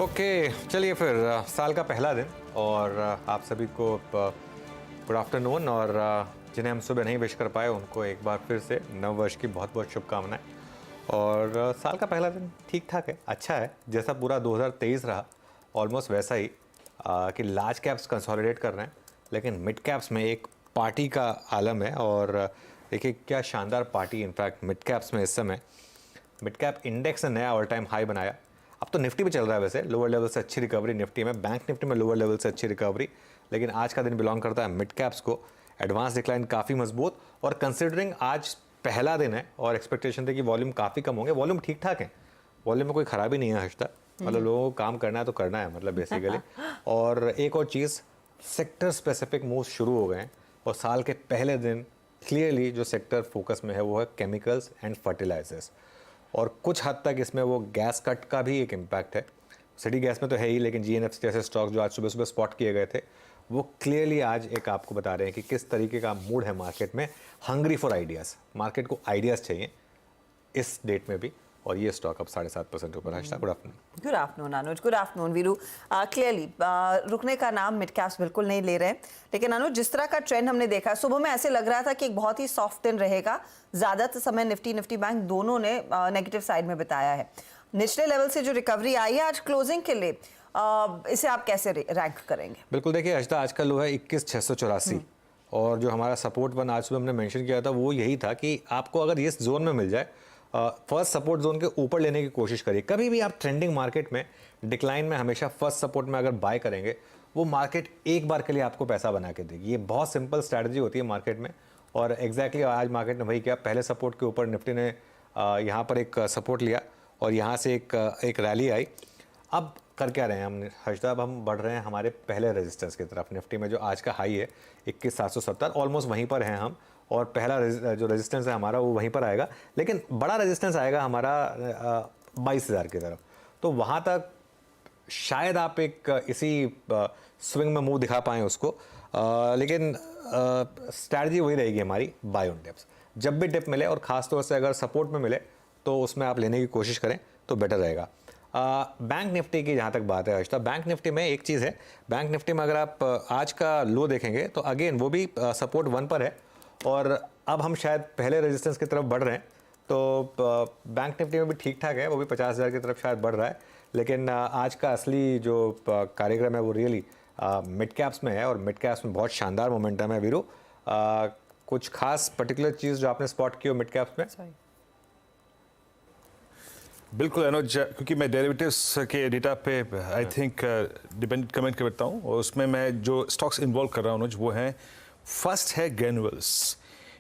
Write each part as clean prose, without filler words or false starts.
Okay, चलिए फिर साल का पहला दिन और आप सभी को गुड आफ्टरनून। और जिन्हें हम सुबह नहीं विश कर पाए उनको एक बार फिर से नव वर्ष की बहुत बहुत शुभकामनाएं। और साल का पहला दिन ठीक ठाक है, अच्छा है, जैसा पूरा 2023 रहा ऑलमोस्ट वैसा ही कि लार्ज कैप्स कंसोलिडेट कर रहे हैं, लेकिन मिड कैप्स में एक पार्टी का आलम है। और देखिए क्या शानदार पार्टी इनफैक्ट मिड कैप्स में इस समय। मिड कैप इंडेक्स ने नया ऑल टाइम हाई बनाया। अब तो निफ्टी भी चल रहा है, वैसे लोअर लेवल से अच्छी रिकवरी निफ्टी में, बैंक निफ्टी में लोअर लेवल से अच्छी रिकवरी, लेकिन आज का दिन बिलोंग करता है मिड कैप्स को। एडवांस डिक्लाइन काफ़ी मजबूत, और कंसिडरिंग आज पहला दिन है और एक्सपेक्टेशन थे कि वॉल्यूम काफ़ी कम होंगे, वॉल्यूम ठीक ठाक है, वॉल्यूम में कोई खराबी नहीं है हज तक। मतलब लोगों को काम करना है तो करना है, मतलब बेसिकली। और एक और चीज़, सेक्टर स्पेसिफिक मूव शुरू हो गए हैं, और साल के पहले दिन क्लियरली जो सेक्टर फोकस में है वो है केमिकल्स एंड फर्टिलाइजर्स। और कुछ हद तक इसमें वो गैस कट का भी एक इम्पैक्ट है। सिटी गैस में तो है ही, लेकिन जीएनएफ जैसे स्टॉक्स जो आज सुबह सुबह स्पॉट किए गए थे वो क्लियरली आज एक आपको बता रहे हैं कि किस तरीके का मूड है मार्केट में। हंग्री फॉर आइडियाज़, मार्केट को आइडियाज़ चाहिए इस डेट में भी, और ये स्टॉक अब 7.5% ऊपर है। Good afternoon. गुड आफ्टरनून अनुज, गुड आफ्टरनून वीरू। क्लियरली रुकने का नाम मिड कैप्स बिल्कुल नहीं ले रहे हैं, लेकिन अनुज जिस तरह का ट्रेंड हमने देखा सुबह में, ऐसे लग रहा था कि एक बहुत ही सॉफ्ट दिन रहेगा। ज़्यादातर समय निफ्टी बैंक दोनों ने नेगेटिव साइड में बिताया है। निचले लेवल से जो रिकवरी आई है आज क्लोजिंग के लिए, इसे आप कैसे रैंक करेंगे? बिल्कुल, देखिए अजता आज का लो है 21,684, और जो हमारा सपोर्ट वन आज सुबह हमने मेंशन किया था वो यही था कि आपको अगर ये जोन में मिल जाए, फर्स्ट सपोर्ट जोन के ऊपर लेने की कोशिश करिए। कभी भी आप ट्रेंडिंग मार्केट में डिक्लाइन में हमेशा फर्स्ट सपोर्ट में अगर बाय करेंगे, वो मार्केट एक बार के लिए आपको पैसा बना के देगी। ये बहुत सिंपल स्ट्रैटेजी होती है मार्केट में, और एग्जैक्टली आज मार्केट ने वही किया। पहले सपोर्ट के ऊपर निफ्टी ने यहाँ पर एक सपोर्ट लिया, और यहाँ से एक रैली आई। अब कर क्या रहे हैं हम हर्षदा, अब हम बढ़ रहे हैं हमारे पहले रेजिस्टेंस की तरफ। निफ्टी में जो आज का हाई है 21,770, ऑलमोस्ट वहीं पर हैं हम, और पहला जो रेजिस्टेंस है हमारा वो वहीं पर आएगा, लेकिन बड़ा रेजिस्टेंस आएगा हमारा 22,000 की तरफ। तो वहाँ तक शायद आप एक इसी स्विंग में मुंह दिखा पाएँ उसको, लेकिन स्ट्रैटेजी वही रहेगी हमारी, बाय ऑन डिप्स। जब भी डिप मिले और ख़ासतौर से अगर सपोर्ट में मिले तो उसमें आप लेने की कोशिश करें तो बेटर रहेगा। बैंक निफ्टी की जहाँ तक बात है अजता, बैंक निफ्टी में एक चीज़ है, बैंक निफ्टी में अगर आप आज का लो देखेंगे तो अगेन वो भी सपोर्ट वन पर है, और अब हम शायद पहले रेजिस्टेंस की तरफ बढ़ रहे हैं। तो बैंक निफ्टी में भी ठीक ठाक है, वो भी 50,000 की तरफ शायद बढ़ रहा है, लेकिन आज का असली जो कार्यक्रम है वो रियली मिड कैप्स में है, और मिड कैप्स में बहुत शानदार मोमेंटम है। वीरू, कुछ खास पर्टिकुलर चीज़ जो आपने स्पॉट की हो मिड कैप्स में? बिल्कुल अनुज, क्योंकि मैं डेरिवेटिव्स के डेटा पे आई थिंक डिपेंड कमेंट करता हूँ, और उसमें मैं जो स्टॉक्स इन्वॉल्व कर रहा हूँ अनुज वो हैं, फर्स्ट है ग्रैन्युअल्स,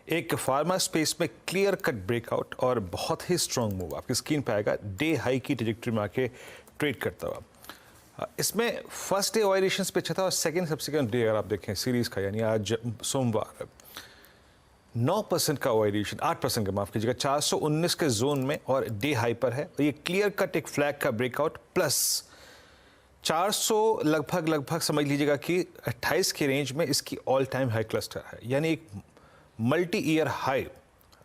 एक फार्मा स्पेस में क्लियर कट ब्रेकआउट और बहुत ही स्ट्रॉन्ग मूव आपकी स्क्रीन पे आएगा, डे हाई की ट्रेजेक्टरी में आके ट्रेड करता हुआ। इसमें फर्स्ट डे वायलेशंस पे अच्छा था, और सेकेंड सब्सिक्वेंट डे अगर आप देखें सीरीज़ का, यानी आज सोमवार 9% का वायलेशन, 8% का माफ कीजिएगा, 419 के जोन में और डे हाई पर है। और ये क्लियर कट एक फ्लैग का ब्रेकआउट प्लस 400 लगभग समझ लीजिएगा कि 28 की रेंज में इसकी ऑल टाइम हाई क्लस्टर है, यानी एक multi year high.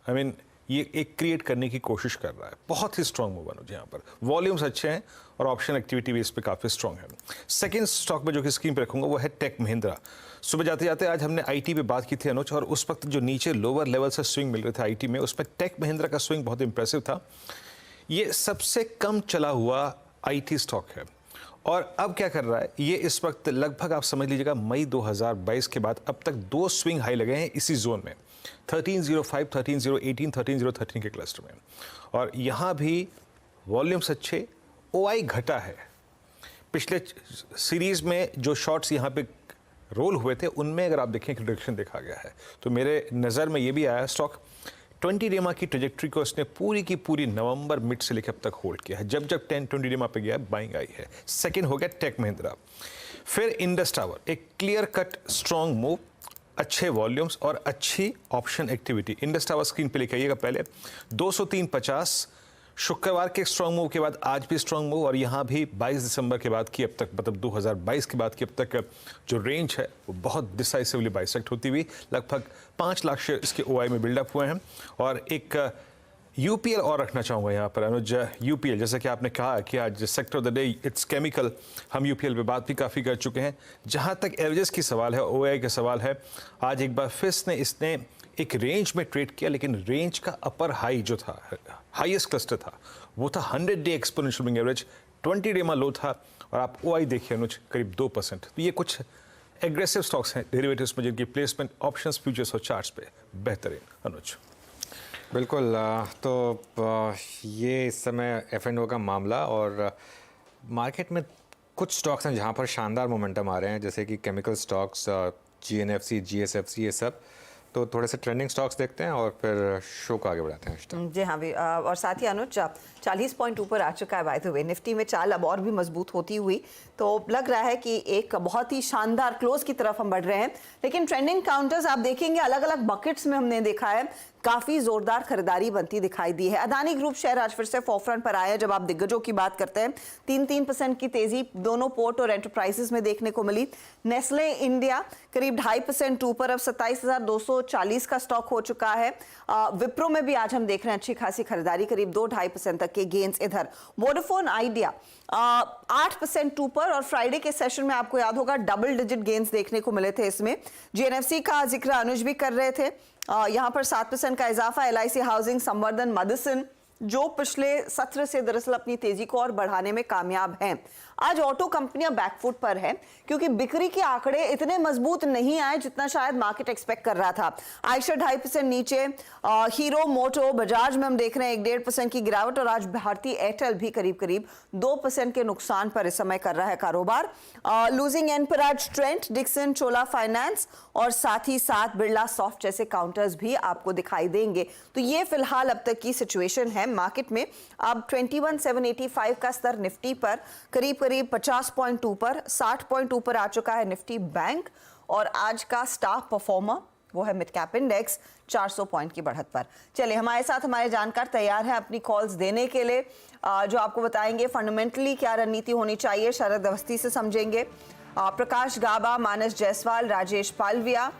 I mean ये एक क्रिएट करने की कोशिश कर रहा है। बहुत ही स्ट्रॉन्ग मूव अनुज, यहाँ पर वॉल्यूम्स अच्छे हैं और ऑप्शन एक्टिविटी भी इस पर काफ़ी स्ट्रॉन्ग है। सेकेंड स्टॉक में जो कि स्क्रीन पर रखूंगा वो है टेक महिंद्रा। सुबह जाते जाते आज हमने आईटी पे बात की थी अनुज, और उस वक्त जो नीचे लोअर लेवल से स्विंग मिल रहे थे आईटी में, उसमें टेक महिंद्रा का स्विंग बहुत इंप्रेसिव था। ये सबसे कम चला हुआ आईटी स्टॉक है, और अब क्या कर रहा है ये, इस वक्त लगभग आप समझ लीजिएगा मई 2022 के बाद अब तक 2 स्विंग हाई लगे हैं इसी जोन में, 1305, 1318, 1313 के क्लस्टर में। और यहाँ भी वॉल्यूम्स अच्छे, ओआई घटा है। पिछले सीरीज में जो शॉट्स यहाँ पे रोल हुए थे उनमें अगर आप देखें एक रिडक्शन देखा गया है, तो मेरे नज़र में ये भी आया स्टॉक 20 डेमा की ट्रेजेक्टरी को इसने पूरी की पूरी नवंबर मिड से लेकर अब तक होल्ड किया है। जब 10-20 डेमा पे गया बाइंग आई है। सेकंड हो गया टेक महिंद्रा, फिर इंडस टावर, एक क्लियर कट स्ट्रॉन्ग मूव, अच्छे वॉल्यूम्स और अच्छी option activity. Indus tower screen पे लेके आइएगा पहले, 203.50 शुक्रवार के स्ट्रॉन्ग मूव के बाद आज भी स्ट्रॉन्ग मूव, और यहाँ भी 22 दिसंबर के बाद की अब तक, मतलब 2022 के बाद की अब तक जो रेंज है वो बहुत डिसाइसिवली बाइसेक्ट होती हुई लगभग 5 लाख शेयर इसके ओआई में बिल्डअप हुए हैं, और एक यूपीएल और रखना चाहूँगा यहाँ पर अनुज। यूपीएल जैसा कि आपने कहा कि आज sector of the day it's chemical, हम यूपीएल पे बात भी काफ़ी कर चुके हैं। जहाँ तक एवरेजेस की सवाल है, ओआई का सवाल है, आज एक बार फिर इसने एक रेंज में ट्रेड किया, लेकिन रेंज का अपर हाई जो था, हाईएस्ट क्लस्टर था, वो था 100 day exponential moving average, 20 day में लो था, और आप ओआई देखिए अनुज करीब 2%। तो ये कुछ एग्रेसिव स्टॉक्स हैं डेरिवेटिव्स में जिनकी प्लेसमेंट ऑप्शंस, फ्यूचर्स और चार्ट्स पे बेहतरीन। अनुज बिल्कुल, तो ये इस समय F&O का मामला, और मार्केट में कुछ स्टॉक्स हैं जहाँ पर शानदार मोमेंटम आ रहे हैं, जैसे कि केमिकल स्टॉक्स, GNFC, GSFC, ये सब। तो थोड़े से ट्रेंडिंग स्टॉक्स देखते हैं और फिर शो को आगे बढ़ाते हैं। जी हाँ भी, और साथ ही अनुज 40 पॉइंट ऊपर आ चुका है बाय द वे। निफ्टी में चाल अब और भी मजबूत होती हुई, तो लग रहा है कि एक बहुत ही शानदार क्लोज की तरफ हम बढ़ रहे हैं। लेकिन ट्रेंडिंग काउंटर्स आप देखेंगे अलग अलग बकेट्स में हमने देखा है काफी जोरदार खरीदारी बनती दिखाई दी है। अदानी ग्रुप शेयर आज फिर से फोरफ्रंट पर आया। जब आप दिग्गजों की बात करते हैं, 3% की तेजी दोनों पोर्ट और एंटरप्राइजेस में देखने को मिली। नेस्ले इंडिया करीब 2.5% ऊपर, अब 27,240 का स्टॉक हो चुका है। विप्रो में भी आज हम देख रहे हैं अच्छी खासी खरीदारी, करीब 2-2.5% तक के गेन्स इधर। वोडाफोन आइडिया 8% ऊपर, और फ्राइडे के सेशन में आपको याद होगा डबल डिजिट गेन्स देखने को मिले थे इसमें। GNFC का जिक्र अनुज भी कर रहे थे, यहां पर 7% का इजाफा। LIC हाउसिंग, संवर्धन, मदसन जो पिछले सत्र से दरअसल अपनी तेजी को और बढ़ाने में कामयाब हैं। आज ऑटो कंपनियां बैकफुट पर है क्योंकि बिक्री के आंकड़े इतने मजबूत नहीं आए जितना शायद मार्केट एक्सपेक्ट कर रहा था। आयशर 2.5% नीचे, हीरो मोटो, बजाज में हम देख रहे हैं 1-1.5% की गिरावट, और आज भारतीय एयरटेल भी करीब 2% के नुकसान पर इस समय कर रहा है कारोबार। लूजिंग एंड पर आज ट्रेंट, डिक्सन, चोला फाइनेंस और साथ ही साथ बिरला सॉफ्ट जैसे काउंटर्स भी आपको दिखाई देंगे। तो ये फिलहाल अब तक की सिचुएशन है मार्केट में। अब 21,785 का स्तर निफ्टी पर, करीब 50 पॉइंट ऊपर, 60 पॉइंट ऊपर आ चुका है निफ्टी बैंक, और आज का स्टार परफॉर्मर वो है मिड कैप इंडेक्स 400 पॉइंट की बढ़त पर। चलिए, हमारे साथ हमारे जानकार तैयार हैं अपनी कॉल्स देने के लिए, जो आपको बताएंगे फंडामेंटली क्या रणनीति होनी चाहिए। शरद अवस्थी से समझेंगे, प्रकाश गाबा, मानस जायसवाल, राजेश पालविया,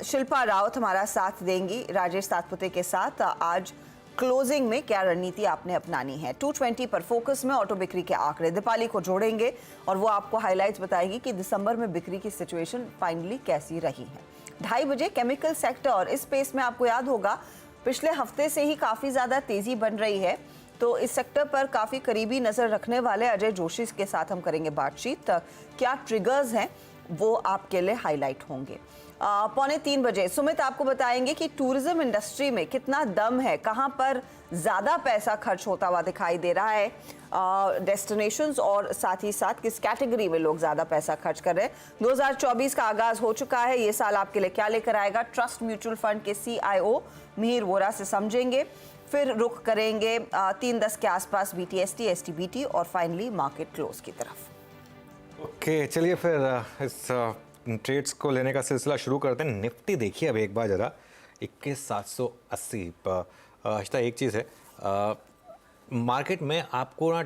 शिल्पा रावत हमारा साथ देंगी राजेश सातपुते के साथ। आज क्लोजिंग में क्या रणनीति आपने अपनानी है। 220 पर फोकस में ऑटो बिक्री के आंकड़े, दीपाली को जोड़ेंगे और वो आपको हाइलाइट्स बताएगी कि दिसंबर में बिक्री की सिचुएशन फाइनली कैसी रही है। 2:30 बजे केमिकल सेक्टर, इस स्पेस में आपको याद होगा पिछले हफ्ते से ही काफी ज्यादा तेजी बन रही है, तो इस सेक्टर पर काफी करीबी नजर रखने वाले अजय जोशी के साथ हम करेंगे बातचीत। क्या ट्रिगर्स हैं वो आपके लिए हाईलाइट होंगे। 2:45 बजे सुमित आपको बताएंगे कि टूरिज्म इंडस्ट्री में कितना दम है, कहां पर ज्यादा पैसा खर्च होता हुआ दिखाई दे रहा है, डेस्टिनेशंस, और साथ ही साथ किस कैटेगरी में लोग ज्यादा पैसा खर्च कर रहे हैं। 2024 का आगाज हो चुका है, ये साल आपके लिए क्या लेकर आएगा। ट्रस्ट म्यूचुअल फंड के CIO मिहिर वोरा से समझेंगे, फिर रुख करेंगे 3:10 के आसपास BTST, STBT और फाइनली मार्केट क्लोज की तरफ। ओके, चलिए फिर इस ट्रेड्स को लेने का सिलसिला शुरू करते हैं। निफ्टी देखिए अब एक बार ज़रा 21,780। आशिता, एक चीज़ है, मार्केट में आपको ना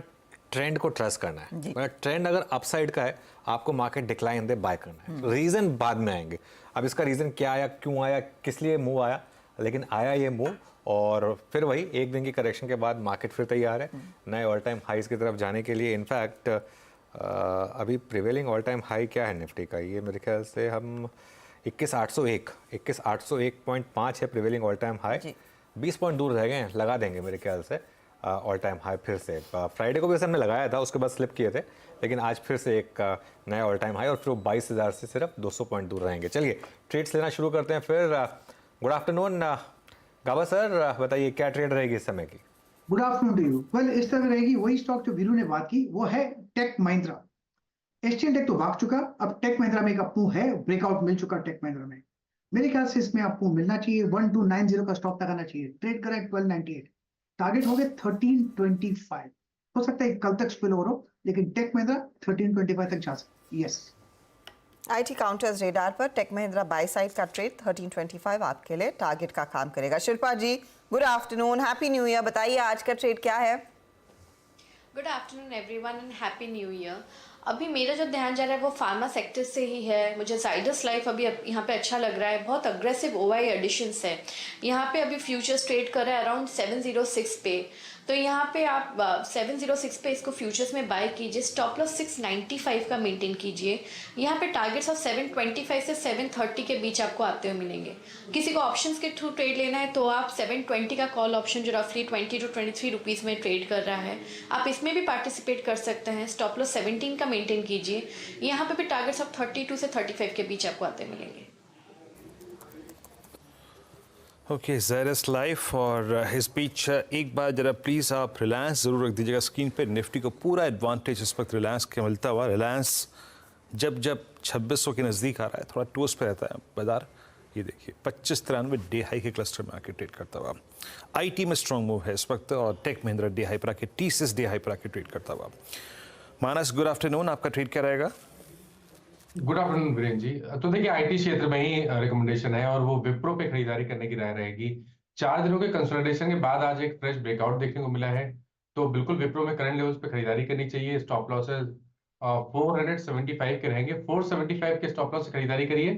ट्रेंड को ट्रस्ट करना है। मतलब ट्रेंड अगर अपसाइड का है, आपको मार्केट डिक्लाइन दे बाय करना है। रीज़न बाद में आएंगे। अब इसका रीज़न क्या आया, क्यों आया, किस लिए मूव आया, लेकिन आया ये मूव, और फिर वही एक दिन की करेक्शन के बाद मार्केट फिर तैयार है नए ऑल टाइम हाइज की तरफ जाने के लिए। इनफैक्ट अभी प्रिवेलिंग ऑल टाइम हाई क्या है निफ्टी का, ये मेरे ख्याल से हम 21,801.5 है prevailing all time high. 20 point दूर रह गए हैं, लगा देंगे मेरे ख्याल से ऑल टाइम हाई फिर से। फ्राइडे को भी हमने लगाया था, उसके बाद स्लिप किए थे, लेकिन आज फिर से एक नया ऑल टाइम हाई, और फिर वो 22,000 से सिर्फ 200 पॉइंट दूर रहेंगे। चलिए ट्रेड्स लेना शुरू करते हैं फिर। गुड आफ्टरनून गाबा सर, बताइए क्या ट्रेड रहेगी इस समय की। Good afternoon to you. Well, इस तरह रहेगी वही स्टॉक जो वीरू ने बात की, वो है टेक महिंद्रा। एशियन टेक तो भाग चुका, अब टेक महिंद्रा में एक अपमूव है, ब्रेकआउट मिल चुका टेक महिंद्रा में। मेरे ख्याल से इसमें आपको मिलना चाहिए, 1290 का स्टॉप तक आना चाहिए। ट्रेड करें 1298, टारगेट हो गए 1325। हो सकता है कल तक स्पिल ओवर हो, लेकिन टेक महिंद्रा 1325 तक जा सकते। यस, IT काउंटर्स रेडार पर टेक महिंद्रा बाय साइड का ट्रेड 1325 आपके लिए टारगेट का काम करेगा। Shilpa ji, good afternoon, happy new year. बताइए आज का ट्रेड क्या है। Good afternoon everyone and happy new year. अभी मेरा जो ध्यान जा रहा है वो फार्मा सेक्टर से ही है। मुझे जाइडस लाइफ अभी यहाँ पे अच्छा लग रहा है। बहुत अग्रेसिव ओआई एडिशंस है। यहाँ पे अभी फ्यूचर्स ट्रेड कर रहा है अराउंड 706 पे। तो यहाँ पे आप 706 पे इसको फ्यूचर्स में बाय कीजिए। स्टॉप लॉस 695 का मेंटेन कीजिए। यहाँ पे टारगेट्स ऑफ 725 से 730 के बीच आपको आते हुए मिलेंगे। किसी को ऑप्शंस के थ्रू ट्रेड लेना है तो आप 720 का कॉल ऑप्शन जो रफली 20 to 23 रुपीज़ में ट्रेड कर रहा है, आप इसमें भी पार्टिसिपेट कर सकते हैं। स्टॉप लॉस 17 का मेंटेन कीजिए। यहाँ पे भी टारगेट्स ऑफ 32 से 35 के बीच आपको आते मिलेंगे। ओके, ज़ायडस लाइफ और इस बीच एक बार जरा प्लीज़ आप रिलायंस ज़रूर रख दीजिएगा स्क्रीन पे। निफ्टी को पूरा एडवांटेज इस वक्त रिलायंस के मिलता हुआ। रिलायंस जब 2600 के नज़दीक आ रहा है, थोड़ा टोस पे रहता है बाजार। ये देखिए 2593 डे हाई के क्लस्टर में आके ट्रेड करता हुआ। आईटी में स्ट्रॉन्ग मूव है इस वक्त और टेक महिंद्रा डे हाई पर आके, टीसीएस डे हाई पर आके ट्रेड करता हुआ। मानस, गुड आफ्टरनून, आपका ट्रेड क्या रहेगा? Good afternoon Virendra ji. तो देखिए आईटी क्षेत्र में ही रिकमेंडेशन है और वो विप्रो पे खरीदारी करने की राय रहेगी। 4 दिनों के कंसोलिडेशन के बाद आज एक फ्रेश ब्रेकआउट देखने को मिला है, तो बिल्कुल विप्रो में करंट लेवल्स पे खरीदारी करनी चाहिए। स्टॉप लॉसेस 475 के रहेंगे। 475 के स्टॉप लॉस से खरीदारी करिए।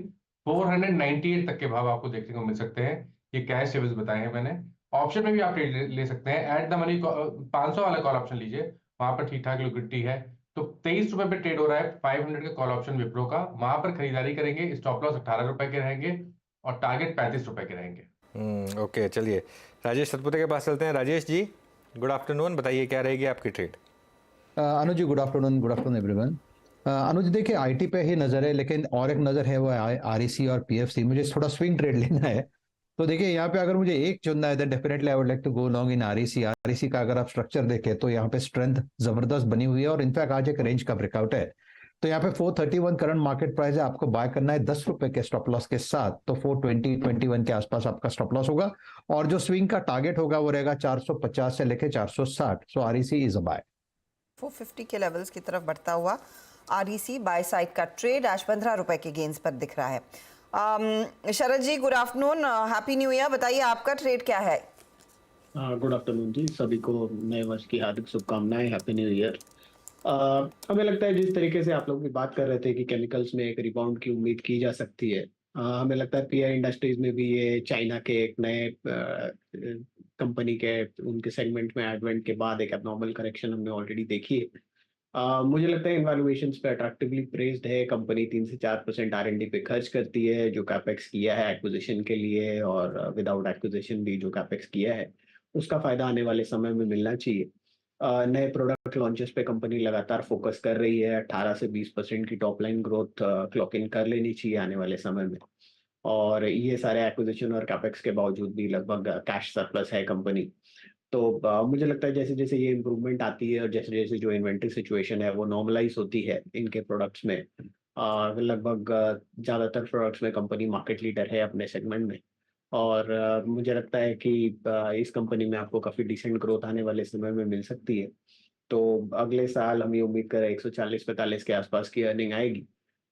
498 तक के भाव आपको देखने को मिल सकते हैं। ये कैश लेवल्स बताए हैं मैंने। ऑप्शन में भी आप ट्रेड ले सकते हैं। एट द मनी 500 वाला कॉल ऑप्शन लीजिए, वहां पर ठीक ठाक लिक्विडिटी है। तो 23 रुपए पे ट्रेड हो रहा है 500 का कॉल ऑप्शन विप्रो का, वहां पर खरीदारी करेंगे। स्टॉप लॉस 18 रुपए के रहेंगे और टारगेट 35 रुपए के रहेंगे। ओके, चलिए राजेश सतपुते के पास चलते हैं। राजेश जी, गुड आफ्टरनून, बताइए क्या रहेगी आपकी ट्रेड? अनुज जी, गुड आफ्टरनून एवरीवन। अनुज देखिए आईटी पे ही नजर है, लेकिन और एक नजर है वो आरईसी और पीएफसी। मुझे थोड़ा स्विंग ट्रेड लेना है। तो देखिए यहाँ पे अगर मुझे एक चुनना है तो definitely I would like to go long in REC. REC का अगर आप स्ट्रक्चर देखें तो यहाँ पे स्ट्रेंथ जबरदस्त बनी हुई है और इनफैक्ट आज एक रेंज का ब्रेकआउट है। तो यहाँ पे 431 करंट मार्केट प्राइस है, आपको बाय करना है 10 रुपए के स्टॉप लॉस के साथ। तो 420-21 के आसपास आपका स्टॉप लॉस होगा और जो स्विंग का टारगेट होगा वो रहेगा 450 से लेके 460। So REC is a buy. 450 के लेवल्स की तरफ बढ़ता हुआ आरईसी बाय साइड का ट्रेड आज 15 रुपए के गेंस पर दिख रहा है। Sharad ji, good afternoon, happy new year. बताइए आपका ट्रेड क्या है? गुड आफ्टरनून जी, सभी को नए वर्ष की हार्दिक शुभकामनाएं, हैप्पी न्यू ईयर। हमें लगता है जिस तरीके से आप लोग भी बात कर रहे थे कि केमिकल्स में एक रिबाउंड की उम्मीद की जा सकती है, हमें लगता है पीआई इंडस्ट्रीज में भी ये चाइना के एक नए कंपनी के उनके सेगमेंट में एडवेंट के बाद एक एबनॉर्मल करेक्शन हमने ऑलरेडी देखी है। मुझे लगता है इन वैल्यूएशंस पे अट्रैक्टिवली प्रेस्ड है। कंपनी 3 से 4% R&D पे खर्च करती है, जो कैपेक्स किया है एक्विजिशन के लिए और विदाउट एक्विजिशन भी जो कैपेक्स किया है उसका फायदा आने वाले समय में मिलना चाहिए। नए प्रोडक्ट लॉन्चेस पे कंपनी लगातार फोकस कर रही है। 18 से 20% की top line growth clock in कर लेनी चाहिए आने वाले समय में। और ये सारे एक्विजिशन और कैपेक्स के बावजूद भी लगभग कैश सरप्लस है कंपनी। तो मुझे लगता है जैसे जैसे ये इम्प्रूवमेंट आती है और जैसे जैसे जो इन्वेंट्री सिचुएशन है वो नॉर्मलाइज होती है इनके प्रोडक्ट्स में, लगभग ज़्यादातर प्रोडक्ट्स में कंपनी मार्केट लीडर है अपने सेगमेंट में। और मुझे लगता है कि इस कंपनी में आपको काफ़ी डिसेंट ग्रोथ आने वाले समय में मिल सकती है। तो अगले साल हम ये उम्मीद करें 140-45 के आसपास की अर्निंग आएगी,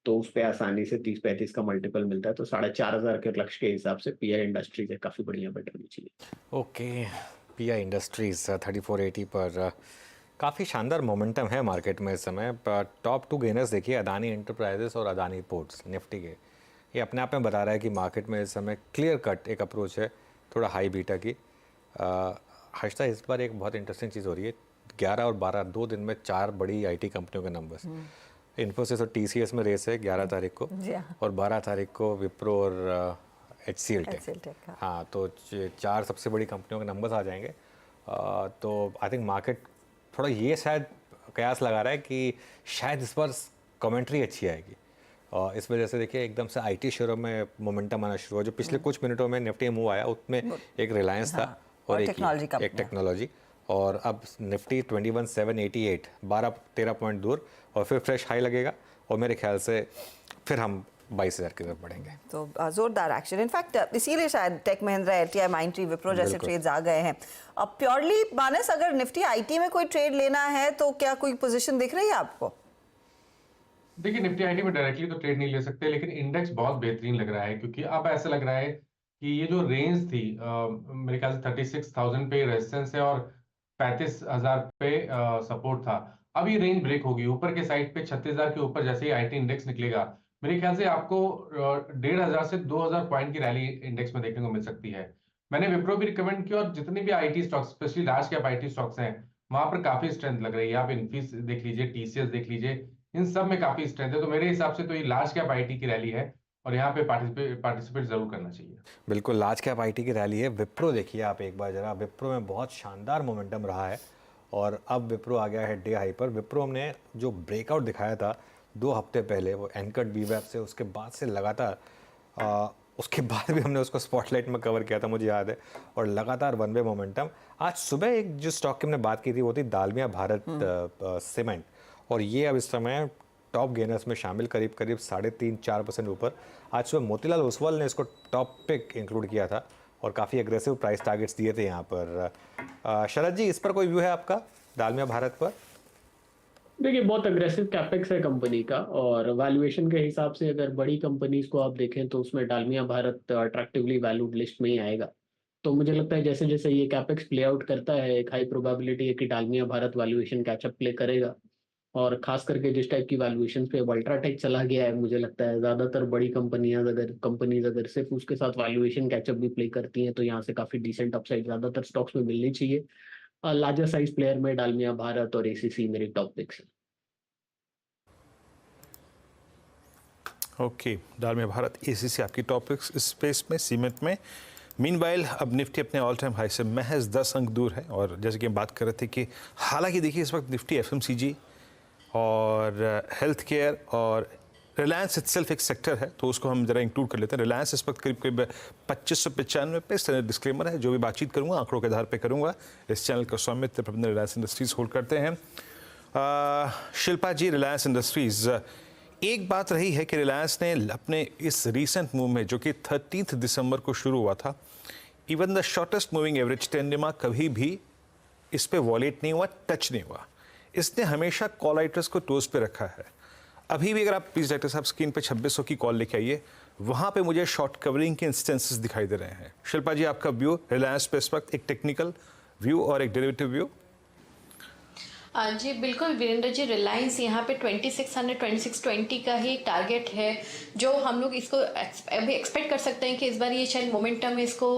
तो उस पर आसानी से 30-35 का मल्टीपल मिलता है। तो 4,500 के लक्ष्य के हिसाब से पीआई इंडस्ट्रीज काफ़ी बढ़िया बेटर होनी चाहिए। ओके, पीआई इंडस्ट्रीज 3480 पर काफ़ी शानदार मोमेंटम है मार्केट में इस समय। टॉप 2 गेनर्स देखिए, अदानी एंटरप्राइजेस और अदानी पोर्ट्स निफ्टी के। ये अपने आप में बता रहा है कि मार्केट में इस समय क्लियर कट एक अप्रोच है थोड़ा हाई बीटा की। हर्षदा, इस बार एक बहुत इंटरेस्टिंग चीज़ हो रही है। 11 और 12 2 दिन में 4 बड़ी आईटी कंपनियों के नंबर्स। इन्फोसिस और टीसीएस में रेस है 11 तारीख को और 12 तारीख को विप्रो और HCL टेक। हाँ, तो 4 सबसे बड़ी कंपनियों के नंबर्स आ जाएंगे। तो आई थिंक मार्केट थोड़ा ये शायद कयास लगा रहा है कि शायद इस बार कमेंट्री अच्छी आएगी। और इस वजह से देखिए एकदम से आईटी शेयरों में मोमेंटम आना शुरू हुआ। जो पिछले कुछ मिनटों में निफ्टी मूव आया उसमें एक रिलायंस था और एक टेक्नोलॉजी। और अब निफ्टी 21,788 12-13 पॉइंट दूर और फिर फ्रेश हाई लगेगा और मेरे ख्याल से फिर हम 22,000 की तरफ बढ़ेंगे। तो जोरदार एक्शन। इनफैक्ट इसीलिए शायद tech Mahindra, LTI, Mindtree, Wipro जैसे ट्रेड्स आ गए हैं। अब प्योरली मानस, अगर निफ्टी आईटी में कोई ट्रेड लेना है तो क्या कोई पोजीशन दिख रही है आपको? देखिए निफ्टी आईटी में डायरेक्टली तो ट्रेड नहीं ले सकते, लेकिन इंडेक्स बहुत बेहतरीन लग रहा है क्योंकि अब ऐसा लग रहा है कि ये जो रेंज थी मेरे ख्याल से 36,000 पे रेजिस्टेंस है और 35,000 पे सपोर्ट था। अब ये रेंज ब्रेक होगी ऊपर के साइड पे 36,000 के ऊपर जैसे ही आईटी इंडेक्स निकलेगा, मेरे ख्याल से आपको 1,500 से 2,000 पॉइंट की रैली इंडेक्स में देखने को मिल सकती है। मैंने विप्रो भी रिकमेंड किया और जितने भी IT stocks, specially large cap IT stocks हैं, वहां पर काफी स्ट्रेंथ लग रही है। आप इन्फीस देख लीजिए, टीसीएस देख लीजिए, इन सब में काफी स्ट्रेंथ है। तो मेरे हिसाब से तो ये लार्ज कैप आईटी की रैली है और यहाँ पे पार्टिसिपेट जरूर करना चाहिए। बिल्कुल लार्ज कैप आईटी की रैली है। विप्रो देखिए आप एक बार जरा, विप्रो में बहुत शानदार मोमेंटम रहा है और अब विप्रो आ गया है डे हाई पर। विप्रो हमने जो ब्रेकआउट दिखाया था 2 हफ्ते पहले, वो एनकट वीवैप से, उसके बाद से लगातार उसके बाद भी हमने उसको स्पॉटलाइट में कवर किया था, मुझे याद है, और लगातार वन वे मोमेंटम। आज सुबह एक जो स्टॉक की हमने बात की थी वो थी दालमिया भारत सीमेंट, और ये अब इस समय टॉप गेनर्स में शामिल, करीब करीब 3.5-4% ऊपर। आज सुबह मोतीलाल ओसवाल ने इसको टॉप पे इंक्लूड किया था और काफ़ी एग्रेसिव प्राइस टारगेट्स दिए थे यहाँ पर। शरद जी, इस पर कोई व्यू है आपका दालमिया भारत पर? देखिए, बहुत अग्रेसिव कैपेक्स है कंपनी का, और वैल्यूएशन के हिसाब से अगर बड़ी कंपनीज को आप देखें तो उसमें Dalmia Bharat attractively valued list में ही आएगा। तो मुझे लगता है जैसे जैसे ये कैपेक्स प्ले आउट करता है, एक हाई प्रोबेबिलिटी है कि Dalmia Bharat valuation catch up play करेगा। और खास करके जिस टाइप की वैल्यूएशन पे अब अल्ट्राटेक चला गया है, मुझे लगता है ज्यादातर बड़ी कंपनीज अगर सिर्फ उसके साथ वैल्यूएशन कैचअप भी प्ले करती हैं तो यहाँ से काफी डिसेंट अपसाइड ज्यादातर स्टॉक्स में मिलनी चाहिए। लार्जर साइज प्लेयर में डालमिया भारत और एसीसी मेरी टॉप पिक्स है। ओके, डालमिया भारत, एसीसी आपकी टॉपिक्स इस स्पेस में, सीमेंट में। मीनवाइल अब निफ्टी अपने ऑल टाइम हाई से महज 10 अंक दूर है, और जैसे कि हम बात कर रहे थे कि हालांकि देखिए इस वक्त निफ्टी एफएमसीजी और हेल्थ केयर और रिलायंस इटसेल्फ एक सेक्टर है, तो उसको हम जरा इंक्लूड कर लेते हैं। रिलायंस इस वक्त करीब करीब 2595 पे। स्टैंडर्ड डिस्क्लेमर है, जो भी बातचीत करूंगा आंकड़ों के आधार पे करूंगा। इस चैनल का स्वामित्व प्रबंधन रिलायंस इंडस्ट्रीज होल्ड करते हैं। शिल्पा जी, रिलायंस इंडस्ट्रीज, एक बात रही है कि रिलायंस ने अपने इस रीसेंट मूव में, जो कि 13 दिसंबर को शुरू हुआ था, even the shortest moving average 10 डेमा कभी भी इस पे वॉलेट नहीं हुआ, टच नहीं हुआ। इसने हमेशा कॉल राइटर्स को टोज पे रखा है। अभी भी अगर आप प्लीज डायरेक्टर साहब स्क्रीन पे 2600 की कॉल लेके आइए, वहां पे मुझे शॉर्ट कवरिंग के इंस्टेंसेस दिखाई दे रहे हैं। शिल्पा जी, आपका व्यू रिलायंस पे इस वक्त, एक टेक्निकल व्यू और एक डेरिवेटिव व्यू? जी बिल्कुल वीरेंद्र जी, रिलायंस यहाँ पे 2600 2620 का ही टारगेट है, जो हम लोग इसको अभी एक्सपेक्ट कर सकते हैं कि इस बार ये शायद मोमेंटम में इसको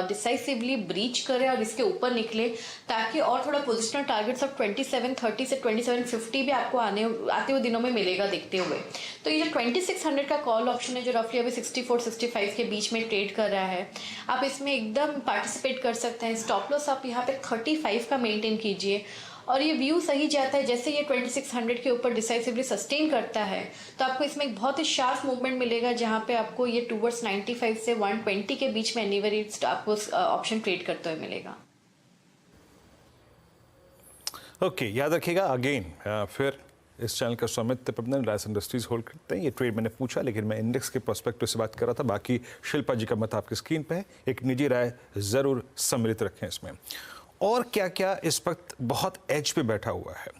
डिसाइसिवली ब्रीच करे और इसके ऊपर निकले, ताकि और थोड़ा पोजिशनल टारगेट्स ऑफ 2730 से 2750 भी आपको आते हुए दिनों में मिलेगा देखते हुए। तो ये जो 2600 का कॉल ऑप्शन है, जो रफली अभी 64-65 के बीच में ट्रेड कर रहा है, आप इसमें एकदम पार्टिसिपेट कर सकते हैं। स्टॉप लॉस आप यहाँ पे 35 का मेंटेन कीजिए, और ये व्यू सही जाता है, जैसे ये 2600 के ऊपर डिसाइसिवली सस्टेन करता है तो आपको इसमें एक बहुत ही शार्प मूवमेंट मिलेगा, जहां पे आपको ये टूवर्ड्स 95 से 120 के बीच में एनीवेरी आपको ऑप्शन ट्रेड करते हुए मिलेगा। ओके, याद रखिएगा अगेन, फिर इस चैनल का स्वामित्व प्रबंधन रिलायंस इंडस्ट्रीज होल्ड करते हैं। ये ट्रेड मैंने पूछा, लेकिन मैं इंडेक्स के पर्सपेक्टिव से बात कर रहा था। बाकी शिल्पा जी का मत आपकी स्क्रीन पे है, एक निजी राय जरूर सम्मिलित रखें इसमें। और क्या क्या इस वक्त बहुत एज पे बैठा हुआ है?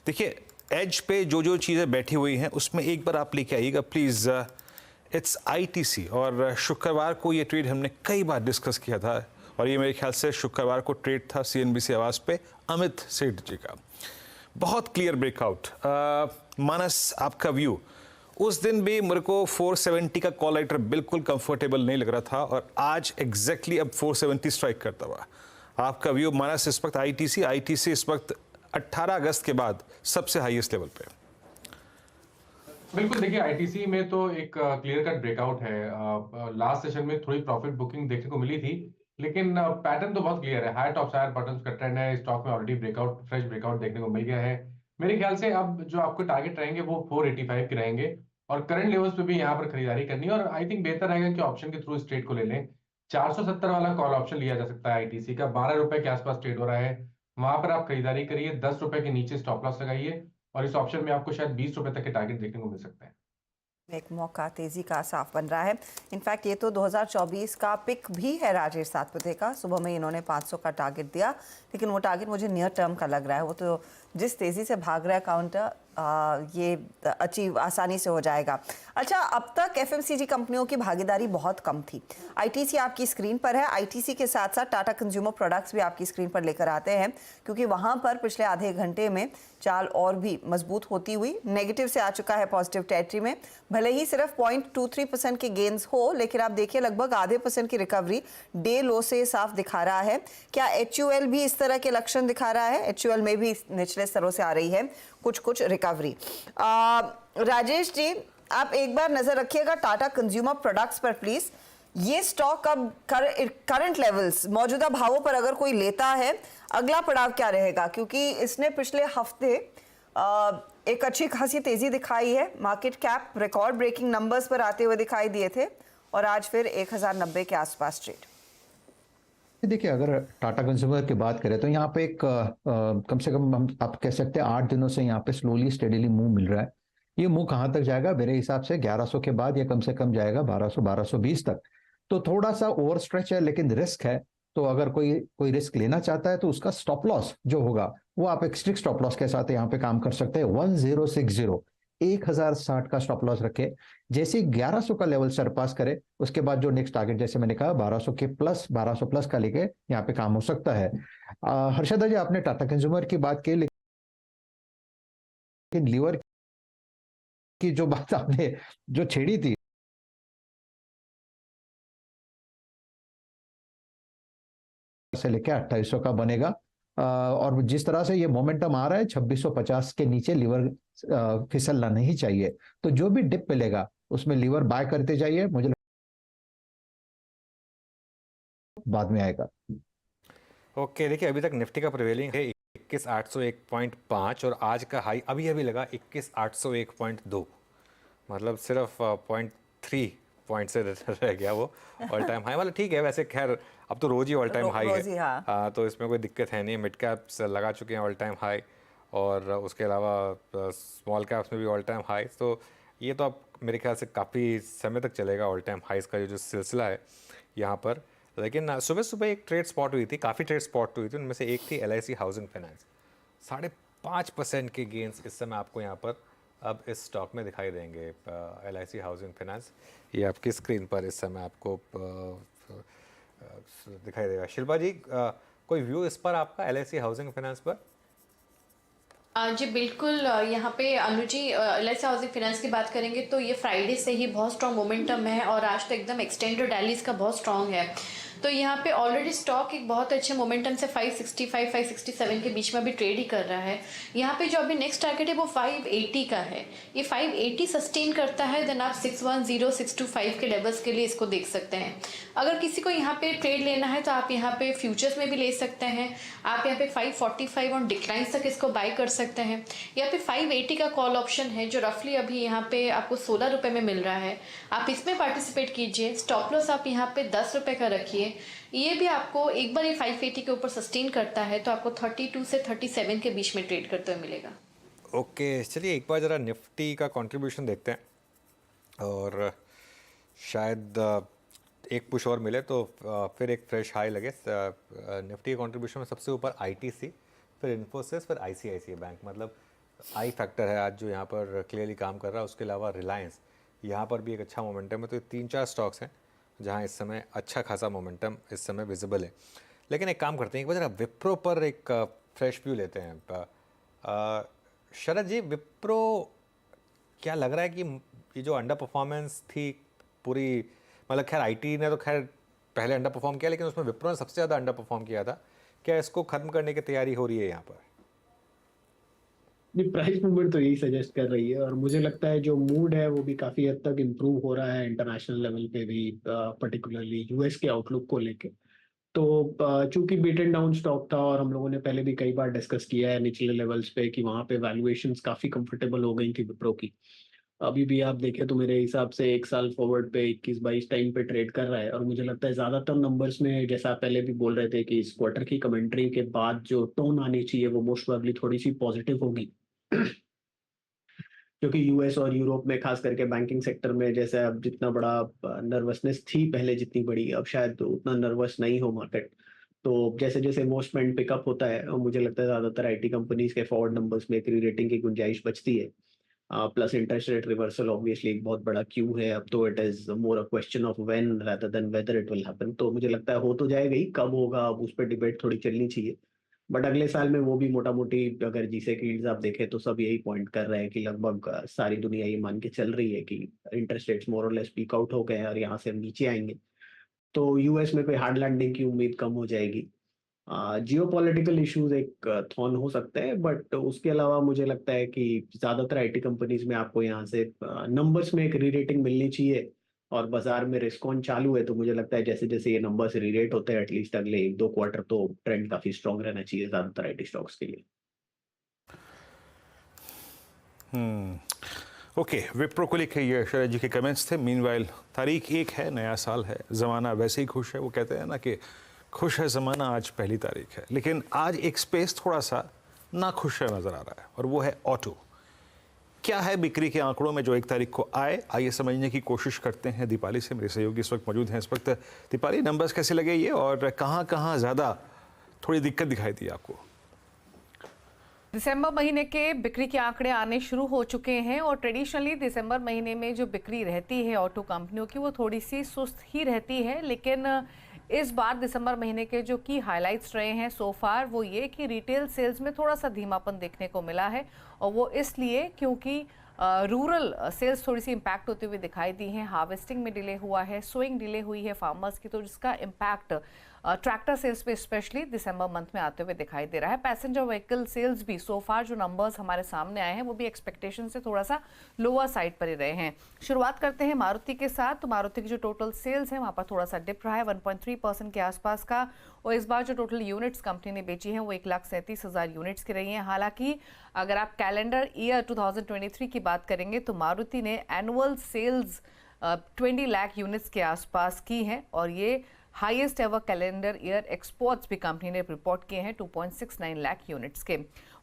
देखिए, एज पे जो जो चीज़ें बैठी हुई हैं उसमें एक बार आप लेके आइएगा प्लीज़। इट्स आईटीसी, और शुक्रवार को ये ट्रेड हमने कई बार डिस्कस किया था, और ये मेरे ख्याल से शुक्रवार को ट्रेड था सीएनबीसी आवाज़ पे अमित सेठ जी का। बहुत क्लियर ब्रेकआउट। मानस, आपका व्यू? उस दिन भी मेरे को 470 का कॉल राइटर बिल्कुल कंफर्टेबल नहीं लग रहा था, और आज एग्जैक्टली अब 470 स्ट्राइक करता हुआ। आपका व्यू मानस इस वक्त? आईटीसी इस वक्त 18 अगस्त के बाद सबसे हाईएस्ट लेवल पे। बिल्कुल, देखिए आईटीसी में तो एक क्लियर कट ब्रेकआउट है। लास्ट सेशन में थोड़ी प्रॉफिट बुकिंग देखने को मिली थी, लेकिन पैटर्न तो बहुत क्लियर है। हायर टॉप्स हायर बॉटम्स का ट्रेंड है। स्टॉक में ऑलरेडी ब्रेकआउट, फ्रेश ब्रेकआउट देखने को मिल गया है। मेरे ख्याल से अब जो आपको टारगेट रहेंगे वो 485 के रहेंगे, और करंट लेवल्स पे भी यहाँ पर खरीदारी करनी है। और आई थिंक बेहतर रहेगा कि ऑप्शन के थ्रू इस ट्रेड को ले लें। 470 वाला कॉल ऑप्शन लिया जा सकता है आईटीसी का, 12 रुपए के आसपास ट्रेड हो रहा है, वहां पर आप खरीदारी करिए। 10 रुपए के नीचे स्टॉप लॉस लगाइए, और इस ऑप्शन में आपको शायद 20 रुपए तक के टारगेट देखने को मिल सकते हैं। एक मौका तेजी का साफ बन रहा है। इनफैक्ट ये तो 2024 का पिक भी है राजेश सातपुते का। सुबह में इन्होंने 500 का टारगेट दिया, लेकिन वो टारगेट मुझे नियर टर्म का लग रहा है। वो तो जिस तेज़ी से भाग रहा है काउंटर, ये अचीव आसानी से हो जाएगा। अच्छा, अब तक एफएमसीजी कंपनियों की भागीदारी बहुत कम थी। आईटीसी आपकी स्क्रीन पर है। आईटीसी के साथ साथ टाटा कंज्यूमर प्रोडक्ट्स भी आपकी स्क्रीन पर लेकर आते हैं, क्योंकि वहां पर पिछले आधे घंटे में चाल और भी मजबूत होती हुई नेगेटिव से आ चुका है पॉजिटिव टेरिटरी में। भले ही सिर्फ 0.23% के गेन्स हो, लेकिन आप देखिए लगभग आधे % की रिकवरी डे लो से साफ दिखा रहा है। क्या एचयूएल भी इस तरह के लक्षण दिखा रहा है? एचयूएल में भी निचले स्तरों से आ रही है कुछ रिकवरी। राजेश जी, आप एक बार नजर रखिएगा टाटा कंज्यूमर प्रोडक्ट्स पर प्लीज। ये स्टॉक अब करंट लेवल्स, मौजूदा भावों पर अगर कोई लेता है, अगला पड़ाव क्या रहेगा? क्योंकि इसने पिछले हफ्ते एक अच्छी खासी तेजी दिखाई है। Market cap record breaking numbers पर आते हुए दिखाई दिए थे और आज फिर 1090 के आसपास ट्रेड। देखिए, अगर टाटा कंज्यूमर की बात करें तो यहाँ पे एक कम से कम हम आप कह सकते हैं 8 दिनों से यहाँ पे स्लोली स्टेडीली मूव मिल रहा है। ये मूव कहाँ तक जाएगा? मेरे हिसाब से 1100 के बाद ये कम से कम जाएगा 1200-1220 तक। तो थोड़ा सा ओवर स्ट्रेच है, लेकिन रिस्क है। तो अगर कोई रिस्क लेना चाहता है तो उसका स्टॉप लॉस जो होगा वो आप एक स्ट्रिक्ट स्टॉप लॉस के साथ यहाँ पे काम कर सकते हैं। 1060 1060 का स्टॉप लॉस रखे। जैसे 1100 का लेवल सरपास करे, उसके बाद जो नेक्स्ट टारगेट जैसे मैंने कहा 1200 प्लस का लेके यहाँ पे काम हो सकता है। हर्षदा जी, आपने टाटा कंज्यूमर की बात की, लेकिन लीवर की जो बात आपने जो छेड़ी थी से लेके 2800 का बनेगा। और जिस तरह से ये मोमेंटम आ रहा है 2650 के नीचे लीवर फिसलना नहीं चाहिए। तो जो भी डिप मिलेगा उसमें लीवर बाय करते जाइए, मुझे बाद में आएगा। ओके, देखिए अभी तक निफ्टी का प्रिवेलिंग है 21,801.5 और आज का हाई अभी अभी लगा 21,801.2, मतलब सिर्फ 0.3 पॉइंट से रह गया वो ऑल टाइम हाई। मतलब ठीक है, वैसे खैर अब तो रोज ही ऑल टाइम हाई है। हाँ। तो इसमें कोई दिक्कत है नहीं। मिड कैप्स लगा चुके हैं ऑल टाइम हाई और उसके अलावा स्मॉल कैप्स में भी ऑल टाइम हाई। तो ये तो अब मेरे ख्याल से काफ़ी समय तक चलेगा ऑल टाइम हाइस का जो सिलसिला है यहाँ पर। लेकिन सुबह सुबह एक ट्रेड स्पॉट हुई थी, काफ़ी ट्रेड स्पॉट हुई थी, उनमें से एक थी LIC हाउसिंग फाइनेंस। 5.5% के गेंस इस समय आपको यहाँ पर अब इस स्टॉक में दिखाई देंगे। LIC हाउसिंग फाइनेंस ये आपकी स्क्रीन पर इस समय आपको दिखाई देगा। शिल्पा जी, कोई व्यू इस पर आपका LIC हाउसिंग फाइनेंस पर? जी बिल्कुल, यहाँ पे Anu ji LIC housing finance की बात करेंगे तो ये फ्राइडे से ही बहुत स्ट्रॉन्ग मोमेंटम है और आज तो एकदम एक्सटेंडेड रैली इसका बहुत स्ट्रॉन्ग है। तो यहाँ पे ऑलरेडी स्टॉक एक बहुत अच्छे मोमेंटम से 565 567 के बीच में अभी ट्रेड ही कर रहा है। यहाँ पे जो अभी नेक्स्ट टारगेट है वो 580 का है। ये 580 सस्टेन करता है देन आप 610 625 के लेवल्स के लिए इसको देख सकते हैं। अगर किसी को यहाँ पे ट्रेड लेना है तो आप यहाँ पे फ्यूचर्स में भी ले सकते हैं। आप यहाँ पे 545 ऑन डिक्लाइन तक इसको बाय कर सकते हैं। यहाँ पे 580 का कॉल ऑप्शन है जो रफली अभी यहाँ पे आपको 16 रुपये में मिल रहा है। आप इसमें पार्टिसिपेट कीजिए। स्टॉप लॉस आप यहाँ पे 10 रुपये का रखिए। ये भी आपको एक बार ये 580 के ऊपर सस्टेन करता है तो आपको 32 से 37 के बीच में ट्रेड करते हुए मिलेगा। ओके, चलिए एक बार ज़रा निफ्टी का कंट्रीब्यूशन देखते हैं और शायद एक पुश और मिले तो फिर एक फ्रेश हाई लगे। निफ्टी के कंट्रीब्यूशन में सबसे ऊपर ITC, फिर इन्फोसिस, फिर ICICI बैंक, मतलब आई फैक्टर है आज जो यहाँ पर क्लियरली काम कर रहा है। उसके अलावा रिलायंस, यहाँ पर भी एक अच्छा मोमेंटम है। तो ये 3-4 स्टॉक्स हैं जहाँ इस समय अच्छा खासा मोमेंटम इस समय विजिबल है। लेकिन एक काम करते हैं, एक बार जरा विप्रो पर एक फ्रेश व्यू लेते हैं। शरद जी, विप्रो क्या लग रहा है कि ये जो अंडर परफॉर्मेंस थी पूरी, मतलब खैर IT ने तो खैर पहले अंडर परफॉर्म किया, लेकिन उसमें विप्रो ने सबसे ज़्यादा अंडर परफॉर्म किया था, क्या इसको ख़त्म करने की तैयारी हो रही है यहाँ पर? प्राइस मूवमेंट तो यही सजेस्ट कर रही है और मुझे लगता है जो मूड है वो भी काफी हद तक इम्प्रूव हो रहा है इंटरनेशनल लेवल पे भी, पर्टिकुलरली US के आउटलुक को लेके। तो चूंकि बीटन डाउन स्टॉक था और हम लोगों ने पहले भी कई बार डिस्कस किया है निचले लेवल्स पे कि वहां पे वैल्यूएशंस काफी कंफर्टेबल हो गई थी विप्रो की। अभी भी आप देखें तो मेरे हिसाब से 1 साल फॉरवर्ड पे 21-22 टाइम पे ट्रेड कर रहा है और मुझे लगता है ज्यादातर नंबर्स में, जैसा आप पहले भी बोल रहे थे कि इस क्वार्टर की कमेंट्री के बाद जो टोन आनी चाहिए वो मोस्ट प्रोबेबली थोड़ी सी पॉजिटिव होगी। क्योंकि US और यूरोप में खास करके बैंकिंग सेक्टर में जैसे अब जितना बड़ा नर्वसनेस थी पहले, जितनी बड़ी अब शायद उतना नर्वस नहीं हो मार्केट। तो जैसे जैसे मोस्टमेंट पिकअप होता है मुझे लगता है ज़्यादातर आईटी कंपनीज के फॉरवर्ड नंबर्स में एक री-रेटिंग की गुंजाइश बचती है। Plus interest rate reversal obviously एक बहुत बड़ा क्यू है, अब तो it is more a question of when rather than whether it will happen. तो मुझे लगता है हो तो जाएगा ही, कब होगा अब उस पर डिबेट थोड़ी चलनी चाहिए। बट अगले साल में वो भी मोटा मोटी अगर जीसे की यील्ड्स आप देखें तो सब यही पॉइंट कर रहे हैं कि लगभग सारी दुनिया ये मान के चल रही है कि इंटरेस्ट रेट्स मोर और लेस पीक आउट हो गए हैं और यहाँ से हम नीचे आएंगे। तो यूएस में कोई हार्ड लैंडिंग की उम्मीद कम हो जाएगी। जियोपॉलिटिकल इश्यूज एक थॉर्न हो सकते हैं, बट उसके अलावा मुझे लगता है कि ज्यादातर आईटी कंपनीज में आपको यहाँ से नंबर्स में एक री रेटिंग मिलनी चाहिए और बाजार में रिस्क ऑन चालू है। तो मुझे लगता है जैसे जैसे ये नंबर्स री रेट होते हैं एटलीस्ट अगले 1-2 क्वार्टर तो ट्रेंड काफी स्ट्रांग रहना चाहिए ज्यादातर आईटी स्टॉक्स के लिए। ओके, विप्रो को लिखे ये शरद जी के कमेंट्स थे। मीनवाइल तारीख 1 है, नया साल है, ज़माना वैसे ही खुश है। वो कहते हैं ना कि खुश है ज़माना, आज पहली तारीख है, लेकिन आज एक स्पेस थोड़ा सा ना खुश नज़र आ रहा है और वो है ऑटो। क्या है बिक्री के आंकड़ों में जो 1 तारीख को आइए समझने की कोशिश करते हैं दीपाली से। मेरे सहयोगी इस वक्त मौजूद हैं। इस वक्त दीपाली, नंबर्स कैसे लगे ये और कहाँ कहाँ ज़्यादा थोड़ी दिक्कत दिखाई दी आपको? दिसंबर महीने के बिक्री के आंकड़े आने शुरू हो चुके हैं और ट्रेडिशनली दिसंबर महीने में जो बिक्री रहती है ऑटो कंपनियों की वो थोड़ी सी सुस्त ही रहती है, लेकिन इस बार दिसंबर महीने के जो की हाइलाइट्स रहे हैं सो फार वो ये कि रिटेल सेल्स में थोड़ा सा धीमापन देखने को मिला है और वो इसलिए क्योंकि रूरल सेल्स थोड़ी सी इम्पैक्ट होते हुए दिखाई दी हैं। हार्वेस्टिंग में डिले हुआ है, सोइंग डिले हुई है फार्मर्स की, तो जिसका इम्पैक्ट ट्रैक्टर सेल्स पे स्पेशली दिसंबर मंथ में आते हुए दिखाई दे रहा है। पैसेंजर व्हीकल सेल्स भी सो फार जो नंबर्स हमारे सामने आए हैं वो भी एक्सपेक्टेशन से थोड़ा सा लोअर साइड पर ही रहे हैं। शुरुआत करते हैं मारुति के साथ। तो मारुति की जो टोटल सेल्स है वहाँ पर थोड़ा सा डिप रहा है 1.3% के आसपास का, और इस बार जो टोटल यूनिट्स कंपनी ने बेची हैं वो 1,37,000 यूनिट्स की रही हैं। हालांकि अगर आप कैलेंडर ईयर 2023 की बात करेंगे तो मारुति ने एनुअल सेल्स 20 लाख यूनिट्स के आसपास की हैं और ये highest ever calendar year exports भी कंपनी ने रिपोर्ट किए हैं 2.69 लाख यूनिट्स के।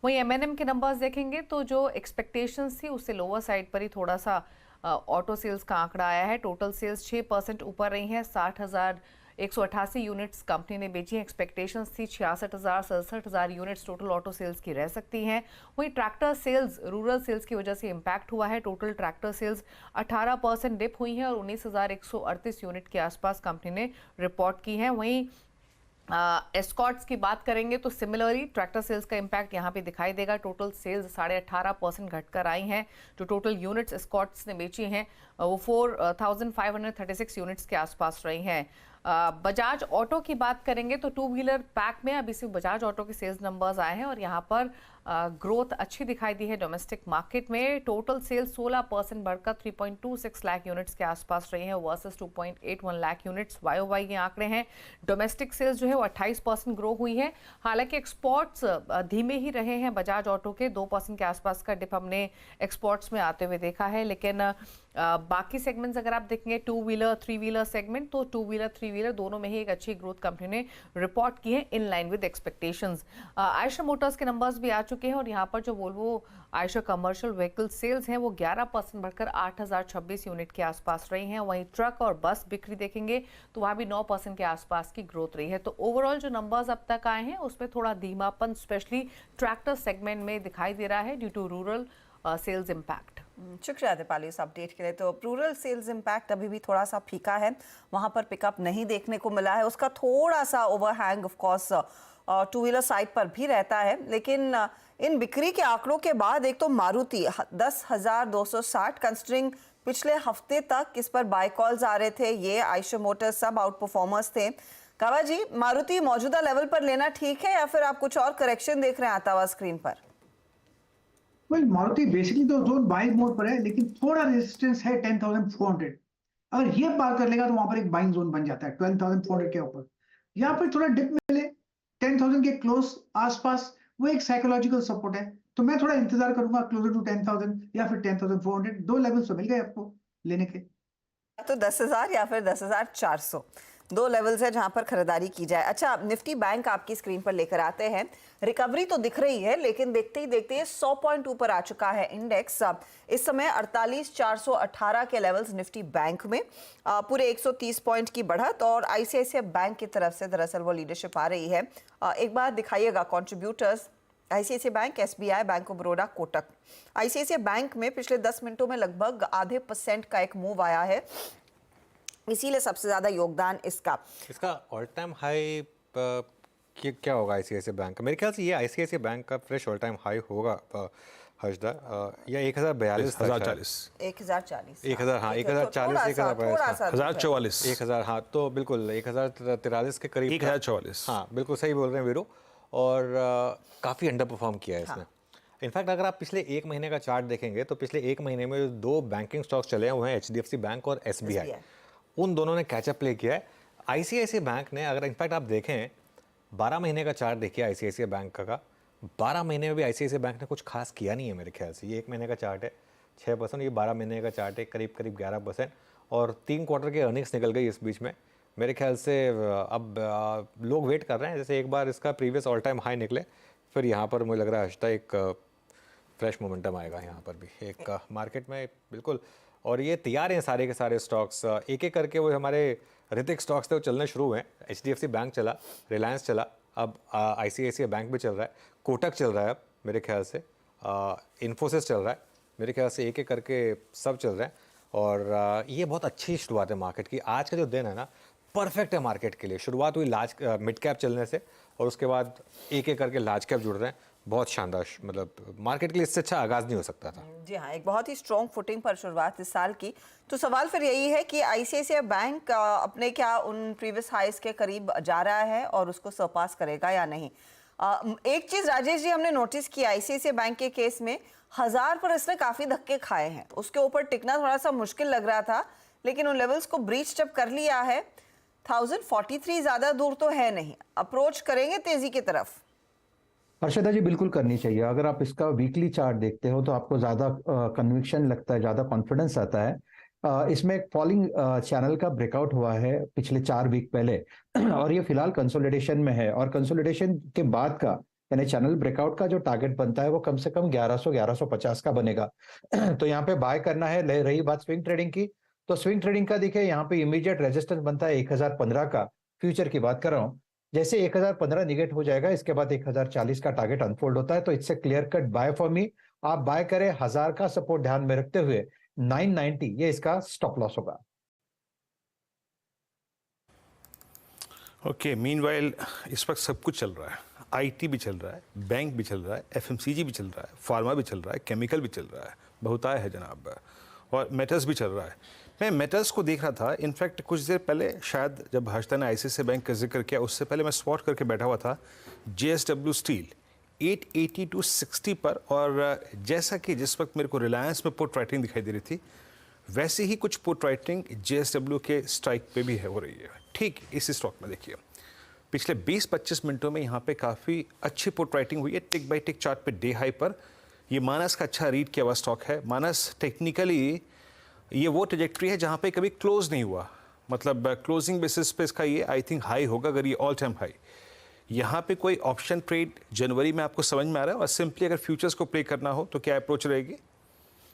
वहीं एमएनएम के नंबर्स देखेंगे तो जो एक्सपेक्टेशंस थी उससे लोअर साइड पर ही थोड़ा सा ऑटो सेल्स का आंकड़ा आया है। टोटल सेल्स 6% ऊपर रही हैं, 60,188 यूनिट्स कंपनी ने बेची हैं। एक्सपेक्टेशंस थी 66,000-67,000 यूनिट्स टोटल ऑटो सेल्स की रह सकती हैं। वहीं ट्रैक्टर सेल्स रूरल सेल्स की वजह से इम्पैक्ट हुआ है। टोटल ट्रैक्टर सेल्स 18% डिप हुई हैं और 19,138 यूनिट के आसपास कंपनी ने रिपोर्ट की है। वहीं एस्कॉर्ट्स की बात करेंगे तो सिमिलरली ट्रैक्टर सेल्स का इम्पैक्ट यहाँ पे दिखाई देगा। टोटल सेल्स 18.5% घटकर आई हैं। जो टोटल यूनिट्स एस्कॉर्ट्स ने बेची हैं वो 4,536 यूनिट्स के आसपास रही हैं। बजाज ऑटो की बात करेंगे तो 2 व्हीलर पैक में अभी सिर्फ बजाज ऑटो के सेल्स नंबर्स आए हैं और यहाँ पर ग्रोथ अच्छी दिखाई दी है डोमेस्टिक मार्केट में। टोटल सेल्स 16% बढ़कर 3.26 लाख यूनिट्स के आसपास रही हैं वर्सेस 2.81 लाख यूनिट्स। वाई ये आंकड़े हैं। डोमेस्टिक सेल्स जो है वो 28% ग्रो हुई है। हालांकि एक्सपोर्ट्स धीमे ही रहे हैं बजाज ऑटो के, 2% के आसपास का डिप हमने एक्सपोर्ट्स में आते हुए देखा है। लेकिन बाकी सेगमेंट्स अगर आप देखेंगे 2 व्हीलर 3 व्हीलर सेगमेंट तो 2 व्हीलर 3 व्हीलर दोनों में ही एक अच्छी ग्रोथ कंपनी ने रिपोर्ट की है in line with expectations. Eicher Motors के नंबर्स भी आ चुके हैं और यहाँ पर जो Volvo Eicher commercial vehicle sales हैं वो 11% बढ़कर 8,026 यूनिट के आसपास रही हैं। वहीं ट्रक और बस बिक्री देखेंगे तो वहाँ भी 9% के आसपास की ग्रोथ रही है। तो ओवरऑल जो नंबर्स अब तक आए हैं उसमें थोड़ा धीमापन स्पेशली ट्रैक्टर सेगमेंट में दिखाई दे रहा है due to rural sales impact. शुक्रिया दीपाली इस अपडेट के लिए। तो रूरल सेल्स इम्पैक्ट अभी भी थोड़ा सा फीका है, वहाँ पर पिकअप नहीं देखने को मिला है। उसका थोड़ा सा overhang of course 2 wheeler side पर भी रहता है। लेकिन इन बिक्री के आंकड़ों के बाद एक तो मारुति 10,260 कंसिडरिंग पिछले हफ्ते तक इस पर बाय कॉल्स आ रहे थे, ये आयशर मोटर्स सब आउट परफॉर्मर्स थे। कावा जी, मारुति मौजूदा लेवल पर लेना ठीक है या फिर आप कुछ और करेक्शन देख रहे हैं आता हुआ स्क्रीन पर? मारुति बेसिकली तो जोन बाइंग मोड पर है, लेकिन थोड़ा रेजिस्टेंस है 10,400। अगर ये पार कर लेगा तो वहां पर एक बाइंग जोन बन जाता है 12,400 के ऊपर। यहाँ पर थोड़ा डिप मिले 10,000 के क्लोज आसपास, वो एक साइकोलॉजिकल सपोर्ट है। तो मैं थोड़ा इंतजार करूंगा क्लोजर टू 10,000 या फिर 10,400। 2 लेवल्स तो मिल गए आपको लेने के। तो 10,000 या फिर 10,400। दो लेवल्स है जहां पर खरीदारी की जाए। अच्छा, निफ्टी बैंक आपकी स्क्रीन पर लेकर आते हैं। रिकवरी तो दिख रही है, लेकिन देखते ही देखते 100 पॉइंट ऊपर आ चुका है इंडेक्स। इस समय 48,418 के लेवल्स निफ्टी बैंक में, पूरे 130 पॉइंट की बढ़त, और आईसीआईसीआई बैंक की तरफ से दरअसल वो लीडरशिप आ रही है। एक बार दिखाइएगा contributors. ICICI bank, SBI, bank of Baroda, Kotak. ICICI bank में पिछले 10 मिनटों में लगभग आधे % का एक मूव आया है, इसीलिए सबसे ज्यादा योगदान इसका ऑल टाइम हाई क्या होगा आईसीआईसीआई बैंक का? मेरे ख्याल से ये आईसीआईसीआई बैंक का फ्रेश ऑल टाइम हाई होगा हर्षदा, या 1042 1040 1000, हाँ, तो बिल्कुल 1043 के करीब 1044, हाँ बिल्कुल सही बोल रहे हैं वीरू। और काफ़ी अंडर परफॉर्म किया है इसने। इनफैक्ट अगर आप पिछले एक महीने का चार्ट देखेंगे तो पिछले एक महीने में जो दो बैंकिंग स्टॉक्स चले हैं वो हैं एचडीएफसी बैंक और एसबीआई। उन दोनों ने कैचअप प्ले किया है। आईसीआईसीआई बैंक ने, अगर इनफैक्ट आप देखें 12 महीने का चार्ट देखिए आईसीआईसीआई बैंक का 12 महीने में भी आईसीआईसीआई बैंक ने कुछ खास किया नहीं है मेरे ख्याल से। ये एक महीने का चार्ट है 6%, ये 12 महीने का चार्ट है करीब 11%, और 3 क्वार्टर के अर्निंग्स निकल गई इस बीच में। मेरे ख्याल से अब लोग वेट कर रहे हैं, जैसे एक बार इसका प्रीवियस ऑल टाइम हाई निकले, फिर यहाँ पर मुझे लग रहा है हर्षदा एक फ्रेश मोमेंटम आएगा यहाँ पर भी एक मार्केट में, बिल्कुल। और ये तैयार हैं सारे के सारे स्टॉक्स, एक एक करके वो हमारे ऋतिक स्टॉक्स थे वो चलने शुरू हुए हैं। एचडीएफसी बैंक चला, रिलायंस चला, अब आईसीआईसीआई बैंक भी चल रहा है, कोटक चल रहा है अब मेरे ख्याल से, इन्फोसिस चल रहा है मेरे ख्याल से, एक एक करके सब चल रहे हैं। और ये बहुत अच्छी शुरुआत है मार्केट की। आज का जो दिन है ना परफेक्ट है मार्केट के लिए। शुरुआत हुई मिड कैप चलने से, और उसके बाद एक एक करके लार्ज कैप जुड़ रहे हैं। बहुत शानदार, मतलब मार्केट के लिए इससे अच्छा आगाज नहीं हो सकता था। जी हाँ, एक बहुत ही स्ट्रॉन्ग फुटिंग पर शुरुआत इस साल की। तो सवाल फिर यही है कि आईसीआईसीआई बैंक अपने क्या उन प्रीवियस हाइस के करीब जा रहा है और उसको सरपास करेगा या नहीं। एक चीज राजेश जी हमने नोटिस किया आईसीआईसीआई बैंक के केस में, 1000 पर इसने काफी धक्के खाए हैं, उसके ऊपर टिकना थोड़ा सा मुश्किल लग रहा था, लेकिन उन लेवल्स को ब्रीच जब कर लिया है, 1043 ज्यादा दूर तो है नहीं, अप्रोच करेंगे तेजी की तरफ। हर्षदा जी बिल्कुल करनी चाहिए। अगर आप इसका वीकली चार्ट देखते हो तो आपको ज़्यादा कन्विक्शन लगता है, ज़्यादा कॉन्फिडेंस आता है। इसमें एक फॉलिंग चैनल का ब्रेकआउट हुआ है पिछले 4 वीक पहले और ये फिलहाल कंसोलिडेशन में है, और कंसोलिडेशन के बाद का यानी चैनल ब्रेकआउट का जो टारगेट बनता है वो कम से कम 1100-1150 का बनेगा। तो यहाँ पे बाय करना है। रही बात स्विंग ट्रेडिंग की, तो स्विंग ट्रेडिंग का देखिए यहाँ पे इमीडिएट रेजिस्टेंस बनता है 1015 का, फ्यूचर की बात कर रहा हूँ। जैसे 1015 निगेट हो जाएगा, इसके बाद 1040 का टारगेट अनफोल्ड होता है, तो it's a clear cut by for me. आप बाय करें 1000 का सपोर्ट ध्यान में रखते हुए, 990 ये इसका स्टॉप लॉस होगा। ओके, मीनवाइल इस वक्त सब कुछ चल रहा है। आईटी भी चल रहा है, बैंक भी चल रहा है, एफएमसीजी भी चल रहा है, फार्मा भी चल रहा है, केमिकल भी चल रहा है, बहुतायत है जनाब, और मेटल्स भी चल रहा है। मैं मेटल्स को देख रहा था, इनफैक्ट कुछ देर पहले शायद जब हर्षदा ने आईसीआईसीआई बैंक का जिक्र किया, उससे पहले मैं स्पॉट करके बैठा हुआ था जेएसडब्ल्यू स्टील 880 to 60 पर, और जैसा कि जिस वक्त मेरे को रिलायंस में पुट राइटिंग दिखाई दे रही थी, वैसे ही कुछ पुट राइटिंग जेएसडब्ल्यू के स्ट्राइक पे भी हो रही है। ठीक इसी स्टॉक में देखिए पिछले 20-25 मिनटों में यहाँ पे काफ़ी अच्छी पुट राइटिंग हुई है, टिक बाई टिक चार्ट पे डे हाई पर। ये मानस का अच्छा रीड किया हुआ स्टॉक है। मानस टेक्निकली ये वो ट्रेजेक्ट्री है जहाँ पे कभी क्लोज नहीं हुआ, मतलब क्लोजिंग बेसिस पे इसका ये आई थिंक हाई होगा, अगर ये ऑल टाइम हाई। यहाँ पे कोई ऑप्शन ट्रेड जनवरी में आपको समझ में आ रहा है, और सिंपली अगर फ्यूचर्स को प्ले करना हो तो क्या अप्रोच रहेगी?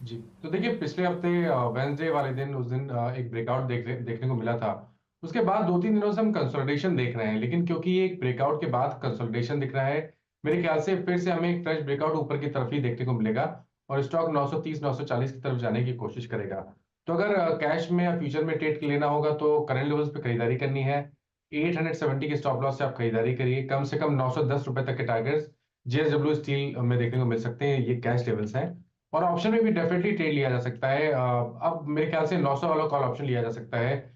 जी, तो देखिए पिछले हफ्ते वेंसडे वाले दिन, उस दिन एक ब्रेकआउट देखने को मिला था। उसके बाद 2-3 दिनों से हम कंसोलिडेशन देख रहे हैं, लेकिन क्योंकि ये एक ब्रेकआउट के बाद कंसोलिडेशन दिख रहा है, मेरे ख्याल से फिर से हमें एक फ्रेश ब्रेकआउट ऊपर की तरफ ही देखने को मिलेगा, और स्टॉक 930-940 की तरफ जाने की कोशिश करेगा। तो अगर कैश में या फ्यूचर में ट्रेड लेना होगा तो करंट लेवल्स पे खरीदारी करनी है। 870 के स्टॉप लॉस से आप खरीदारी करिए। कम से कम 910 रुपए तक के टारगेट्स जेएसडब्ल्यू स्टील में देखने को मिल सकते हैं, ये कैश लेवल्स हैं। और ऑप्शन में भी डेफिनेटली ट्रेड लिया जा सकता है। अब मेरे ख्याल से 900 वाला कॉल ऑप्शन लिया जा सकता है,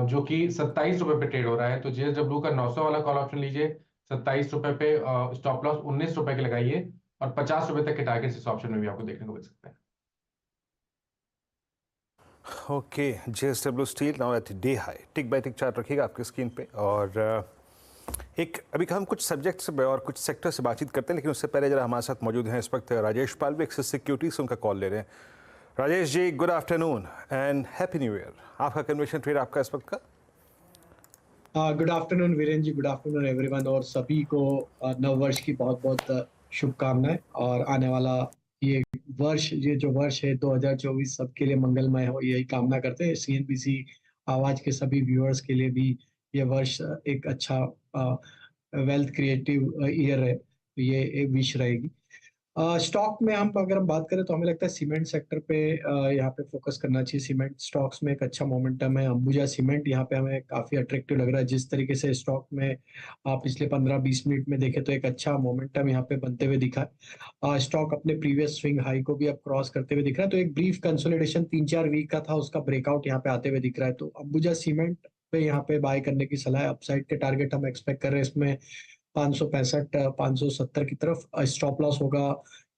जो कि 27 रुपए पे ट्रेड हो रहा है। तो जेएसडब्ल्यू का 900 वाला कॉल ऑप्शन लीजिए, 27 रुपए पे स्टॉप लॉस 19 रुपए के लगाइए, और 50 रुपए तक के टारगेट्स इस ऑप्शन में भी आपको देखने को मिल सकते हैं। Okay, JSW steel now at day high, tick by tick chart रखिएगा आपकी स्क्रीन पे। और एक अभी हम कुछ सब्जेक्ट से और कुछ सेक्टर से बातचीत करते हैं, लेकिन उससे पहले जरा हमारे साथ मौजूद हैं इस वक्त राजेश पाल भी एक्सिस सिक्योरिटीज से उनका कॉल ले रहे हैं। Rajesh ji, good afternoon and happy new year. आपका कन्वेंशन ट्रेड आपका इस वक्त का? Good afternoon Viren ji, good afternoon everyone, और सभी को नव वर्ष की बहुत बहुत शुभकामनाएं। और आने वाला ये ये जो वर्ष है 2024 सबके लिए मंगलमय हो, यही कामना करते हैं। सीएनबीसी आवाज के सभी व्यूअर्स के लिए भी ये वर्ष एक अच्छा वेल्थ क्रिएटिव ईयर है, ये एक विश रहेगी। स्टॉक में अगर हम बात करें तो हमें लगता है सीमेंट सेक्टर पे यहाँ पे फोकस करना चाहिए। सीमेंट स्टॉक्स में एक अच्छा मोमेंटम है। अंबुजा सीमेंट यहाँ पे हमें काफी अट्रैक्टिव लग रहा है। जिस तरीके से स्टॉक में पिछले 15-20 मिनट में देखे तो एक अच्छा मोमेंटम यहाँ पे बनते हुए दिखा है। स्टॉक अपने प्रीवियस स्विंग हाई को भी अब क्रॉस करते हुए दिख रहा है। तो एक ब्रीफ कंसोलिडेशन 3-4 वीक का था, उसका ब्रेकआउट यहाँ पे आते हुए दिख रहा है। तो अंबुजा सीमेंट पे यहाँ पे बाय करने की सलाह है। अपसाइड के टारगेट हम एक्सपेक्ट कर रहे हैं इसमें 565-570 की तरफ। स्टॉप लॉस होगा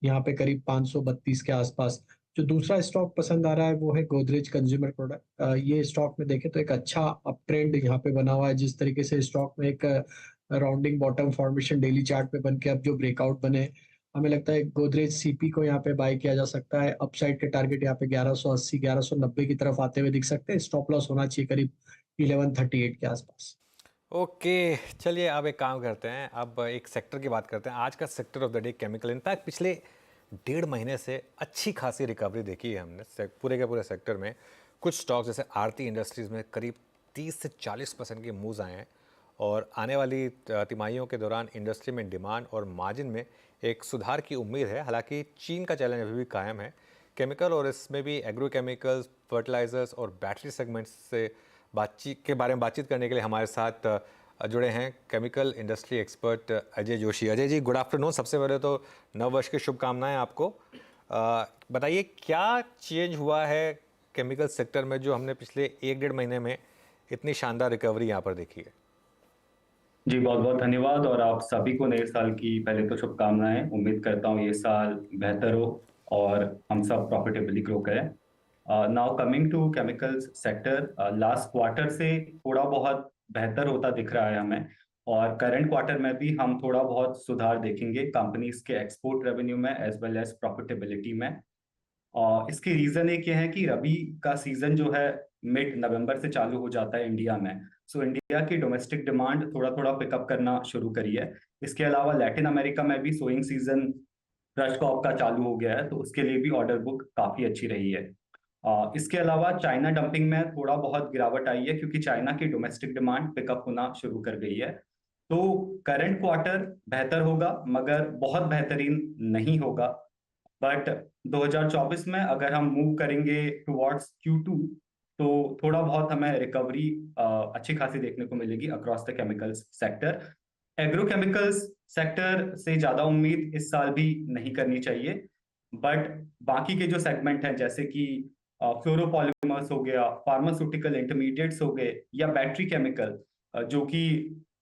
यहाँ पे करीब 532 के आसपास। जो दूसरा स्टॉक पसंद आ रहा है वो है गोदरेज कंज्यूमर प्रोडक्ट। ये स्टॉक में देखें तो एक अच्छा अप ट्रेंड यहाँ पे बना हुआ है। जिस तरीके से स्टॉक में एक rounding bottom formation daily chart पे बन के अब जो ब्रेकआउट बने, हमें लगता है गोदरेज सीपी को यहाँ पे बाय किया जा सकता है। अपसाइड के टारगेट यहाँ पे 1180-1190 की तरफ आते हुए दिख सकते हैं। स्टॉप लॉस होना चाहिए करीब 1138 के आसपास। ओके, चलिए अब एक काम करते हैं, अब एक सेक्टर की बात करते हैं। आज का sector of the day chemical. In fact पिछले 1.5 महीने से अच्छी खासी रिकवरी देखी है हमने पूरे के पूरे सेक्टर में। कुछ स्टॉक्स जैसे आरती इंडस्ट्रीज़ में करीब 30 से 40% के मूव्स आए हैं और आने वाली तिमाहियों के दौरान इंडस्ट्री में डिमांड और मार्जिन में एक सुधार की उम्मीद है। हालांकि चीन का चैलेंज अभी भी कायम है। केमिकल और इसमें भी एग्रो केमिकल्स, फर्टिलाइजर्स और बैटरी सेगमेंट्स से बातचीत के बारे में बातचीत करने के लिए हमारे साथ जुड़े हैं chemical industry expert Ajay Joshi. Ajay ji, good afternoon. सबसे पहले तो नव वर्ष की शुभकामनाएं आपको। बताइए क्या चेंज हुआ है केमिकल सेक्टर में जो हमने पिछले 1-1.5 महीने में इतनी शानदार रिकवरी यहाँ पर देखी है? जी बहुत बहुत धन्यवाद, और आप सभी को नए साल की पहले तो शुभकामनाएं। उम्मीद करता हूँ ये साल बेहतर हो और हम सब प्रॉफिटेबली ग्रो करें। Now coming to chemicals sector, last quarter से थोड़ा बहुत बेहतर होता दिख रहा है हमें, और करंट क्वार्टर में भी हम थोड़ा बहुत सुधार देखेंगे कंपनीज के एक्सपोर्ट रेवेन्यू में एज वेल एज प्रॉफिटेबिलिटी में। इसकी रीजन एक ये है कि रबी का सीजन जो है मिड नवंबर से चालू हो जाता है इंडिया में। सो इंडिया की डोमेस्टिक डिमांड थोड़ा थोड़ा पिकअप करना शुरू करी है। इसके अलावा लैटिन अमेरिका में भी सोइंग सीजन रश क्रॉप का चालू हो गया है, तो उसके लिए भी ऑर्डर बुक काफी अच्छी रही है। इसके अलावा चाइना डंपिंग में थोड़ा बहुत गिरावट आई है क्योंकि चाइना की डोमेस्टिक डिमांड पिकअप होना शुरू कर गई है। तो करंट क्वार्टर बेहतर होगा मगर बहुत बेहतरीन नहीं होगा। बट 2024 में अगर हम मूव करेंगे टुवर्ड्स Q2 तो थोड़ा बहुत हमें रिकवरी अच्छी खासी देखने को मिलेगी across the chemicals sector. Agrochemicals sector से ज्यादा उम्मीद इस साल भी नहीं करनी चाहिए, बट बाकी के जो सेगमेंट हैं जैसे कि फ्लोरोपॉलीमर्स हो गया, फार्मास्यूटिकल इंटरमीडिएट्स हो गए, या बैटरी केमिकल जो कि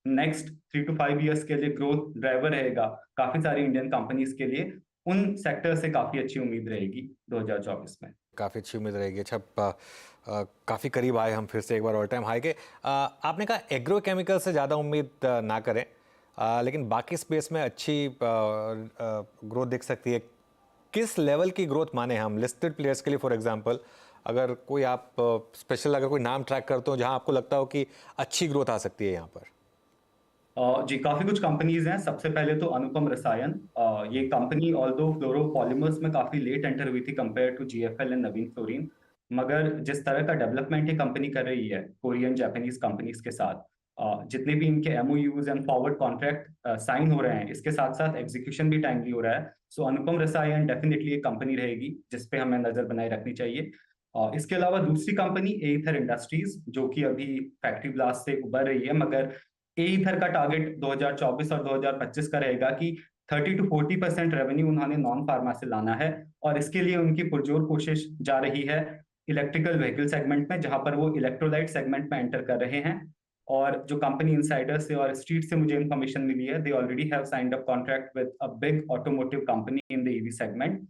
नेक्स्ट 3 to 5 इयर्स के लिए ग्रोथ ड्राइवर रहेगा काफी सारी इंडियन कंपनीज के लिए, उन सेक्टर से काफी अच्छी उम्मीद रहेगी 2024 में। काफ़ी अच्छी उम्मीद रहेगी। अच्छा, काफ़ी करीब आए हम फिर से एक बार ऑल टाइम हाई के। आपने कहा एग्रो केमिकल से ज़्यादा उम्मीद ना करें, लेकिन बाकी स्पेस में अच्छी ग्रोथ दिख सकती है। किस लेवल की ग्रोथ माने हम लिस्टेड प्लेयर्स के लिए? फॉर एग्जांपल अगर कोई आप स्पेशल अगर कोई नाम ट्रैक करते हो जहां आपको लगता हो कि अच्छी ग्रोथ आ सकती है यहाँ पर? जी काफी कुछ कंपनीज हैं। सबसे पहले तो अनुपम रसायन, ये कंपनी ऑल्दो फ्लोरोपॉलीमर्स में काफी लेट एंटर हुई थी compare to GFL and Navin fluorine, मगर जिस तरह का डेवलपमेंट ये कंपनी कर रही है कोरियन जापानीज कंपनीज के साथ, जितने भी इनके MOUs and forward contract sign हो रहे हैं, इसके साथ साथ एग्जीक्यूशन भी टाइमली हो रहा है। सो अनुपम रसायन डेफिनेटली एक कंपनी रहेगी जिसपे हमें नजर बनाए रखनी चाहिए। इसके अलावा दूसरी कंपनी एथर इंडस्ट्रीज जो कि अभी फैक्ट्री ब्लास्ट से उबर रही है, मगर एथर का टारगेट 2024 और 2025 का रहेगा कि 30 to 40% रेवेन्यू उन्होंने नॉन फार्मा से लाना है, और इसके लिए उनकी पुरजोर कोशिश जा रही है इलेक्ट्रिकल व्हीकल सेगमेंट में, जहां पर वो इलेक्ट्रोलाइट सेगमेंट में एंटर कर रहे हैं। और जो कंपनी इनसाइडर से और स्ट्रीट से मुझे इन्फॉर्मेशन मिली है, they already have signed up contract with a big automotive company in the EV segment.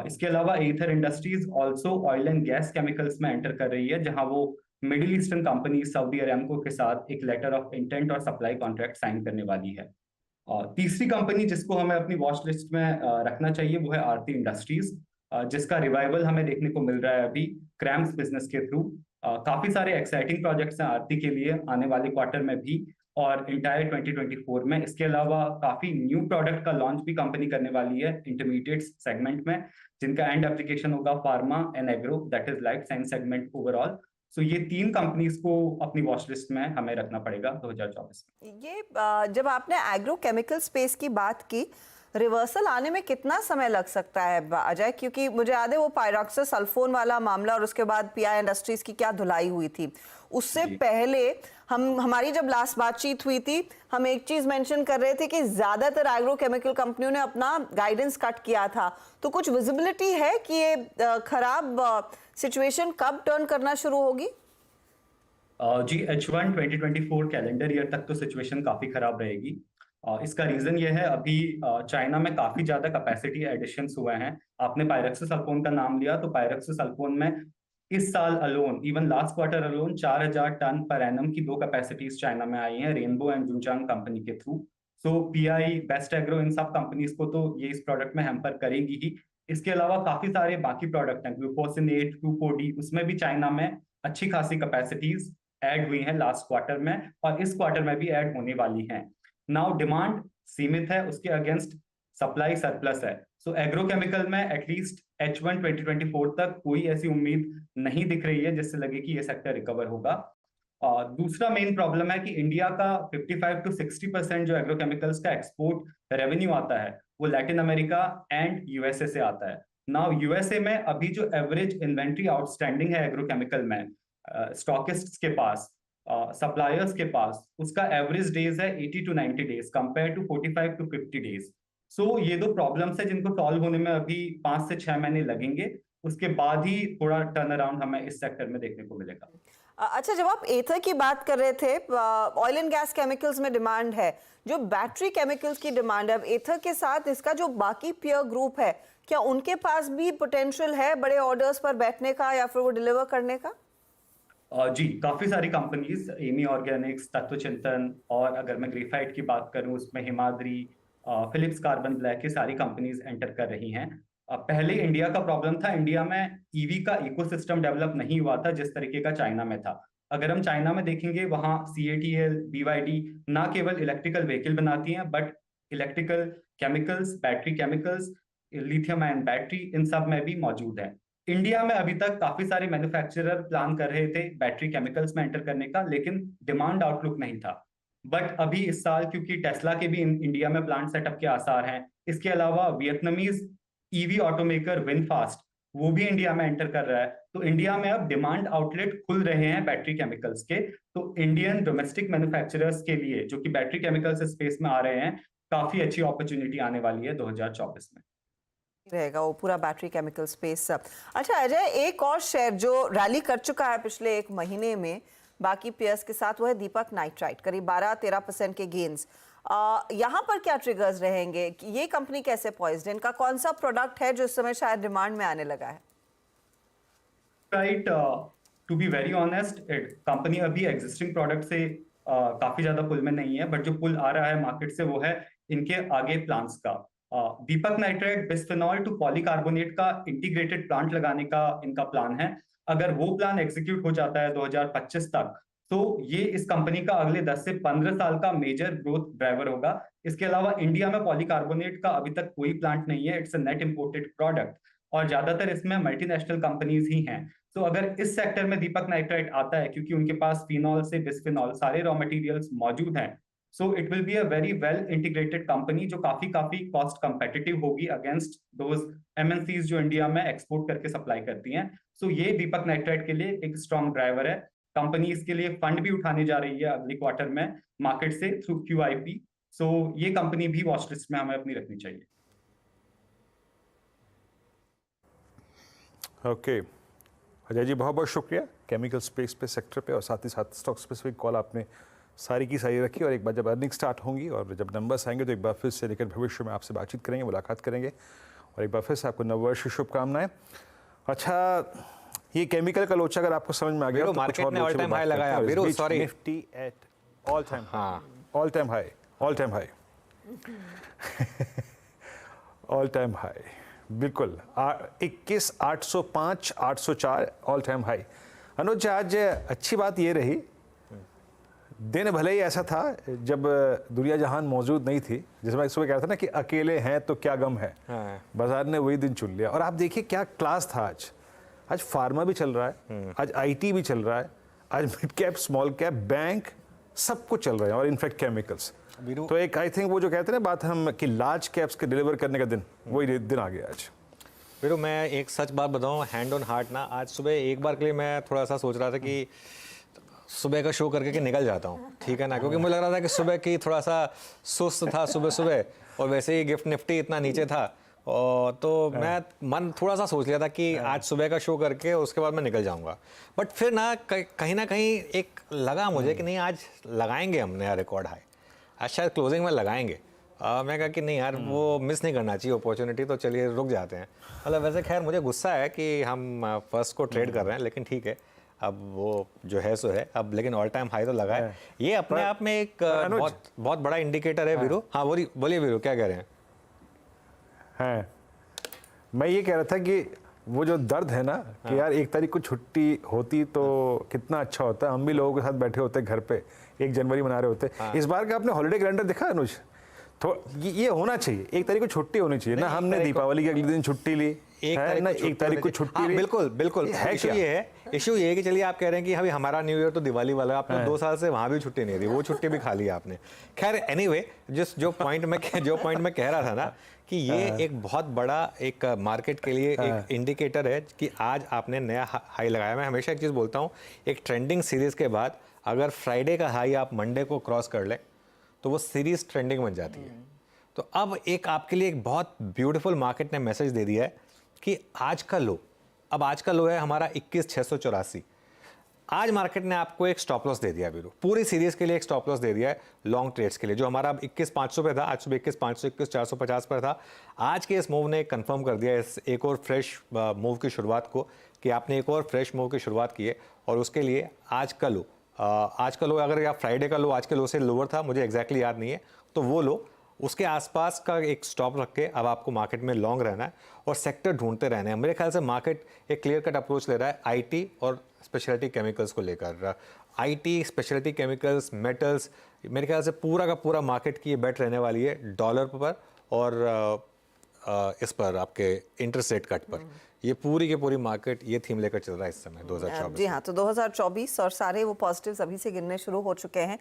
इसके अलावा Aether industries also oil and gas chemicals में एंटर कर रही है, जहां वो middle eastern company Saudi Aramco के साथ एक लेटर ऑफ इंटेंट और सप्लाई कॉन्ट्रैक्ट साइन करने वाली है। तीसरी कंपनी जिसको हमें अपनी वॉच लिस्ट में रखना चाहिए वो है आरती इंडस्ट्रीज, जिसका रिवाइवल हमें देखने को मिल रहा है अभी क्रैम्स बिजनेस के थ्रू। काफी सारे एक्साइटिंग प्रोजेक्ट्स हैं आरती के लिए आने वाले क्वार्टर में भी और इंटायर 2024 में। इसके अलावा काफी न्यू प्रोडक्ट का लॉन्च भी कंपनी करने वाली है इंटरमीडिएट सेगमेंट में, जिनका एंड एप्लीकेशन होगा pharma and agro, that is life science segment overall. So ये 3 कंपनीज को अपनी वॉच लिस्ट में हमें रखना पड़ेगा 2024 में। ये जब आपने एग्रो केमिकल स्पेस की बात की, रिवर्सल आने में कितना समय लग सकता है अजय? क्योंकि मुझे याद है वो पायरॉक्सोसल्फोन वाला मामला और उसके बाद पीआई इंडस्ट्रीज की क्या धुलाई हुई थी। उससे पहले हमारी जब लास्ट बातचीत हुई थी, हम एक चीज मेंशन कर रहे थे कि ज्यादातर एग्रो केमिकल कंपनियों ने अपना गाइडेंस कट किया था। तो कुछ विजिबिलिटी है कि ये खराब सिचुएशन कब टर्न करना शुरू होगी? जी, H1 2024 कैलेंडर ईयर तक तो सिचुएशन काफी खराब रहेगी। इसका रीजन ये है, अभी चाइना में काफी ज्यादा कैपेसिटी एडिशंस हुए हैं। आपने पायरॉक्सोसल्फोन का नाम लिया, तो पायरॉक्सोसल्फोन में इस साल alone, even last quarter alone 4000 ton पर एनम की 2 कैपेसिटीज चाइना में आई हैं, रेनबो एंड जुनचांग कंपनी के through. So PI, best agro, इन सब कंपनीज को तो ये इस प्रोडक्ट में हैम्पर करेगी ही। इसके अलावा काफी सारे बाकी प्रोडक्ट हैं, ग्लूफोसिनेट, 2,4-D, उसमें भी चाइना में अच्छी खासी कैपेसिटीज ऐड हुई हैं लास्ट क्वार्टर में और इस क्वार्टर में भी ऐड होने वाली हैं। नाउ डिमांड सीमित है, उसके अगेंस्ट सप्लाई सरप्लस है। सो एग्रोकेमिकल में एटलीस्ट H1 2024 तक कोई ऐसी उम्मीद नहीं दिख रही है जिससे लगे कि ये सेक्टर रिकवर होगा। दूसरा मेन प्रॉब्लम है कि इंडिया का 55 to 60% जो एग्रोकेमिकल्स का एक्सपोर्ट रेवेन्यू आता है वो लैटिन अमेरिका एंड यूएसए से आता है। नाउ यूएसए में अभी जो एवरेज इन्वेंट्री आउटस्टैंडिंग है एग्रोकेमिकल में स्टॉकिस्ट्स के पास, सप्लायर्स के पास, उसका एवरेज डेज है 80 to 90 days compare to 45 to 50 days. So ये 2 प्रॉब्लम्स है जिनको सॉल्व होने में अभी 5 से 6 महीने लगेंगे, उसके बाद ही थोड़ा टर्न अराउंड हमें इस सेक्टर में देखने को मिलेगा। अच्छा, जब आप एथर की बात कर रहे थे, ऑयल एंड गैस केमिकल्स में डिमांड है, जो बैटरी केमिकल्स की डिमांड है, अब एथर के साथ इसका जो बाकी पीयर ग्रुप है, क्या उनके पास भी पोटेंशियल है बड़े ऑर्डर्स पर बैठने का या फिर वो डिलीवर करने का? जी, काफी सारी कंपनीज, एमी ऑर्गेनिक्स, तत्व चिंतन, और अगर मैं ग्रेफाइट की बात करूं उसमें हिमाद्री, फिलिप्स कार्बन ब्लैक, ये सारी कंपनीज एंटर कर रही हैं। पहले इंडिया का प्रॉब्लम था, इंडिया में ईवी का इकोसिस्टम डेवलप नहीं हुआ था जिस तरीके का चाइना में था। अगर हम चाइना में देखेंगे, वहां CATL, BYD ना केवल इलेक्ट्रिकल व्हीकल बनाती हैं but electrical chemicals, battery chemicals, lithium ion battery, इन सब में भी मौजूद है। इंडिया में अभी तक काफी सारे मैन्युफैक्चरर प्लान कर रहे थे बैटरी केमिकल्स में एंटर करने का, लेकिन डिमांड आउटलुक नहीं था। बट अभी इस साल क्योंकि टेस्ला के भी इंडिया में प्लांट सेटअप के आसार हैं, इसके अलावा वियतनामीज ईवी ऑटोमेकर विनफास्ट, वो भी इंडिया में एंटर कर रहा है। तो इंडिया में अब डिमांड आउटलेट खुल रहे हैं बैटरी केमिकल्स के। तो इंडियन डोमेस्टिक मैन्युफैक्चरर्स के लिए जो कि बैटरी केमिकल्स स्पेस में आ रहे हैं, काफी अच्छी अपॉर्चुनिटी आने वाली है 2024 में रहेगा वो पूरा बैटरी केमिकल स्पेस। अच्छा अजय, एक और शेयर जो रैली कर चुका है पिछले 1 महीने में बाकी पेयर्स के साथ, वो है दीपक नाइट्राइट, करीब 12-13% के गेन्स। यहाँ पर क्या ट्रिगर्स रहेंगे? ये कंपनी कैसे पॉइज्ड है? इनका कौन सा प्रोडक्ट है जो इस समय शायद डिमांड में आने लगा है? Right, to be very honest, company अभी एग्जिस्टिंग प्रोडक्ट से काफी ज्यादा पुल में नहीं है, बट जो पुल आ रहा है मार्केट से वो है इनके आगे प्लांट्स का। दीपक नाइट्राइट बिस्फेनॉल टू पॉलीकार्बोनेट का इंटीग्रेटेड प्लांट लगाने का इनका प्लान है। अगर वो प्लान एग्जीक्यूट हो जाता है 2025 तक, तो ये इस कंपनी का अगले 10 से 15 साल का मेजर ग्रोथ ड्राइवर होगा। इसके अलावा इंडिया में पॉलीकार्बोनेट का अभी तक कोई प्लांट नहीं है, it's a net imported product, और ज्यादातर इसमें मल्टीनेशनल कंपनीज ही हैं। तो अगर इस सेक्टर में दीपक नाइट्राइट आता है, क्योंकि उनके पास फिनॉल से बिस्फेनॉल सारे रॉ मटेरियल्स मौजूद हैं, so it will be a very well integrated company जो काफी कॉस्ट कंपेटिटिव होगी अगेंस्ट दोज MNCs जो इंडिया में एक्सपोर्ट करके सप्लाई करती हैं। सो ये दीपक नाइट्राइट के लिए एक स्ट्रॉन्ग ड्राइवर है। कंपनी इसके लिए फंड भी उठाने जा रही है अगले क्वार्टर में मार्केट से थ्रू QIP। सो ये कंपनी भी वॉच लिस्ट में हमें अपनी रखनी चाहिए। ओके अजय जी, बहुत बहुत शुक्रिया केमिकल स्पेस पे, सेक्टर पे, और साथ ही साथ स्टॉक स्पेसिफिक कॉल आपने सारी की सारी रखी। और एक बार जब अर्निंग स्टार्ट होंगी और जब नंबर्स आएंगे तो एक बार फिर से लेकर भविष्य में आपसे बातचीत करेंगे, मुलाकात करेंगे, और एक बार फिर से आपको नववर्ष की शुभकामनाएं। अच्छा, ये केमिकल का लोचा अगर आपको समझ में आ गया तो मार्केट ने ऑल टाइम हाई लगाया, Veeru sorry, Nifty at all time, all time high, all time high, all time high, बिल्कुल 21,805, 804 ऑल टाइम हाई। अनुज आज अच्छी बात ये रही, दिन भले ही ऐसा था जब दुनिया जहान मौजूद नहीं थी, जैसे मैं सुबह कह रहा था ना कि अकेले हैं तो क्या गम है, बाजार ने वही दिन चुन लिया। और आप देखिए क्या क्लास था आज। आज फार्मा भी चल रहा है, आज आईटी भी चल रहा है, आज mid cap small cap bank सब कुछ चल रहा है, और इनफैक्ट केमिकल्स। तो एक आई थिंक वो जो कहते हैं ना बात हम कि लार्ज कैप्स के डिलीवर करने का दिन, वही दिन आ गया आज। वीरू मैं एक सच बात बताऊं, हैंड ऑन हार्ट ना, आज सुबह एक बार के लिए मैं थोड़ा सा सोच रहा था कि सुबह का शो करके कि निकल जाता हूँ, ठीक है ना, क्योंकि मुझे लग रहा था कि सुबह की थोड़ा सा सुस्त था सुबह सुबह, और वैसे ही गिफ्ट निफ्टी इतना नीचे था, और तो मैं मन थोड़ा सा सोच लिया था कि आज सुबह का शो करके उसके बाद मैं निकल जाऊंगा। बट फिर ना कहीं ना कहीं एक लगा मुझे कि नहीं आज लगाएंगे हम नया रिकॉर्ड हाई, आज शायद क्लोजिंग में लगाएंगे। मैं कहा कि नहीं यार वो मिस नहीं करना चाहिए अपॉर्चुनिटी, तो चलिए रुक जाते हैं। मतलब वैसे खैर मुझे गुस्सा है कि हम फर्स्ट को ट्रेड कर रहे हैं, लेकिन ठीक है अब वो जो है सो है अब, लेकिन ऑल टाइम हाई तो लगा है। ये अपने आप में एक बहुत बड़ा इंडिकेटर है वीरू। हाँ बोलिए वीरू, क्या कह रहे हैं? हैं मैं ये कह रहा था कि वो जो दर्द है ना कि यार 1 तारीख को छुट्टी होती तो कितना अच्छा होता। हम भी लोगों के साथ बैठे होते घर पे, 1 जनवरी मना रहे होते। इस बार का आपने हॉलिडे कैलेंडर देखा अनुज? तो ये होना चाहिए, 1 तारीख को छुट्टी होनी चाहिए ना। हमने दीपावली के अगले दिन छुट्टी ली, 1 तारीख को छुट्टी ली। बिल्कुल इशू ये है कि चलिए आप कह रहे हैं कि अभी हमारा न्यू ईयर तो दिवाली वाला है, आपने 2 साल से वहां भी छुट्टी नहीं दी, वो छुट्टी भी खा ली आपने। खैर एनीवे, जो पॉइंट मैं कह रहा था ना कि ये एक बहुत बड़ा एक मार्केट के लिए एक इंडिकेटर है कि आज आपने नया हाई लगाया। मैं हमेशा एक चीज़ बोलता हूँ, एक ट्रेंडिंग सीरीज के बाद अगर फ्राइडे का हाई आप मंडे को क्रॉस कर लें तो वो सीरीज ट्रेंडिंग बन जाती है। तो अब एक आपके लिए एक बहुत ब्यूटीफुल मार्केट ने मैसेज दे दिया है कि आज का लो है हमारा 21,684। आज मार्केट ने आपको एक स्टॉप लॉस दे दिया वीरू, पूरी सीरीज के लिए एक स्टॉप लॉस दे दिया है लॉन्ग ट्रेड्स के लिए। जो हमारा 21,500 पे था, आज सुबह 21,500 21,450 पर था। आज के इस मूव ने कंफर्म कर दिया इस एक और फ्रेश मूव की शुरुआत को, कि आपने एक और फ्रेश मूव की शुरुआत की है। और उसके लिए आज का लो अगर या फ्राइडे का लो आज के लो से लोअर था, मुझे एग्जैक्टली याद नहीं है, तो वो लो उसके आसपास का एक स्टॉप रख के अब आपको मार्केट में लॉन्ग रहना है और सेक्टर ढूंढते रहना है। मेरे ख्याल से मार्केट एक क्लियर कट अप्रोच ले रहा है आईटी और स्पेशलिटी केमिकल्स को लेकर। आईटी, स्पेशलिटी केमिकल्स, मेटल्स, मेरे ख्याल से पूरा का पूरा मार्केट की ये बेट रहने वाली है डॉलर पर और इस पर आपके इंटरेस्ट रेट कट पर। ये पूरी की पूरी मार्केट ये थीम लेकर चल रहा है इस समय 2024। जी हाँ, तो 2024 और सारे वो पॉजिटिव्स अभी से गिरने शुरू हो चुके हैं।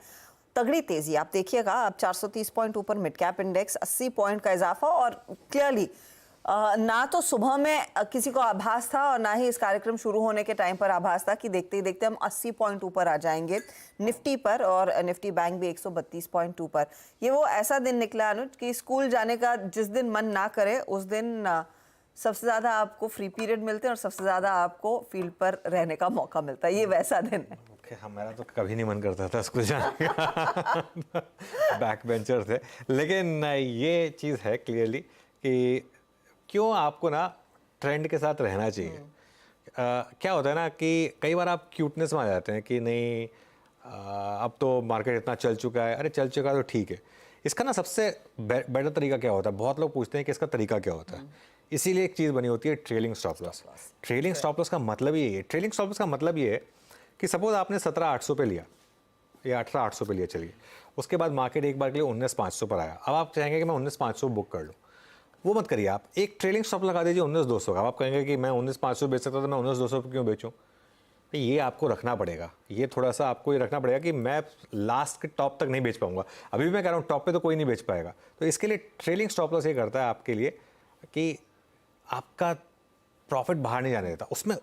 तगड़ी तेजी आप देखिएगा, अब 430 पॉइंट ऊपर मिड कैप इंडेक्स, 80 पॉइंट का इजाफा। और क्लियरली ना तो सुबह में किसी को आभास था और ना ही इस कार्यक्रम शुरू होने के टाइम पर आभास था कि देखते ही देखते हम 80 पॉइंट ऊपर आ जाएंगे निफ्टी पर, और निफ्टी बैंक भी 132 पॉइंट ऊपर। ये वो ऐसा दिन निकला अनुज कि स्कूल जाने का जिस दिन मन ना करे उस दिन सबसे ज़्यादा आपको फ्री पीरियड मिलते हैं और सबसे ज़्यादा आपको फील्ड पर रहने का मौका मिलता है। ये वैसा दिन है। हमारा तो कभी नहीं मन करता था स्कूल जाने का बैक बेंचर थे। लेकिन ये चीज़ है क्लियरली कि क्यों आपको ना ट्रेंड के साथ रहना चाहिए। क्या होता है ना कि कई बार आप क्यूटनेस में आ जाते हैं कि नहीं अब तो मार्केट इतना चल चुका है, अरे चल चुका है तो ठीक है। इसका ना सबसे बेटर तरीका क्या होता है, बहुत लोग पूछते हैं कि इसका तरीका क्या होता है। इसीलिए एक चीज़ बनी होती है trailing stop loss. Trailing stop loss का मतलब ये है, ट्रेलिंग स्टॉप लॉस का मतलब ये है कि सपोज आपने 17,800 पे लिया या 18,800 पे लिया, चलिए उसके बाद मार्केट एक बार के लिए 19,500 पर आया। अब आप चाहेंगे कि मैं 19,500 बुक कर लूँ, वो मत करिए। आप एक ट्रेलिंग स्टॉप लगा दीजिए 19,200 का। आप कहेंगे कि मैं 19,500 बेच सकता था, मैं 19,200 क्यों बेचूं? ये आपको रखना पड़ेगा, ये थोड़ा सा आपको ये रखना पड़ेगा कि मैं लास्ट के टॉप तक नहीं बेच पाऊंगा। अभी भी मैं कह रहा हूँ टॉप पे तो कोई नहीं बेच पाएगा। तो इसके लिए ट्रेलिंग स्टॉप लॉस ये करता है आपके लिए कि आपका प्रॉफिट बाहर नहीं जाने देता। उसमें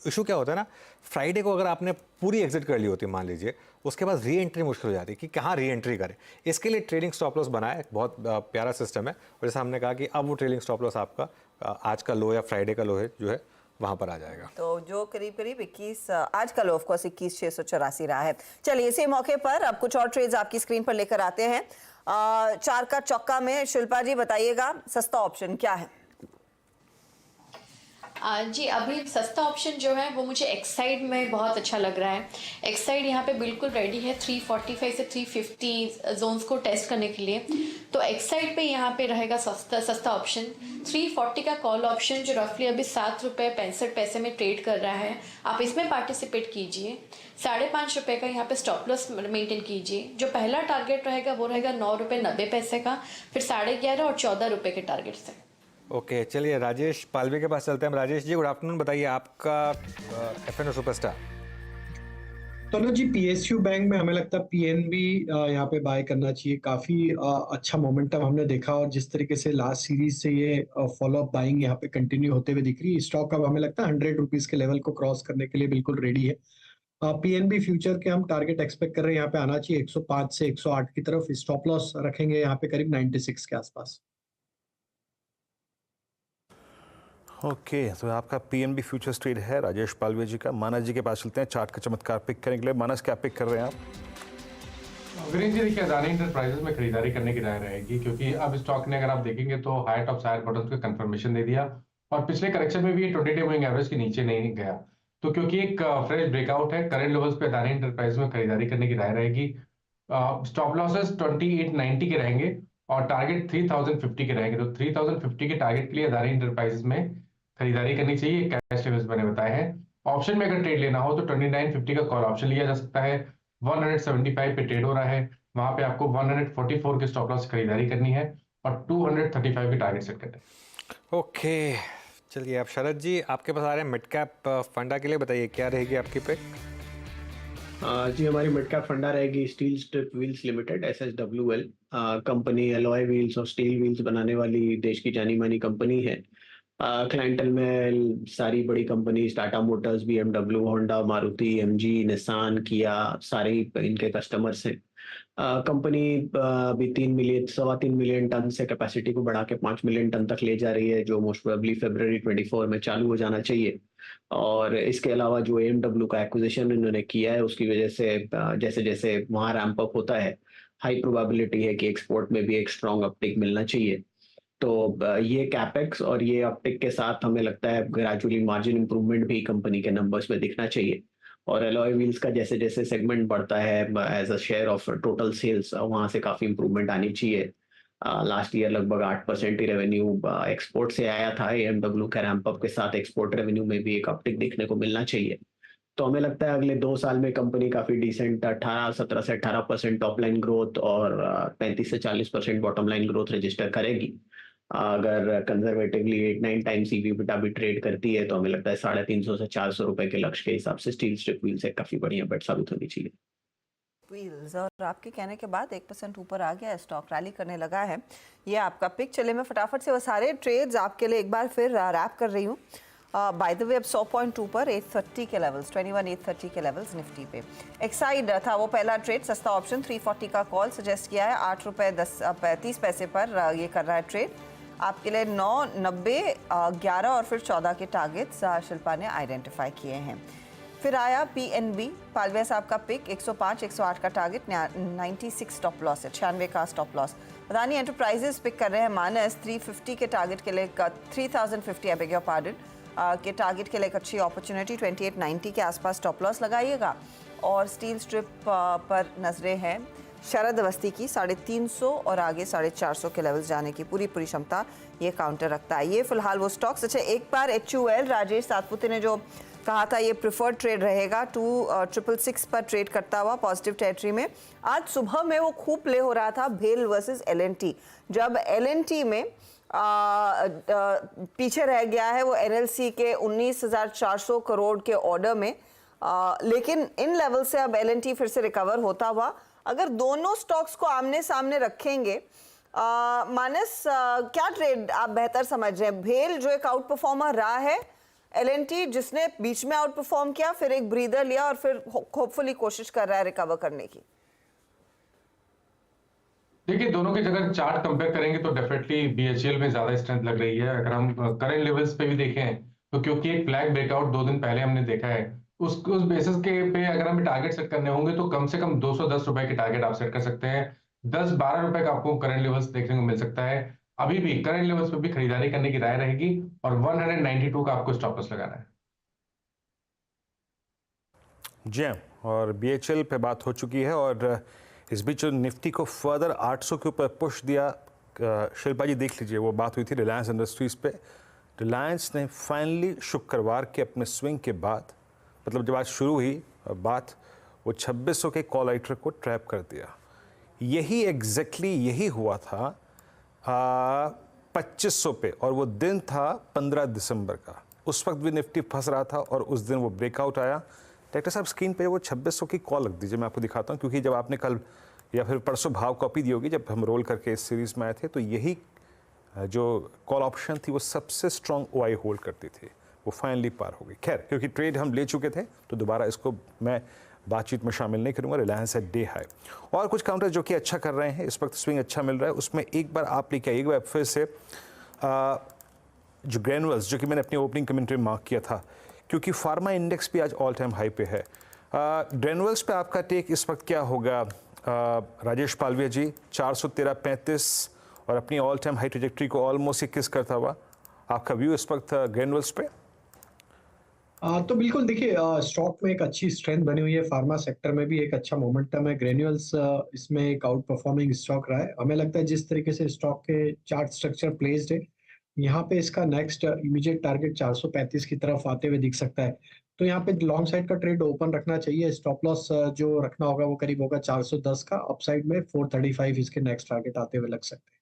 इशू क्या होता है ना, फ्राइडे को अगर आपने पूरी एग्जिट कर ली होती मान लीजिए, उसके बाद री एंट्री मुश्किल हो जाती है कि कहाँ री एंट्री करें। इसके लिए ट्रेलिंग स्टॉप लॉस बनाया, बहुत प्यारा सिस्टम है। और जैसे हमने कहा कि अब वो ट्रेलिंग स्टॉप लॉस आपका आज का लो या फ्राइडे का लो है जो है वहाँ पर आ जाएगा। तो जो करीब 21 आज का लो ऑफ कोर्स 21,684 रहा है। चलिए इसी मौके पर अब कुछ और ट्रेड्स आपकी स्क्रीन पर लेकर आते हैं। 4 का चौका में शिल्पा जी बताइएगा सस्ता ऑप्शन क्या है? जी अभी सस्ता ऑप्शन जो है वो मुझे एक्साइड में बहुत अच्छा लग रहा है। एक्साइड यहाँ पे बिल्कुल रेडी है 345 से 350 जोन्स को टेस्ट करने के लिए। तो एक्साइड पे यहाँ पे रहेगा सस्ता ऑप्शन 340 का कॉल ऑप्शन जो रफली अभी ₹7.65 में ट्रेड कर रहा है। आप इसमें पार्टिसिपेट कीजिए। ₹5.5 का यहाँ पे स्टॉप लॉस मेंटेन कीजिए। जो पहला टारगेट रहेगा वो रहेगा ₹9.90 का, फिर ₹11.5 और ₹14 के टारगेट से। ओके चलिए राजेश पालवी के पास चलते हैं। राजेश जी गुड आफ्टरनून, बताइए आपका एफएनओ सुपरस्टार। तो जी पीएसयू बैंक में हमें लगता है पीएनबी यहाँ पे बाय करना चाहिए। काफी अच्छा मोमेंटम हमने देखा और जिस तरीके से लास्ट सीरीज से ये फॉलो अप बाइंग यहाँ पे कंटिन्यू होते हुए दिख रही है। स्टॉक अब हमें लगता है ₹100 के लेवल को क्रॉस करने के लिए बिल्कुल रेडी है। पीएनबी फ्यूचर के हम टारगेट एक्सपेक्ट कर रहे हैं यहाँ पे आना चाहिए 105 से 108 की तरफ। स्टॉप लॉस रखेंगे यहाँ पे करीब 96 के आसपास। ओके तो आपका पीएनबी फ्यूचर्स ट्रेड है राजेश पालवे जी का। मानस जी के पास चलते हैं चार्ट का चमत्कार पिक करने के लिए। मानस क्या पिक कर रहे हैं आप? वीरेन जी देखिए अदानी इंटरप्राइजेस में खरीदारी करने की राय रहेगी, क्योंकि अब स्टॉक ने अगर आप देखेंगे तो हाई टॉप हायर बॉटम्स का कंफर्मेशन दे दिया और पिछले करेक्शन में भी ये 20 डे मूविंग एवरेज के नीचे नहीं गया। तो क्योंकि एक फ्रेश ब्रेकआउट है करंट लेवल्स पे अदानी इंटरप्राइजेस में खरीदारी करने की राय रहेगी। स्टॉप लॉसेस 2890 के रहेंगे और टारगेट 3050 के रहेंगे। तो 3050 के टारगेट के लिए अदानी इंटरप्राइजेस में खरीदारी करनी चाहिए। कैश लेवल्स मैंने बताए हैं। ऑप्शन में अगर ट्रेड लेना हो तो 2950 का कॉल ऑप्शन लिया जा सकता है। 175 पे ट्रेड हो रहा है, वहां पे आपको 144 के स्टॉप लॉस खरीदारी करनी है और 235 के टारगेट सेट करना है। ओके चलिए अब शरद जी आपके पास आ रहे हैं मिड कैप फंडा के लिए, बताइए क्या रहेगी आपकी पिक? जी हमारी मिड कैप फंडा रहेगी steel strip wheels limited SSWL। Company alloy wheels और स्टील व्हील्स बनाने वाली देश की जानी मानी कंपनी है। क्लाइंटल में सारी बड़ी company Tata Motors, BMW, Honda, Maruti, MG, Nissan, किया सारे इनके कस्टमर्स हैं। कंपनी अभी 3 मिलियन टन से कैपेसिटी को बढ़ा के 5 मिलियन टन तक ले जा रही है, जो मोस्ट प्रोबेबली फरवरी 24 में चालू हो जाना चाहिए। और इसके अलावा जो AMW का एक्विजिशन इन्होंने किया है उसकी वजह से जैसे जैसे वहाँ रैंप अप होता है हाई प्रोबेबिलिटी है कि एक्सपोर्ट में भी एक स्ट्रॉन्ग अपटिक मिलना चाहिए। तो ये कैपेक्स और ये अपटिक के साथ हमें लगता है ग्रेजुअली मार्जिन इंप्रूवमेंट भी कंपनी के नंबर्स में दिखना चाहिए। और एलॉय व्हील्स का जैसे जैसे सेगमेंट बढ़ता है as a share of total sales, वहाँ से काफ़ी इंप्रूवमेंट आनी चाहिए। लास्ट ईयर लगभग 8% ही रेवेन्यू एक्सपोर्ट से आया था। AMW के रैंप अप के साथ एक्सपोर्ट रेवेन्यू में भी एक अपटिक देखने को मिलना चाहिए। तो हमें लगता है अगले 2 साल में कंपनी काफ़ी डिसेंट 17 से 18% टॉप लाइन ग्रोथ और 35 से 40% बॉटम लाइन ग्रोथ रजिस्टर करेगी। अगर कंजर्वेटिवली 8-9 टाइम्स EV/EBITDA भी ट्रेड करती है तो हमें लगता है 350 से 400 रुपए के लक्ष्य के हिसाब से स्टील स्ट्रिप व्हील से काफी बढ़िया बेट साबित होनी चाहिए। व्हील्स और आपके कहने के बाद 1% ऊपर आ गया है, स्टॉक रैली करने लगा है। ये आपका पिक। चले मैं फटाफट से वो सारे ट्रेड्स आपके लिए एक बार फिर रैप कर रही हूँ। बाय द वे अब 100 पॉइंट ऊपर 830 के लेवल्स, 21,830 के लेवल्स निफ्टी पे। एक्साइड था वो पहला ट्रेड, सस्ता ऑप्शन 340 का कॉल सजेस्ट किया है, ₹8.30 पर ये कर रहा है ट्रेड। आपके लिए 9, 90, 11 और फिर 14 के टारगेट्स शिल्पा ने आइडेंटिफाई किए हैं। फिर आया PNB, पालवे साहब का पिक 105, 108 का टारगेट, 96 स्टॉप लॉस है, 96 का stop loss. Adani enterprises pick कर रहे हैं मानस 350 के टारगेट के लिए 3050 आई बेग योर पार्डन के टारगेट के लिए एक अच्छी अपॉर्चुनिटी 2890 के आसपास स्टॉप लॉस लगाइएगा। और स्टील स्ट्रिप पर नजरें हैं शरद अवस्थी की 350 और आगे 450 के लेवल्स जाने की पूरी क्षमता ये काउंटर रखता है। ये फिलहाल वो स्टॉक्स। अच्छा एक बार HUL राजेश सातपुते ने जो कहा था ये प्रिफर्ड ट्रेड रहेगा 2666 पर ट्रेड करता हुआ पॉजिटिव टेरिटरी में। आज सुबह में वो खूब प्ले हो रहा था भेल वर्सेस LNT, जब LNT में पीछे रह गया है वो NLC के 19,400 करोड़ के ऑर्डर में, लेकिन इन लेवल से अब LNT फिर से रिकवर होता हुआ। अगर दोनों स्टॉक्स को आमने सामने रखेंगे मानस क्या ट्रेड आप बेहतर समझ रहे हैं? भेल जो एक आउट परफॉर्मर रहा है, LNT जिसने बीच में आउट परफॉर्म किया, फिर एक ब्रीदर लिया और फिर होपफुली कोशिश कर रहा है रिकवर करने की। देखिए दोनों के अगर चार्ट कंपेयर करेंगे तो डेफिनेटली BHEL में ज्यादा स्ट्रेंथ लग रही है। अगर हम करंट लेवल्स पे भी देखें तो क्योंकि एक फ्लैग ब्रेकआउट 2 दिन पहले हमने देखा है, उस बेसिस के पे अगर हमें टारगेट सेट करने होंगे तो कम से कम 210 रुपए के टारगेट आप सेट कर सकते हैं। 10-12 रुपए का आपको करंट लेवल्स देखने को मिल सकता है। अभी भी करंट लेवल्स पे भी खरीदारी करने की राय रहेगी और 192 का आपको स्टॉप लॉस लगाना है। जैम और बीएचएल पे बात हो चुकी है और इस बीच जो निफ्टी को फर्दर 800 के ऊपर पुश दिया, शिल्पा जी देख लीजिए, वो बात हुई थी रिलायंस इंडस्ट्रीज़ पे। रिलायंस ने फाइनली शुक्रवार के अपने स्विंग के बाद, मतलब जब आज शुरू हुई बात, वो 2600 के कॉल राइटर को ट्रैप कर दिया। यही एग्जैक्टली यही हुआ था 2500 पे, और वो दिन था 15 दिसंबर का। उस वक्त भी निफ्टी फंस रहा था और उस दिन वो ब्रेकआउट आया। डायरेक्टर साहब स्क्रीन पे वो 2600 की कॉल रख दीजिए, मैं आपको दिखाता हूँ, क्योंकि जब आपने कल या फिर परसों भाव कॉपी दी होगी जब हम रोल करके इस सीरीज़ में आए थे, तो यही जो कॉल ऑप्शन थी वो सबसे स्ट्रॉन्ग ओआई होल्ड करती थी, वो फाइनली पार हो गई। खैर, क्योंकि ट्रेड हम ले चुके थे तो दोबारा इसको मैं बातचीत में शामिल नहीं करूंगा। रिलायंस है डे हाई, और कुछ काउंटर जो कि अच्छा कर रहे हैं, इस वक्त स्विंग अच्छा मिल रहा है, उसमें एक बार आप लेके आइए, एक बार फिर से जो ग्रेनुअल्स, जो कि मैंने अपनी ओपनिंग कमेंट्री में मार्क किया था, क्योंकि फार्मा इंडेक्स भी आज ऑल टाइम हाई पे है। ग्रेनुअल्स पे आपका टेक इस वक्त क्या होगा राजेश पालविया जी? 413.35 और अपनी ऑल टाइम हाई ट्रेजेक्ट्री को ऑलमोस्ट 21 करता हुआ, आपका व्यू इस वक्त ग्रेनुअल्स पे? तो बिल्कुल देखिए, स्टॉक में एक अच्छी स्ट्रेंथ बनी हुई है, फार्मा सेक्टर में भी एक अच्छा मोमेंटम है। ग्रेन्यूल्स इसमें एक आउट परफॉर्मिंग स्टॉक रहा है। हमें लगता है जिस तरीके से स्टॉक के चार्ट स्ट्रक्चर प्लेस्ड है, यहाँ पे इसका नेक्स्ट इमीडिएट टारगेट 435 की तरफ आते हुए दिख सकता है। तो यहाँ पे लॉन्ग साइड का ट्रेड ओपन रखना चाहिए। स्टॉप लॉस जो रखना होगा वो करीब होगा 410 का। अपसाइड में 435 इसके नेक्स्ट टारगेट आते हुए लग सकते हैं।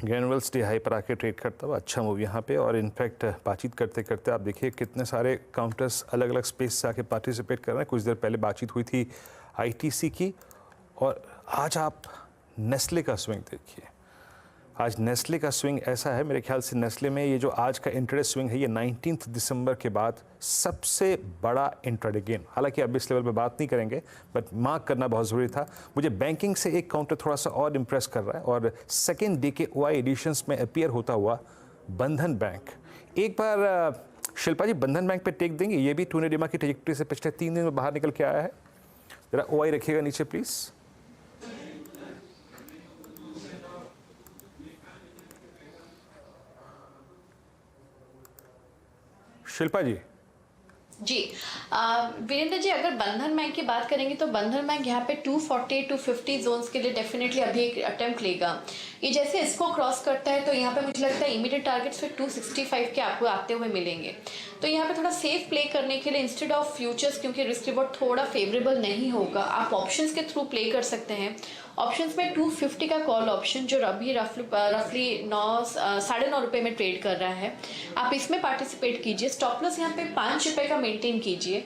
ग्रेनुअल्स डे हाई पर आके ट्रेड करता हुआ अच्छा मूव यहाँ पे। और इनफैक्ट बातचीत करते करते आप देखिए कितने सारे काउंटर्स अलग अलग स्पेस से आके पार्टिसिपेट कर रहे हैं। कुछ देर पहले बातचीत हुई थी आईटीसी की, और आज आप नेस्ले का स्विंग देखिए। आज नेस्ले का स्विंग ऐसा है, मेरे ख्याल से नेस्ले में ये जो आज का इंट्राडे स्विंग है, ये 19 दिसंबर के बाद सबसे बड़ा इंट्राडे गेन। हालांकि अब इस लेवल पे बात नहीं करेंगे, बट मार्क करना बहुत ज़रूरी था। मुझे बैंकिंग से एक काउंटर थोड़ा सा और इंप्रेस कर रहा है, और सेकेंड डे के ओआई एडिशंस में अपीयर होता हुआ बंधन बैंक। एक बार शिल्पा जी बंधन बैंक पे टेक देंगे? ये भी टूने डिमा की ट्रेजेक्टरी से पिछले 3 दिन में बाहर निकल के आया है। ज़रा ओआई रखिएगा नीचे प्लीज़। शिल्पा जी। जी वीरेंद्र जी, अगर बंधन बैंक की बात करेंगे तो बंधन बैंक यहाँ पे 240 टू 50 जोन्स के लिए डेफिनेटली अभी एक अटेम्प्ट लेगा। ये जैसे इसको क्रॉस करता है तो यहाँ पे मुझे लगता है इमीडिएट टारगेट्स फिर 265 के आपको आते हुए मिलेंगे। तो यहाँ पे थोड़ा सेफ प्ले करने के लिए इंस्टेड ऑफ फ्यूचर्स, क्योंकि रिस्क रिवॉर्ड थोड़ा फेवरेबल नहीं होगा, आप ऑप्शंस के थ्रू प्ले कर सकते हैं। ऑप्शंस में 250 का कॉल ऑप्शन जो अभी रफली 9.5 रुपये में ट्रेड कर रहा है, आप इसमें पार्टिसिपेट कीजिए। स्टॉप लॉस यहाँ पे 5 रुपये का मेंटेन कीजिए।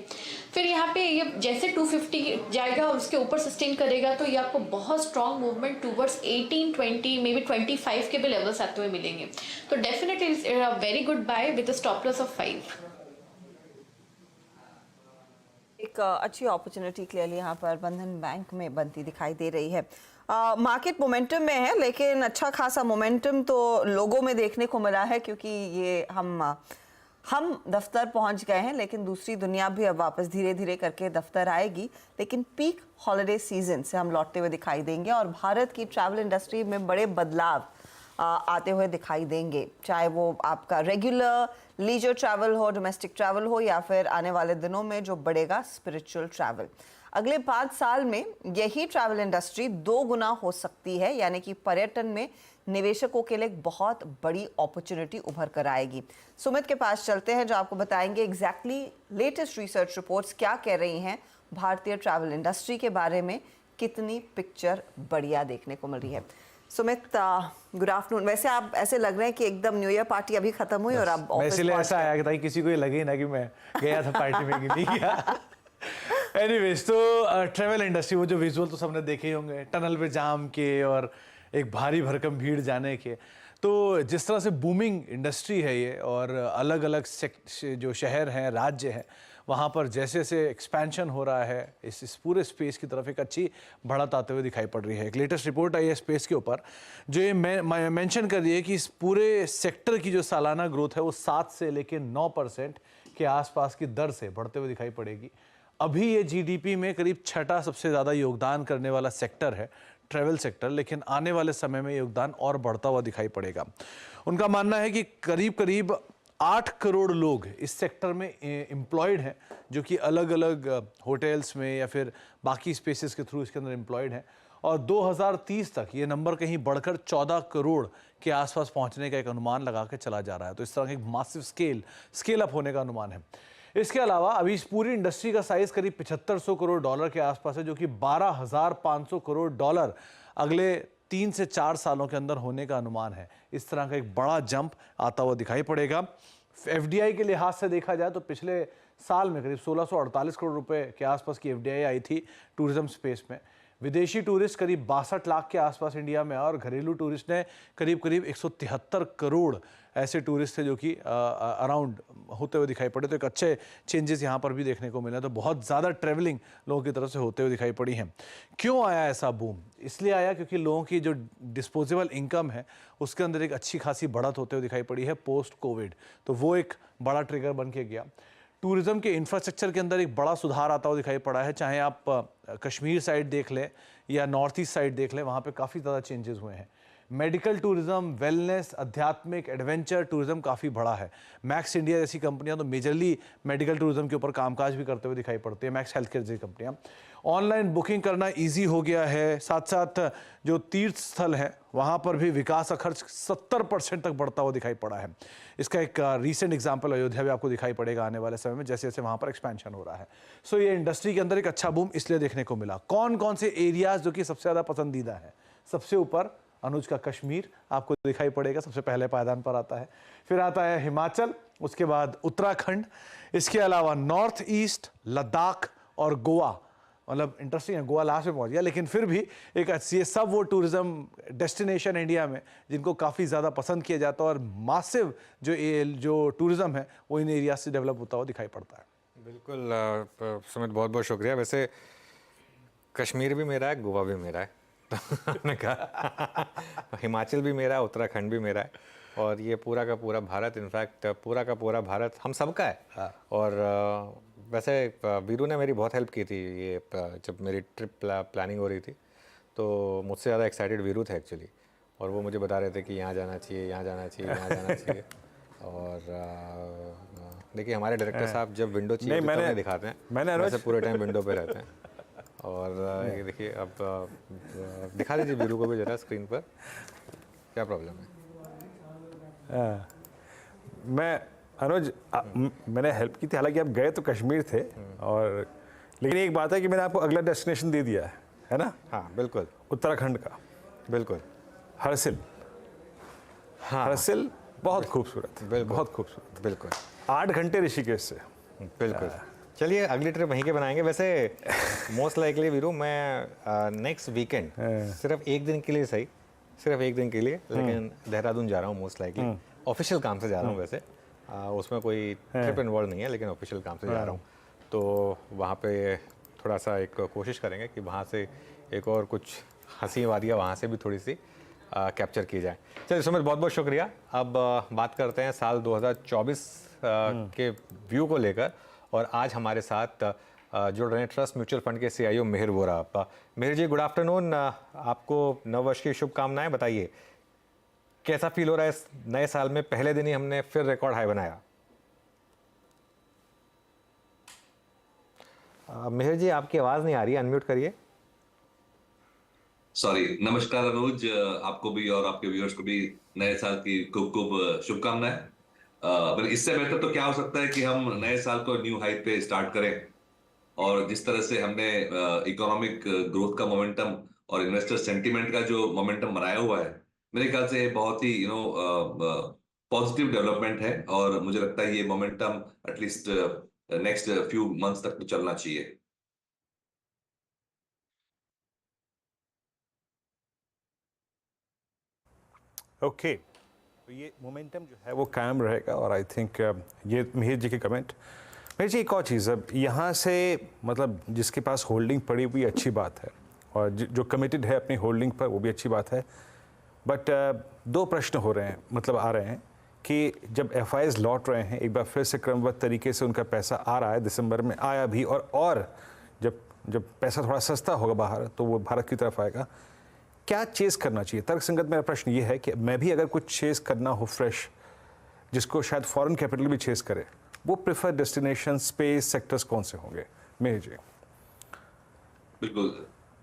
फिर यहाँ पे ये जैसे 250 जाएगा और उसके ऊपर सस्टेन करेगा तो ये आपको बहुत strong movement towards 18, 20 may be 25 के भी लेवल्स आते हुए मिलेंगे। तो definitely very good buy with stop loss of 5। एक अच्छी अपॉर्चुनिटी क्लियरली यहाँ पर बंधन बैंक में बनती दिखाई दे रही है। मार्केट मोमेंटम में है, लेकिन अच्छा खासा मोमेंटम तो लोगों में देखने को मिला है, क्योंकि ये हम दफ्तर पहुंच गए हैं, लेकिन दूसरी दुनिया भी अब वापस धीरे धीरे करके दफ्तर आएगी। लेकिन पीक हॉलिडे सीजन से हम लौटते हुए दिखाई देंगे और भारत की ट्रैवल इंडस्ट्री में बड़े बदलाव आते हुए दिखाई देंगे, चाहे वो आपका रेगुलर लीजर ट्रैवल हो, डोमेस्टिक ट्रैवल हो, या फिर आने वाले दिनों में जो बढ़ेगा स्पिरिचुअल ट्रैवल। अगले 5 साल में यही ट्रैवल इंडस्ट्री 2 गुना हो सकती है, यानी कि पर्यटन में निवेशकों के लिए एक बहुत बड़ी अपॉर्चुनिटी उभर कर आएगी। सुमित के पास चलते हैं जो आपको बताएंगे एग्जैक्टली लेटेस्ट रिसर्च रिपोर्ट्स क्या कह रही हैं भारतीय ट्रैवल इंडस्ट्री के बारे में, कितनी पिक्चर बढ़िया देखने को मिल रही है। Sumit good afternoon. वैसे आप ऐसे लग रहे हैं कि एकदम न्यू ईयर पार्टी अभी खत्म हुई और आप ऑफिस इसलिए ऐसा आया कि किसी को ये लगे ना कि मैं गया था पार्टी में कि नहीं गया। एनीवेज, तो ट्रैवल इंडस्ट्री, वो जो विजुअल तो सबने देखे ही होंगे, टनल पे जाम के और एक भारी भरकम भीड़ जाने के। तो जिस तरह से बूमिंग इंडस्ट्री है ये, और अलग अलग जो शहर हैं, राज्य हैं, वहाँ पर जैसे जैसे एक्सपेंशन हो रहा है, इस पूरे स्पेस की तरफ एक अच्छी बढ़त आते हुए दिखाई पड़ रही है। एक लेटेस्ट रिपोर्ट आई है स्पेस के ऊपर जो ये मेंशन कर रही है कि इस पूरे सेक्टर की जो सालाना ग्रोथ है वो 7 से लेकर 9% के आसपास की दर से बढ़ते हुए दिखाई पड़ेगी। अभी ये जीडीपी में करीब 6ठा सबसे ज़्यादा योगदान करने वाला सेक्टर है ट्रैवल सेक्टर, लेकिन आने वाले समय में योगदान और बढ़ता हुआ दिखाई पड़ेगा। उनका मानना है कि करीब करीब 8 करोड़ लोग इस सेक्टर में एम्प्लॉयड हैं, जो कि अलग अलग होटल्स में या फिर बाकी स्पेसेस के थ्रू इसके अंदर एम्प्लॉयड हैं, और 2030 तक ये नंबर कहीं बढ़कर 14 करोड़ के आसपास पहुंचने का एक अनुमान लगा के चला जा रहा है। तो इस तरह का एक मासिव स्केल अप होने का अनुमान है। इसके अलावा अभी इस पूरी इंडस्ट्री का साइज करीब 7500 करोड़ डॉलर के आसपास है, जो कि 12,500 करोड़ डॉलर अगले 3 से 4 सालों के अंदर होने का अनुमान है। इस तरह का एक बड़ा जंप आता हुआ दिखाई पड़ेगा। एफडीआई के लिहाज से देखा जाए तो पिछले साल में करीब 1648 करोड़ रुपए के आसपास की एफडीआई आई थी टूरिज्म स्पेस में। विदेशी टूरिस्ट करीब 62 लाख के आसपास इंडिया में, और घरेलू टूरिस्ट ने करीब 173 करोड़ ऐसे टूरिस्ट थे जो कि अराउंड होते हुए दिखाई पड़े। तो एक अच्छे चेंजेस यहाँ पर भी देखने को मिले। तो बहुत ज़्यादा ट्रैवलिंग लोगों की तरफ से होते हुए दिखाई पड़ी है। क्यों आया ऐसा बूम? इसलिए आया क्योंकि लोगों की जो डिस्पोजेबल इनकम है उसके अंदर एक अच्छी खासी बढ़त होते हुए दिखाई पड़ी है पोस्ट कोविड। तो वो एक बड़ा ट्रिगर बन के गया। टूरिज्म के इंफ्रास्ट्रक्चर के अंदर एक बड़ा सुधार आता हुआ दिखाई पड़ा है। चाहे आप कश्मीर साइड देख लें या नॉर्थ ईस्ट साइड देख लें, वहाँ पे काफ़ी ज़्यादा चेंजेस हुए हैं। मेडिकल टूरिज्म, वेलनेस, आध्यात्मिक, एडवेंचर टूरिज्म काफ़ी बड़ा है। मैक्स इंडिया जैसी कंपनियां तो मेजरली मेडिकल टूरिज्म के ऊपर कामकाज भी करते हुए दिखाई पड़ती है। मैक्स हेल्थ केयर जैसी कंपनियां। ऑनलाइन बुकिंग करना इजी हो गया है। साथ साथ जो तीर्थ स्थल है वहाँ पर भी विकास का खर्च 70% तक बढ़ता हुआ दिखाई पड़ा है। इसका एक रीसेंट एग्जाम्पल अयोध्या भी आपको दिखाई पड़ेगा आने वाले समय में, जैसे जैसे वहाँ पर एक्सपेंशन हो रहा है। सो ये इंडस्ट्री के अंदर एक अच्छा बूम इसलिए देखने को मिला। कौन कौन से एरियाज जो कि सबसे ज़्यादा पसंदीदा है? सबसे ऊपर अनुज का कश्मीर आपको दिखाई पड़ेगा, सबसे पहले पायदान पर आता है। फिर आता है हिमाचल, उसके बाद उत्तराखंड, इसके अलावा नॉर्थ ईस्ट, लद्दाख और गोवा। मतलब इंटरेस्टिंग है, गोवा लास्ट में पहुंच गया, लेकिन फिर भी एक ये सब वो टूरिज्म डेस्टिनेशन इंडिया में जिनको काफ़ी ज़्यादा पसंद किया जाता है, और मासिव जो टूरिज्म है वो इन एरिया से डेवलप होता हुआ दिखाई पड़ता है। बिल्कुल सुमित, बहुत बहुत शुक्रिया। वैसे कश्मीर भी मेरा है, गोवा भी मेरा है, तो कहा हिमाचल भी मेरा है, उत्तराखंड भी मेरा है, और ये पूरा का पूरा भारत, इनफैक्ट पूरा का पूरा भारत हम सबका है। और वैसे वीरू ने मेरी बहुत हेल्प की थी ये जब मेरी ट्रिप प्लानिंग हो रही थी, तो मुझसे ज़्यादा एक्साइटेड वीरू थे एक्चुअली, और वो मुझे बता रहे थे कि यहाँ जाना चाहिए, यहाँ जाना चाहिए, यहाँ जाना चाहिए। और देखिए हमारे डायरेक्टर साहब जब विंडो चाहिए तो दिखाते हैं, वैसे पूरे टाइम विंडो पे रहते हैं। और ये देखिए, अब दिखा दीजिए वीरू को भी जरा स्क्रीन पर, क्या प्रॉब्लम है? मैं अनुज मैंने हेल्प की थी, हालांकि आप गए तो कश्मीर थे, और लेकिन एक बात है कि मैंने आपको अगला डेस्टिनेशन दे दिया है ना? हाँ बिल्कुल, उत्तराखंड का। बिल्कुल, हरसिल। हाँ, हरसिल बहुत खूबसूरत, बहुत खूबसूरत। बिल्कुल, 8 घंटे ऋषिकेश से। बिल्कुल। चलिए अगली ट्रिप वहीं के बनाएंगे। वैसे मोस्ट लाइकली वीरू मैं नेक्स्ट वीकेंड सिर्फ एक दिन के लिए सही, सिर्फ एक दिन के लिए, लेकिन देहरादून जा रहा हूँ मोस्ट लाइकली। ऑफिशियल काम से जा रहा हूँ वैसे, उसमें कोई ट्रिप इन्वॉल्व नहीं है, लेकिन ऑफिशियल काम से जा रहा हूँ। तो वहाँ पे थोड़ा सा एक कोशिश करेंगे कि वहाँ से एक और कुछ हंसी वादियाँ वहाँ से भी थोड़ी सी कैप्चर की जाए। चलिए सुमित, बहुत बहुत शुक्रिया। अब बात करते हैं साल 2024 के व्यू को लेकर, और आज हमारे साथ जुड़ रहे हैं ट्रस्ट म्यूचुअल फंड के CIO मिहिर वोरा। मिहिर जी, गुड आफ्टरनून। आपको नववर्ष की शुभकामनाएं। बताइए कैसा फील हो रहा है इस नए साल में? पहले दिन ही हमने फिर रिकॉर्ड हाई बनाया। मिहिर जी, आपकी आवाज नहीं आ रही है, अनम्यूट करिए। सॉरी। नमस्कार अनुज, आपको भी और आपके व्यूअर्स को भी नए साल की खूब खूब शुभकामनाएं। इससे बेहतर तो क्या हो सकता है कि हम नए साल को न्यू हाई पे स्टार्ट करें, और जिस तरह से हमने इकोनॉमिक ग्रोथ का मोमेंटम और इन्वेस्टर सेंटीमेंट का जो मोमेंटम बनाया हुआ है, मेरे ख्याल से बहुत ही पॉजिटिव डेवलपमेंट है, और मुझे लगता है ये momentum at least next few months तक तो चलना चाहिए। ओके, तो ये मोमेंटम जो है वो कायम रहेगा, और आई थिंक ये मिहिर जी के कमेंट। मिहिर जी, एक और चीज़, अब यहाँ से मतलब जिसके पास होल्डिंग पड़ी हुई अच्छी बात है, और जो कमिटेड है अपनी होल्डिंग पर वो भी अच्छी बात है, बट 2 प्रश्न हो रहे हैं, मतलब आ रहे हैं कि जब FIs लौट रहे हैं, एक बार फिर से क्रमबद्ध तरीके से उनका पैसा आ रहा है, दिसंबर में आया भी, और जब पैसा थोड़ा सस्ता होगा बाहर तो वो भारत की तरफ आएगा। क्या चेस करना चाहिए? तर्कसंगत मेरा प्रश्न ये है कि मैं भी अगर कुछ चेस करना हो फ्रेश, जिसको शायद फॉरेन कैपिटल भी चेस करे, वो प्रेफर डेस्टिनेशन स्पेस सेक्टर्स कौन से होंगे? मेरे जी। बिल्कुल।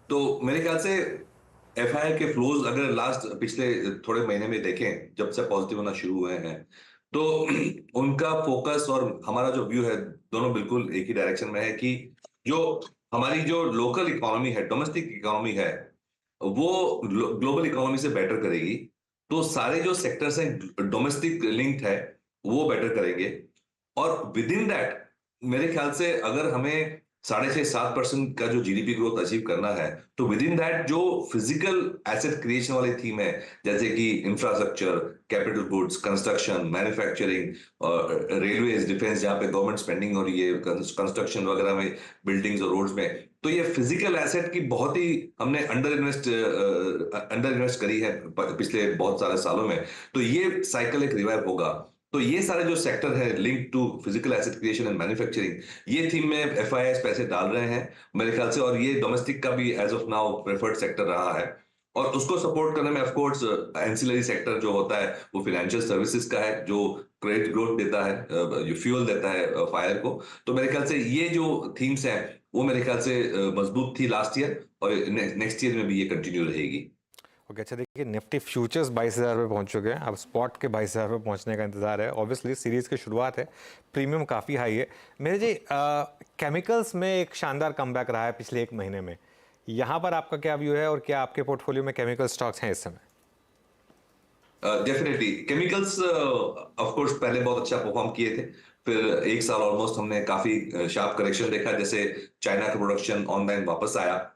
तो मेरे ख्याल से एफआईआई के फ्लोज अगर लास्ट पिछले थोड़े महीने में देखें, जब से पॉजिटिव होना शुरू हुए हैं, तो उनका फोकस और हमारा जो व्यू है दोनों बिल्कुल एक ही डायरेक्शन में है कि जो हमारी जो लोकल इकोनॉमी है, डोमेस्टिक इकोनॉमी है, वो ग्लोबल इकोनॉमी से बेटर करेगी। तो सारे जो सेक्टर्स हैं डोमेस्टिक लिंक्ड है, वो बेटर करेंगे। और विद इन दैट मेरे ख्याल से अगर हमें 6.5-7% का जो जीडीपी ग्रोथ अचीव करना है, तो विद इन दैट जो फिजिकल एसेट क्रिएशन वाली थीम है, जैसे कि infrastructure, capital goods, construction, manufacturing, railways, defence, जहां पे गवर्नमेंट स्पेंडिंग हो रही है कंस्ट्रक्शन वगैरह में, बिल्डिंग्स और रोड्स में, तो ये फिजिकल एसेट की बहुत ही हमने अंडर इन्वेस्ट करी है पिछले बहुत सारे सालों में। तो ये साइकिल एक रिवाइव होगा। तो ये सारे जो सेक्टर है link to physical asset creation and manufacturing, ये थीम में एफआईआई पैसे डाल रहे हैं मेरे ख्याल से, और ये डोमेस्टिक का भी as of now preferred sector रहा है। और उसको सपोर्ट करने में ऑफ कोर्स एंसिलरी सेक्टर जो होता है वो फाइनेंशियल सर्विसेज का है, जो क्रेडिट ग्रोथ देता है, जो फ्यूल देता है फायर को। तो मेरे ख्याल से ये जो थीम्स हैं वो मेरे ख्याल से मजबूत थी लास्ट ईयर, और नेक्स्ट ईयर में भी ये कंटिन्यू रहेगी। ओके, अच्छा देखिए, निफ्टी फ्यूचर्स 22,000 पे पहुंच चुके हैं, अब स्पॉट के 22,000 पे पहुंचने का इंतजार है। ऑब्वियसली सीरीज की शुरुआत है, प्रीमियम काफ़ी हाई है। मेरे जी, केमिकल्स में एक शानदार कमबैक रहा है पिछले एक महीने में, यहाँ पर आपका क्या व्यू है और क्या आपके पोर्टफोलियो में केमिकल स्टॉक्स हैं इस समय? डेफिनेटली केमिकल्स ऑफ कोर्स पहले बहुत अच्छा परफॉर्म किए थे, फिर एक साल ऑलमोस्ट हमने काफी शार्प करेक्शन देखा, जैसे चाइना का प्रोडक्शन ऑनलाइन वापस आया।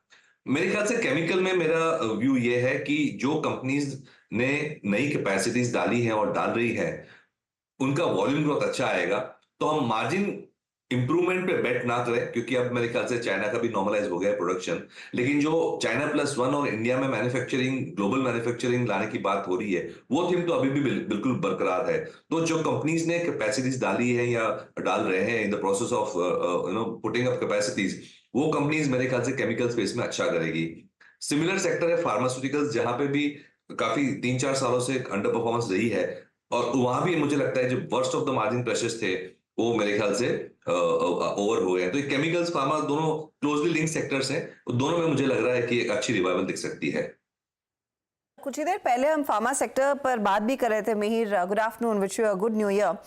मेरे ख्याल से केमिकल में मेरा व्यू ये है कि जो कंपनीज ने नई कैपेसिटीज डाली हैं और डाल रही हैं, उनका वॉल्यूम ग्रोथ अच्छा आएगा। तो हम मार्जिन इंप्रूवमेंट पे बेट ना करें, क्योंकि अब मेरे ख्याल से चाइना का भी नॉर्मलाइज हो गया है प्रोडक्शन, लेकिन जो चाइना +1 और इंडिया में मैन्युफैक्चरिंग, ग्लोबल मैन्युफैक्चरिंग लाने की बात हो रही है, वो थीम तो अभी भी बिल्कुल बरकरार है। तो जो कंपनीज ने कैपेसिटीज डाली है या डाल रहे हैं in the process of putting up capacities, वो कंपनीज मेरे ख्याल से केमिकल स्पेस में अच्छा करेगी। सिमिलर सेक्टर है फार्मास्यूटिकल्स, जहां पे भी काफी 3-4 सालों से अंडर परफॉर्मेंस रही है, और वहां भी मुझे लगता है जो worst of the margin pressures थे वो मेरे ख्याल से ओवर हो गए हैं। तो केमिकल्स फार्मा दोनों क्लोजली लिंक सेक्टर्स हैं, दोनों में मुझे लग रहा है कि एक अच्छी रिवाइवल दिख सकती है। कुछ ही देर पहले हम फार्मा सेक्टर पर बात भी कर रहे थे Mihir, good afternoon, wish you a good new year.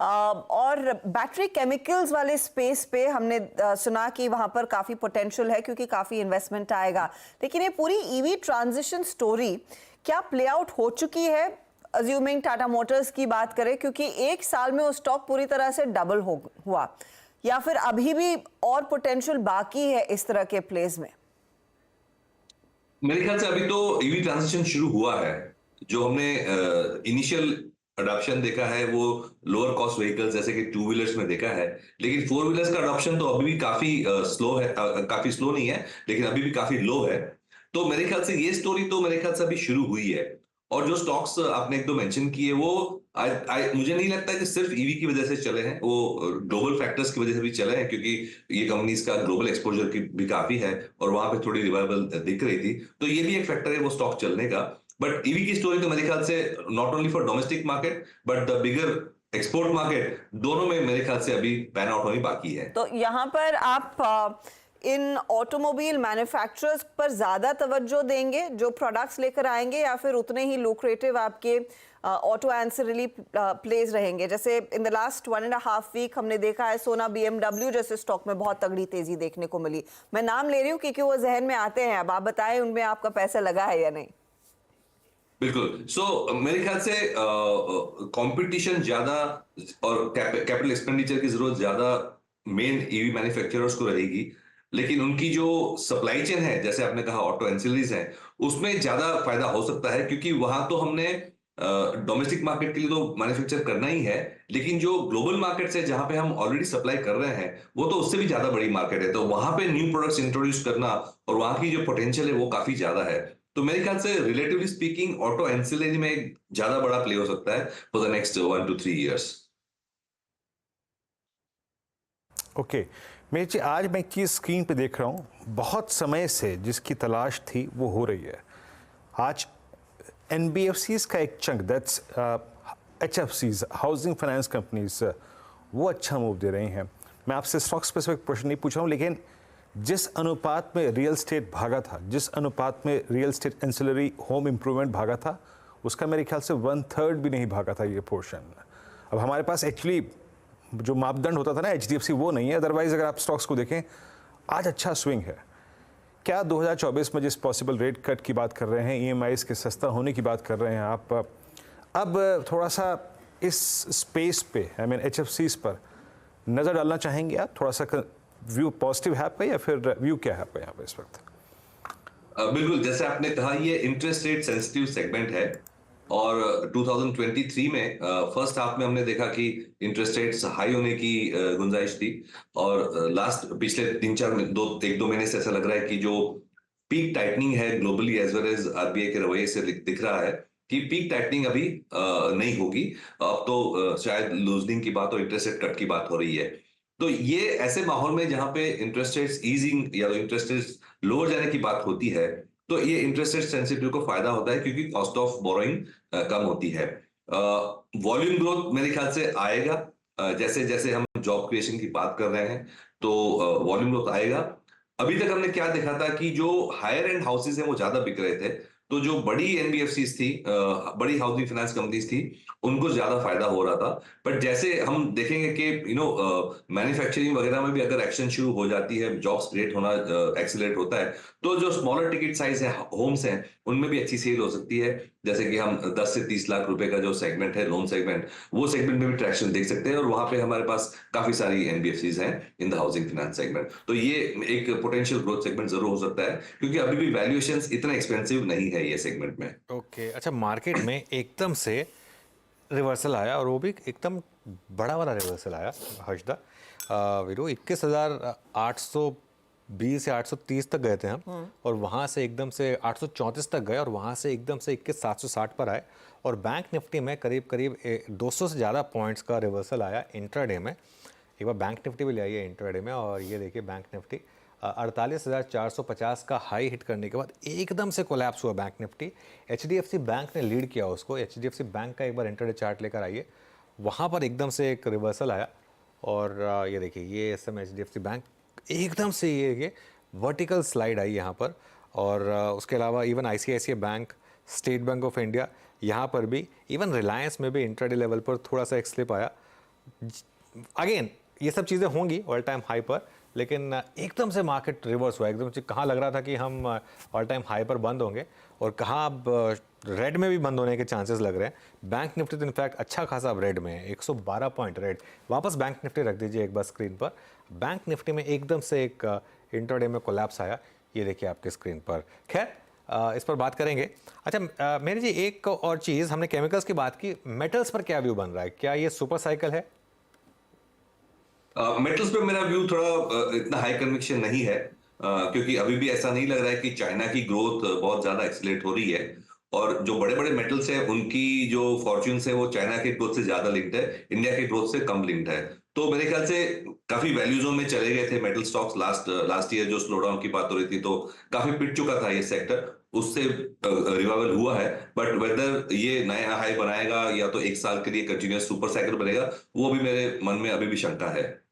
और बैटरी केमिकल्स वाले स्पेस पे हमने सुना कि वहां पर काफ़ी पोटेंशियल है क्योंकि काफ़ी इन्वेस्टमेंट आएगा, लेकिन ये पूरी ईवी ट्रांजिशन स्टोरी क्या प्ले आउट हो चुकी है? अज्यूमिंग टाटा मोटर्स की बात करें, क्योंकि एक साल में वो स्टॉक पूरी तरह से डबल हुआ, या फिर अभी भी और पोटेंशियल बाकी है इस तरह के प्लेस में? मेरे ख्याल से अभी तो ईवी ट्रांजिशन शुरू हुआ है। जो हमने इनिशियल अडॉप्शन देखा है वो लोअर कॉस्ट व्हीकल्स जैसे कि 2 व्हीलर्स में देखा है, लेकिन 4 व्हीलर्स का अडॉप्शन तो अभी भी काफी स्लो है, काफी स्लो नहीं है, लेकिन अभी भी काफी लो है। तो मेरे ख्याल से ये स्टोरी तो मेरे ख्याल से अभी शुरू हुई है। और जो स्टॉक्स आपने एक दो मेंशन किए वो मुझे नहीं लगता कि सिर्फ ईवी की वजह से चले हैं, वो ग्लोबल फैक्टर्स की वजह से भी चले हैं, क्योंकि ये कंपनीज का ग्लोबल एक्सपोजर की भी काफी है और वहां पे थोड़ी रिवाइवल दिख रही थी। तो ये भी एक फैक्टर है वो स्टॉक चलने का। बट ईवी की स्टोरी तो मेरे ख्याल से not only for domestic market but the bigger export market, दोनों में मेरे ख्याल से अभी पैन आउट होनी बाकी है। तो यहाँ पर आप इन ऑटोमोबाइल मैन्युफैक्चरर्स पर ज्यादा तवज्जो देंगे जो प्रोडक्ट्स लेकर आएंगे, या फिर उतने ही लुक्रेटिव आपके ऑटो एंसिलरी प्लेस रहेंगे? जैसे इन द लास्ट 1.5 वीक हमने देखा है सोना BMW जैसे स्टॉक में बहुत तगड़ी तेजी देखने को मिली। मैं नाम ले रही हूँ क्योंकि वो जहन में आते हैं, अब आप बताएं उनमें आपका पैसा लगा है या नहीं? बिल्कुल। मेरे ख्याल से कंपटीशन ज्यादा और कैपिटल एक्सपेंडिचर की जरूरत ज्यादा मेन ईवी मैन्युफैक्चरर्स को रहेगी, लेकिन उनकी जो सप्लाई चेन है, जैसे आपने कहा ऑटो एंसिलरीज हैं, उसमें ज्यादा फायदा हो सकता है, क्योंकि वहां तो हमने डोमेस्टिक मार्केट के लिए तो मैन्युफैक्चर करना ही है, लेकिन जो ग्लोबल मार्केट है जहां पे हम ऑलरेडी सप्लाई कर रहे हैं वो तो उससे भी ज्यादा बड़ी मार्केट है। तो वहां पे न्यू प्रोडक्ट्स इंट्रोड्यूस करना और वहां की जो पोटेंशियल है वो काफी ज्यादा है। तो मेरे ख्याल से रिलेटिवली स्पीकिंग ऑटो एंसिलरी में एक ज्यादा बड़ा प्ले हो सकता है for the next 1 to 3 years। Okay मेरी जी, आज मैं एक चीज़ स्क्रीन पे देख रहा हूँ, बहुत समय से जिसकी तलाश थी वो हो रही है। आज NBFCs का एक chunk, that's HFCs, housing finance companies, वो अच्छा मूव दे रही हैं। मैं आपसे स्टॉक स्पेसिफिक प्रश्न नहीं पूछ रहा हूँ, लेकिन जिस अनुपात में रियल स्टेट भागा था, जिस अनुपात में real estate ancillary home improvement भागा था, उसका मेरे ख्याल से 1/3 भी नहीं भागा था ये पोर्शन। अब हमारे पास एक्चुअली जो मापदंड होता था ना HDFC, वो नहीं है। अदरवाइज अगर आप स्टॉक्स को देखें, आज अच्छा स्विंग है। क्या 2024 में जिस पॉसिबल रेट कट की बात कर रहे हैं, EMIs के सस्ता होने की बात कर रहे हैं आप, अब थोड़ा सा इस स्पेस पे, आई मीन HFCs पर नज़र डालना चाहेंगे आप? थोड़ा सा व्यू पॉजिटिव है आपका, या फिर व्यू क्या है आपका यहाँ पे इस वक्त? बिल्कुल, जैसे आपने कहा, ये इंटरेस्ट रेट सेंसिटिव सेगमेंट है और 2023 में फर्स्ट हाफ में हमने देखा कि इंटरेस्ट रेट्स हाई होने की गुंजाइश थी और लास्ट पिछले 1-2 महीने से ऐसा लग रहा है कि जो पीक टाइटनिंग है globally as well as RBI के रवैये से दिख रहा है कि पीक टाइटनिंग अभी नहीं होगी। अब तो शायद लूजनिंग की बात और इंटरेस्ट रेट कट की बात हो रही है। तो ये ऐसे माहौल में जहां पे इंटरेस्ट रेट्स ईजिंग या इंटरेस्ट रेट्स लोअर जाने की बात होती है, तो ये इंटरेस्ट रेट सेंसिटिव को फायदा होता है क्योंकि कॉस्ट ऑफ बोरोइंग कम होती है। वॉल्यूम ग्रोथ मेरे ख्याल से आएगा, जैसे जैसे हम जॉब क्रिएशन की बात कर रहे हैं तो वॉल्यूम ग्रोथ आएगा। अभी तक हमने क्या देखा था कि जो हायर एंड हाउसेज हैं वो ज्यादा बिक रहे थे, तो जो बड़ी NBFCs थी, बड़ी हाउसिंग फाइनेंस कंपनीज थी, उनको ज्यादा फायदा हो रहा था। बट जैसे हम देखेंगे कि मैन्युफैक्चरिंग वगैरह में भी अगर एक्शन शुरू हो जाती है, जॉब्स क्रिएट होना एक्सीलरेट होता है, तो जो स्मॉलर टिकट साइज है होम्स हैं, उनमें भी अच्छी सेल हो सकती है। जैसे कि हम 10 से 30 लाख रुपए का जो सेगमेंट है, लोन सेगमेंट, वो सेगमेंट में भी ट्रैक्शन देख सकते हैं और वहां पे हमारे पास काफी सारी NBFCs हैं in the housing finance segment. तो ये एक पोटेंशियल ग्रोथ सेगमेंट जरूर हो सकता है क्योंकि अभी भी वैल्यूएशंस इतना एक्सपेंसिव नहीं है ये सेगमेंट में। ओके, अच्छा, मार्केट में एकदम से रिवर्सल आया और वो भी एकदम बड़ा वाला रिवर्सल आया हर्षदा। वीरू 21,820 से 830 तक गए थे हम और वहाँ से एकदम से 834 तक गए और वहाँ से एकदम से 21,760 पर आए और बैंक निफ्टी में करीब करीब 200 से ज़्यादा पॉइंट्स का रिवर्सल आया इंट्राडे में। एक बार बैंक निफ्टी भी ले आइए इंट्राडे में और ये देखिए बैंक निफ्टी 48,450 का हाई हिट करने के बाद एकदम से कोलैप्स हुआ बैंक निफ्टी। HDFC बैंक ने लीड किया उसको। HDFC बैंक का एक बार इंट्राडे चार्ट लेकर आइए, वहाँ पर एकदम से एक रिवर्सल आया और ये देखिए ये इस समय HDFC बैंक एकदम से ये वर्टिकल स्लाइड आई यहाँ पर और उसके अलावा even ICICI bank, state bank of India, यहाँ पर भी, इवन रिलायंस में भी इंट्राडे लेवल पर थोड़ा सा एक स्लिप आया। अगेन ये सब चीज़ें होंगी ऑल टाइम हाई पर, लेकिन एकदम से मार्केट रिवर्स हुआ। एकदम से कहाँ लग रहा था कि हम ऑल टाइम हाई पर बंद होंगे और कहाँ अब रेड में भी बंद होने के चांसेस लग रहे हैं। बैंक निफ्टी तो इनफैक्ट अच्छा खासा अब रेड में है, 112 पॉइंट रेड। वापस बैंक निफ्टी रख दीजिए एक बार स्क्रीन पर। बैंक निफ्टी में एकदम से एक इंट्राडे में कोलैप्स आया, ये देखिए आपके स्क्रीन पर। खैर इस पर बात करेंगे। अच्छा मेरी जी, एक और चीज़, हमने केमिकल्स की बात की, मेटल्स पर क्या व्यू बन रहा है? क्या ये सुपर साइकिल है? मेटल्स पे मेरा व्यू थोड़ा इतना हाई कन्विक्शन नहीं है क्योंकि अभी भी ऐसा नहीं लग रहा है कि चाइना की ग्रोथ बहुत ज्यादा एक्सीलरेट हो रही है और जो बड़े बड़े मेटल्स हैं उनकी जो फॉर्च्यून्स है वो चाइना की ग्रोथ से ज्यादा लिंक्ड है, इंडिया की ग्रोथ से कम लिंक्ड है। तो मेरे ख्याल से काफी वैल्यूजों में चले गए थे मेटल स्टॉक्स लास्ट ईयर जो स्लोडाउन की बात हो रही थी, तो काफी पिट चुका था ये सेक्टर, उससे रिवाइवल हुआ है। बट वेदर ये नया हाई बनाएगा या तो एक साल के लिए कंटिन्यूअस सुपर साइकिल बनेगा, वो भी मेरे मन में अभी भी शंका है।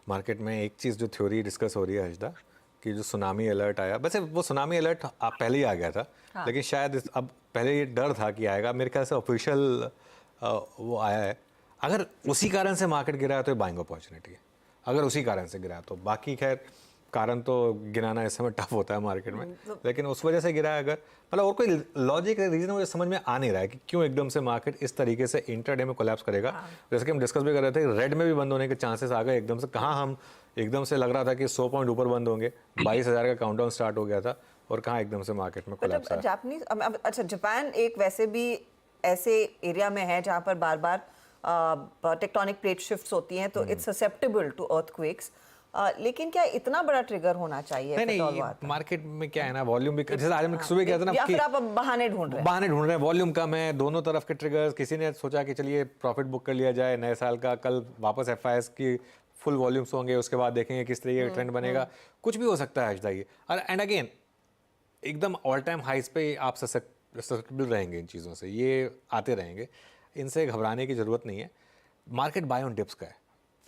मार्केट में एक चीज़ जो थ्योरी डिस्कस हो रही है हर्षदा, कि जो सुनामी अलर्ट आया, वैसे वो सुनामी अलर्ट पहले ही आ गया था, हाँ। लेकिन शायद अब पहले ये डर था कि आएगा, मेरे ख्याल से ऑफिशियल वो आया है। अगर उसी कारण से मार्केट गिरा है तो बाइंग अपॉर्चुनिटी है, अगर उसी कारण से गिरा है तो। बाकी खैर कारण तो गिनाना इस समय टफ होता है मार्केट में, लेकिन उस वजह से गिरा है अगर, मतलब और कोई लॉजिक रीजन मुझे समझ में आ नहीं रहा है कि क्यों एकदम से मार्केट इस तरीके से इंट्राडे में कोलैप्स करेगा। जैसे कि हम डिस्कस भी कर रहे थे, रेड में भी बंद होने के चांसेस आ गए एकदम से। कहाँ हम एकदम से लग रहा था कि 100 पॉइंट ऊपर बंद होंगे, 22,000 का काउंटडाउन स्टार्ट हो गया था और कहाँ एकदम से मार्केट में कोलैप्स आया। जापानीज, अच्छा जापान एक वैसे भी ऐसे एरिया में है जहाँ पर बार बार टेक्टोनिक प्लेट शिफ्ट्स होती हैं, तो इट्स ससेप्टेबल टू अर्थक्वेक्स। लेकिन क्या इतना बड़ा ट्रिगर होना चाहिए? नहीं, मार्केट में क्या है ना, वॉल्यूम भी, जैसे आज हम सुबह कहते हैं ना, या फिर आप बहाने ढूंढ रहे हैं, वॉल्यूम कम है, दोनों तरफ के ट्रिगर्स। किसी ने सोचा कि चलिए प्रॉफिट बुक कर लिया जाए नए साल का, कल वापस FIS की फुल वॉल्यूम्स होंगे, उसके बाद देखेंगे किस तरीके का ट्रेंड बनेगा, कुछ भी हो सकता है आज ये। एंड अगेन एकदम ऑल टाइम हाइस पे आप ससेप्टेबल रहेंगे इन चीज़ों से, ये आते रहेंगे, इनसे घबराने की ज़रूरत नहीं है। मार्केट बाय ऑन डिप्स का है।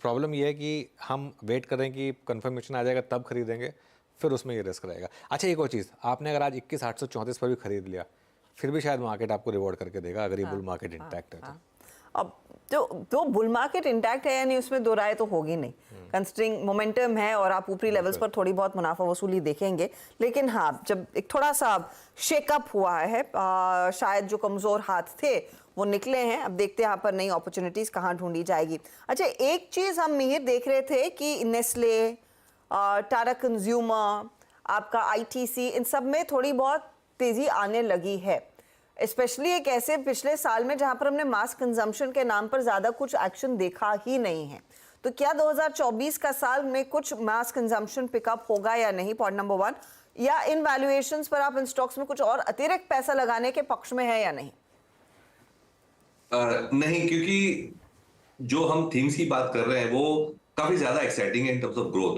प्रॉब्लम ये है कि हम वेट करें कि कंफर्मेशन आ जाएगा तब खरीदेंगे, फिर उसमें ये रिस्क रहेगा। अच्छा एक और चीज़, आपने अगर आज 21,834 पर भी खरीद लिया, फिर भी शायद मार्केट आपको रिवॉर्ड करके देगा अगर ये बुल मार्केट इंटैक्ट है तो। अब तो बुल मार्केट इंटैक्ट है या नहीं उसमें दो राय तो होगी नहीं, कंसिडरिंग मोमेंटम है और आप ऊपरी लेवल्स पर थोड़ी बहुत मुनाफा वसूली देखेंगे। लेकिन हाँ, जब एक थोड़ा सा शेकअप हुआ है, शायद जो कमजोर हाथ थे वो निकले हैं। अब देखते हैं यहाँ पर नई अपॉर्चुनिटीज कहाँ ढूंढी जाएगी। अच्छा एक चीज हम मिहिर देख रहे थे कि नेस्ले, टाटा कंज्यूमर, आपका आईटीसी, इन सब में थोड़ी बहुत तेजी आने लगी है, स्पेशली एक ऐसे पिछले साल में जहां पर हमने मास कंजम्पशन के नाम पर ज्यादा कुछ एक्शन देखा ही नहीं है। तो क्या 2024 का साल में कुछ मास कंजम्पशन पिकअप होगा या नहीं, पॉइंट नंबर 1, या इन वैल्यूएशंस पर आप इन स्टॉक्स में कुछ और अतिरिक्त पैसा लगाने के पक्ष में है या नहीं? नहीं, क्योंकि जो हम थीम्स की बात कर रहे हैं वो काफी ज्यादा एक्साइटिंग है इन टर्म्स ऑफ ग्रोथ,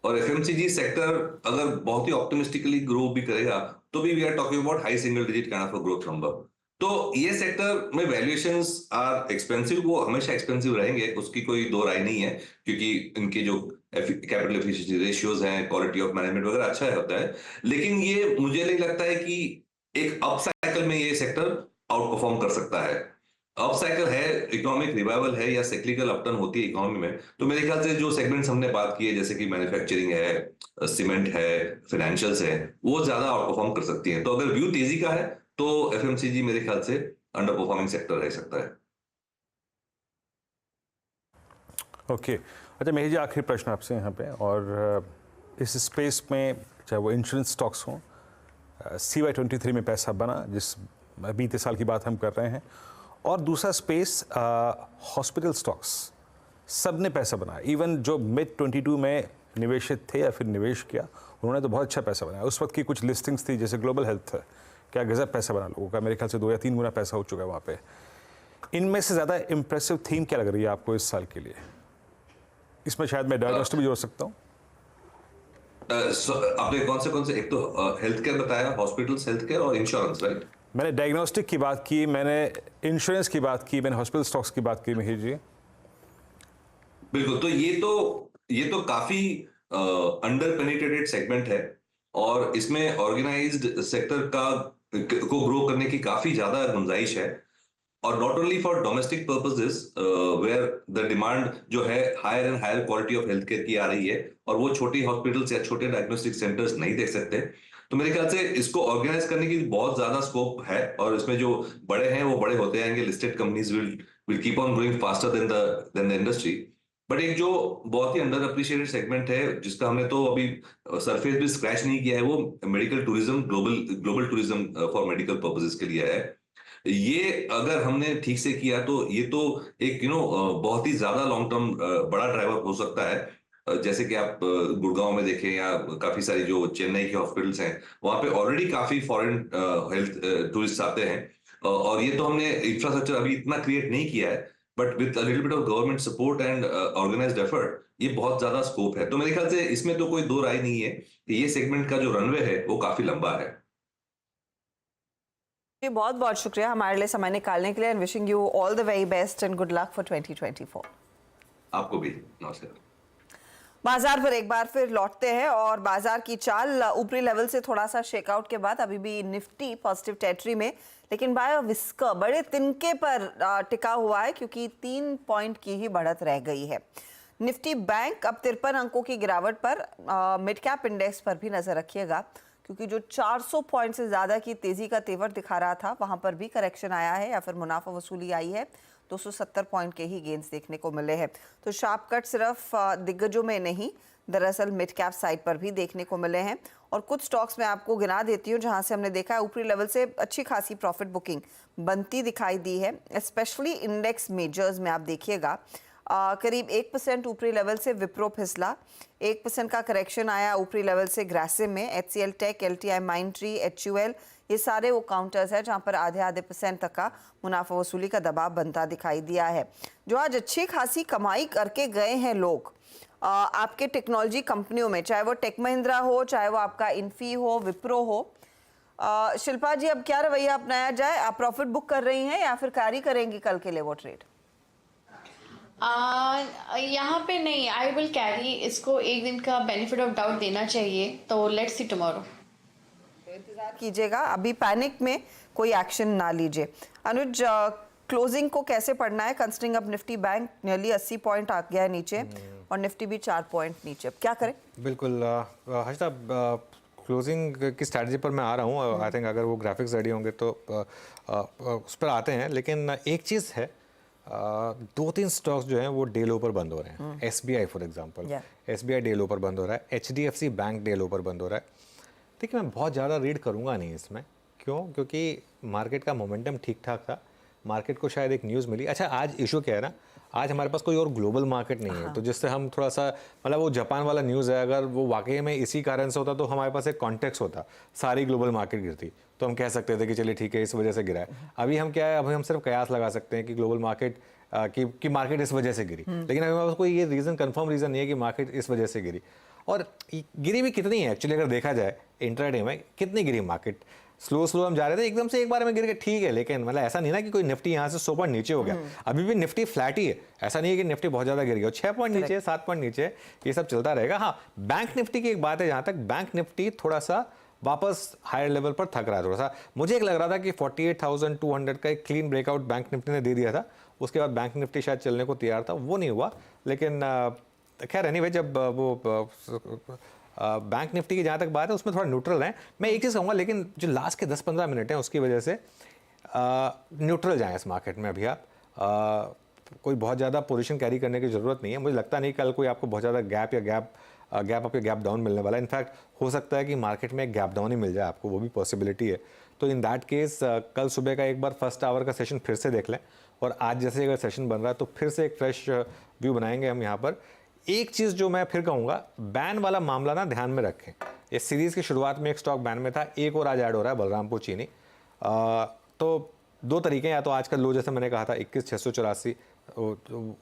और एफएमसीजी सेक्टर अगर बहुत ही ऑप्टिमिस्टिकली ग्रो भी करेगा तो भी we are talking about high single digit kind of growth number. तो ये सेक्टर में वैल्यूएशंस आर एक्सपेंसिव, वो हमेशा एक्सपेंसिव रहेंगे, उसकी कोई दो राय नहीं है, क्योंकि इनके जो कैपिटल एफिशिएंसी रेशियोज हैं, क्वालिटी ऑफ मैनेजमेंट वगैरह अच्छा होता है। लेकिन ये मुझे नहीं लगता है कि एक अप साइकिल में ये सेक्टर आउट परफॉर्म कर सकता है। अप साइकिल है, इकोनॉमिक रिवाइवल है या साइक्लिकल अपटर्न होती है इकोनॉमी में, तो मेरे ख्याल से जो सेगमेंट्स हमने बात की है जैसे कि मैन्युफैक्चरिंग है, सीमेंट है, फाइनेंशियल्स है, वो ज्यादा आउट परफॉर्म कर सकती हैं। तो अगर व्यू तेजी का है तो एफएमसीजी मेरे ख्याल से अंडर परफॉर्मिंग सेक्टर रह सकता है। ओके अच्छा मेरी जी आखिरी प्रश्न आपसे यहाँ पे, और इस स्पेस में चाहे वो इंश्योरेंस स्टॉक्स हों, CY23 में पैसा बना, जिस बीते साल की बात हम कर रहे हैं, और दूसरा स्पेस हॉस्पिटल स्टॉक्स, सब ने पैसा बनाया। इवन जो मिड 22 में निवेशित थे या फिर निवेश किया, उन्होंने तो बहुत अच्छा पैसा बनाया। उस वक्त की कुछ लिस्टिंग्स थी जैसे ग्लोबल हेल्थ, क्या गजब पैसा बना लोगों का, मेरे ख्याल से 2 या 3 गुना पैसा हो चुका है वहाँ पे। इनमें से ज़्यादा इंप्रेसिव थीम क्या लग रही है आपको इस साल के लिए? इसमें शायद मैं डायग्नोस्टिक भी जोड़ सकता हूँ। आपने कौन से, एक तो हेल्थ केयर बताया, हॉस्पिटल्स, हेल्थ केयर और इंश्योरेंस, राइट? मैंने डायग्नोस्टिक की बात की, मैंने इंश्योरेंस की बात की, मैंने हॉस्पिटल स्टॉक्स की बात की मिहिर जी। बिल्कुल, तो ये तो काफी अंडर पेनिट्रेटेड सेगमेंट है, और इसमें ऑर्गेनाइज्ड सेक्टर को ग्रो करने की काफी ज्यादा गुंजाइश है, और not only for domestic purposes where the demand जो है higher and higher quality of health care की आ रही है, और वो छोटी हॉस्पिटल्स या छोटे डायग्नोस्टिक सेंटर्स नहीं देख सकते। तो मेरे ख्याल से इसको ऑर्गेनाइज करने की बहुत ज्यादा स्कोप है, और इसमें जो बड़े हैं वो बड़े होते आएंगे। Listed companies will keep on growing faster than the industry. But एक जो बहुत ही अंडर अप्रिशिएटेड सेगमेंट है, जिसका हमने तो अभी सरफेस भी स्क्रैच नहीं किया है, वो medical tourism, global tourism for medical purposes के लिए है। ये अगर हमने ठीक से किया तो ये तो एक बहुत ही ज्यादा लॉन्ग टर्म बड़ा ड्राइवर हो सकता है। जैसे कि आप गुड़गांव में देखें या काफी सारी जो चेन्नई के हॉस्पिटल्स हैं, वहां पे ऑलरेडी काफी फॉरेन हेल्थ टूरिस्ट आते हैं, और ये तो हमने इंफ्रास्ट्रक्चर अभी इतना क्रिएट नहीं किया है, but with a little bit of government support and organised effort ये बहुत ज्यादा स्कोप है। तो मेरे ख्याल से इसमें तो कोई दो राय नहीं है कि ये सेगमेंट का जो रनवे है वो काफी लंबा है। बहुत बहुत शुक्रिया हमारे लिए समय निकालने के लिए, and wishing you all the very best and good luck for 2024। आपको भी नमस्कार। बाजार पर एक बार फिर लौटते हैं, और बाजार की चाल ऊपरी लेवल से थोड़ा सा शेकआउट के बाद अभी भी निफ्टी पॉजिटिव टेरिटरी में, लेकिन बायो विस्कर बड़े तिनके पर टिका हुआ है, क्योंकि 3 पॉइंट की ही बढ़त रह गई है। निफ्टी बैंक अब 53 अंकों की गिरावट पर। मिड कैप इंडेक्स पर भी नजर रखिएगा, क्योंकि जो 400 पॉइंट से ज्यादा की तेजी का तेवर दिखा रहा था, वहां पर भी करेक्शन आया है या फिर मुनाफा वसूली आई है। 270 पॉइंट के ही गेंस देखने को मिले हैं। तो शार्प कट सिर्फ दिग्गजों में नहीं, दरअसल मिड कैप साइड पर भी देखने को मिले हैं। और कुछ स्टॉक्स में आपको गिना देती हूँ जहां से हमने देखा है ऊपरी लेवल से अच्छी खासी प्रॉफिट बुकिंग बनती दिखाई दी है, स्पेशली इंडेक्स मेजर्स में। आप देखिएगा करीब 1% ऊपरी लेवल से विप्रो फिसला, 1% का करेक्शन आया ऊपरी लेवल से ग्रासिम में, HCL tech, LTI Mindtree, HUL, ये सारे वो काउंटर्स हैं जहां पर आधे % तक का मुनाफा वसूली का दबाव बनता दिखाई दिया है। जो आज अच्छी खासी कमाई करके गए हैं लोग आपके टेक्नोलॉजी कंपनियों में, चाहे वो टेक महिंद्रा हो, चाहे वो आपका इन्फी हो, विप्रो हो, शिल्पा जी, अब क्या रवैया अपनाया जाए? आप प्रॉफिट बुक कर रही हैं या फिर कैरी करेंगी कल के लिए वो ट्रेड? यहाँ पे नहीं, आई विल कैरी। इसको एक दिन का बेनिफिट ऑफ डाउट देना चाहिए, तो लेट्स सी टुमारो। इंतजार कीजिएगा, अभी पैनिक में कोई एक्शन ना लीजिए। अनुज, क्लोजिंग को कैसे पढ़ना है? कंसिडरिंग अब निफ्टी बैंक नियरली 80 पॉइंट आ गया है नीचे और निफ्टी भी 4 पॉइंट नीचे, अब क्या करें? बिल्कुल हर्षदा, क्लोजिंग की स्ट्रैटेजी पर मैं आ रहा हूँ। आई थिंक अगर वो ग्राफिक्स रेडी होंगे तो उस पर आते हैं। लेकिन एक चीज़ है, 2-3 स्टॉक्स जो हैं वो डे लो पर बंद हो रहे हैं। SBI for example, SBI day लो पर बंद हो रहा है। HDFC बैंक डे लो पर बंद हो रहा है। देखिए, मैं बहुत ज़्यादा रीड करूँगा नहीं इसमें। क्यों? क्योंकि मार्केट का मोमेंटम ठीक ठाक था। मार्केट को शायद एक न्यूज़ मिली। अच्छा, आज इशू क्या है ना, आज हमारे पास कोई और ग्लोबल मार्केट नहीं है, तो जिससे हम थोड़ा सा, मतलब वो जापान वाला न्यूज़ है, अगर वो वाकई में इसी कारण से होता तो हमारे पास एक कॉन्टेक्स्ट होता, सारी ग्लोबल मार्केट गिरती तो हम कह सकते थे कि चलिए ठीक है, इस वजह से गिरा है। अभी हम क्या है, अभी हम सिर्फ कयास लगा सकते हैं कि ग्लोबल मार्केट की मार्केट इस वजह से गिरी, लेकिन अभी हमारे पास कोई ये रीज़न, कंफर्म रीज़न नहीं है कि मार्केट इस वजह से गिरी। और गिरी भी कितनी है एक्चुअली, अगर देखा जाए इंट्राडे में कितनी गिरी मार्केट। स्लो हम जा रहे थे, एकदम से एक बार में गिर गए, ठीक है, लेकिन मतलब ऐसा नहीं ना कि कोई निफ्टी यहाँ से 100 पॉइंट नीचे हो गया। अभी भी निफ्टी फ्लैट ही है, ऐसा नहीं है कि निफ्टी बहुत ज़्यादा गिर गया। 6 पॉइंट नीचे, 7 पॉइंट नीचे, ये सब चलता रहेगा। हाँ, बैंक निफ्टी की एक बात है, जहाँ तक बैंक निफ्टी थोड़ा सा वापस हायर लेवल पर थक रहा है थोड़ा सा। मुझे एक लग रहा था कि 48,200 का एक क्लीन ब्रेकआउट बैंक निफ्टी ने दे दिया था, उसके बाद बैंक निफ्टी शायद चलने को तैयार था, वो नहीं हुआ। लेकिन खैर एनीवे, जब वो बैंक निफ्टी की जहाँ तक बात है उसमें थोड़ा न्यूट्रल है। मैं एक चीज़ कहूँगा, लेकिन जो लास्ट के 10-15 मिनट हैं उसकी वजह से न्यूट्रल जाएँ इस मार्केट में अभी आप। कोई बहुत ज़्यादा पोजीशन कैरी करने की ज़रूरत नहीं है। मुझे लगता नहीं कल कोई आपको बहुत ज़्यादा गैप अप या गैप डाउन मिलने वाला है। इनफैक्ट हो सकता है कि मार्केट में एक गैप डाउन ही मिल जाए आपको, वो भी पॉसिबिलिटी है। तो इन दैट केस कल सुबह का एक बार फर्स्ट आवर का सेशन फिर से देख लें, और आज जैसे अगर सेशन बन रहा है तो फिर से एक फ्रेश व्यू बनाएंगे हम यहाँ पर। एक चीज़ जो मैं फिर कहूँगा, बैन वाला मामला ना ध्यान में रखें। इस सीरीज़ की शुरुआत में एक स्टॉक बैन में था, एक और आज ऐड हो रहा है, बलरामपुर चीनी। तो 2 तरीके हैं, या तो आज का लो जैसे मैंने कहा था 21,684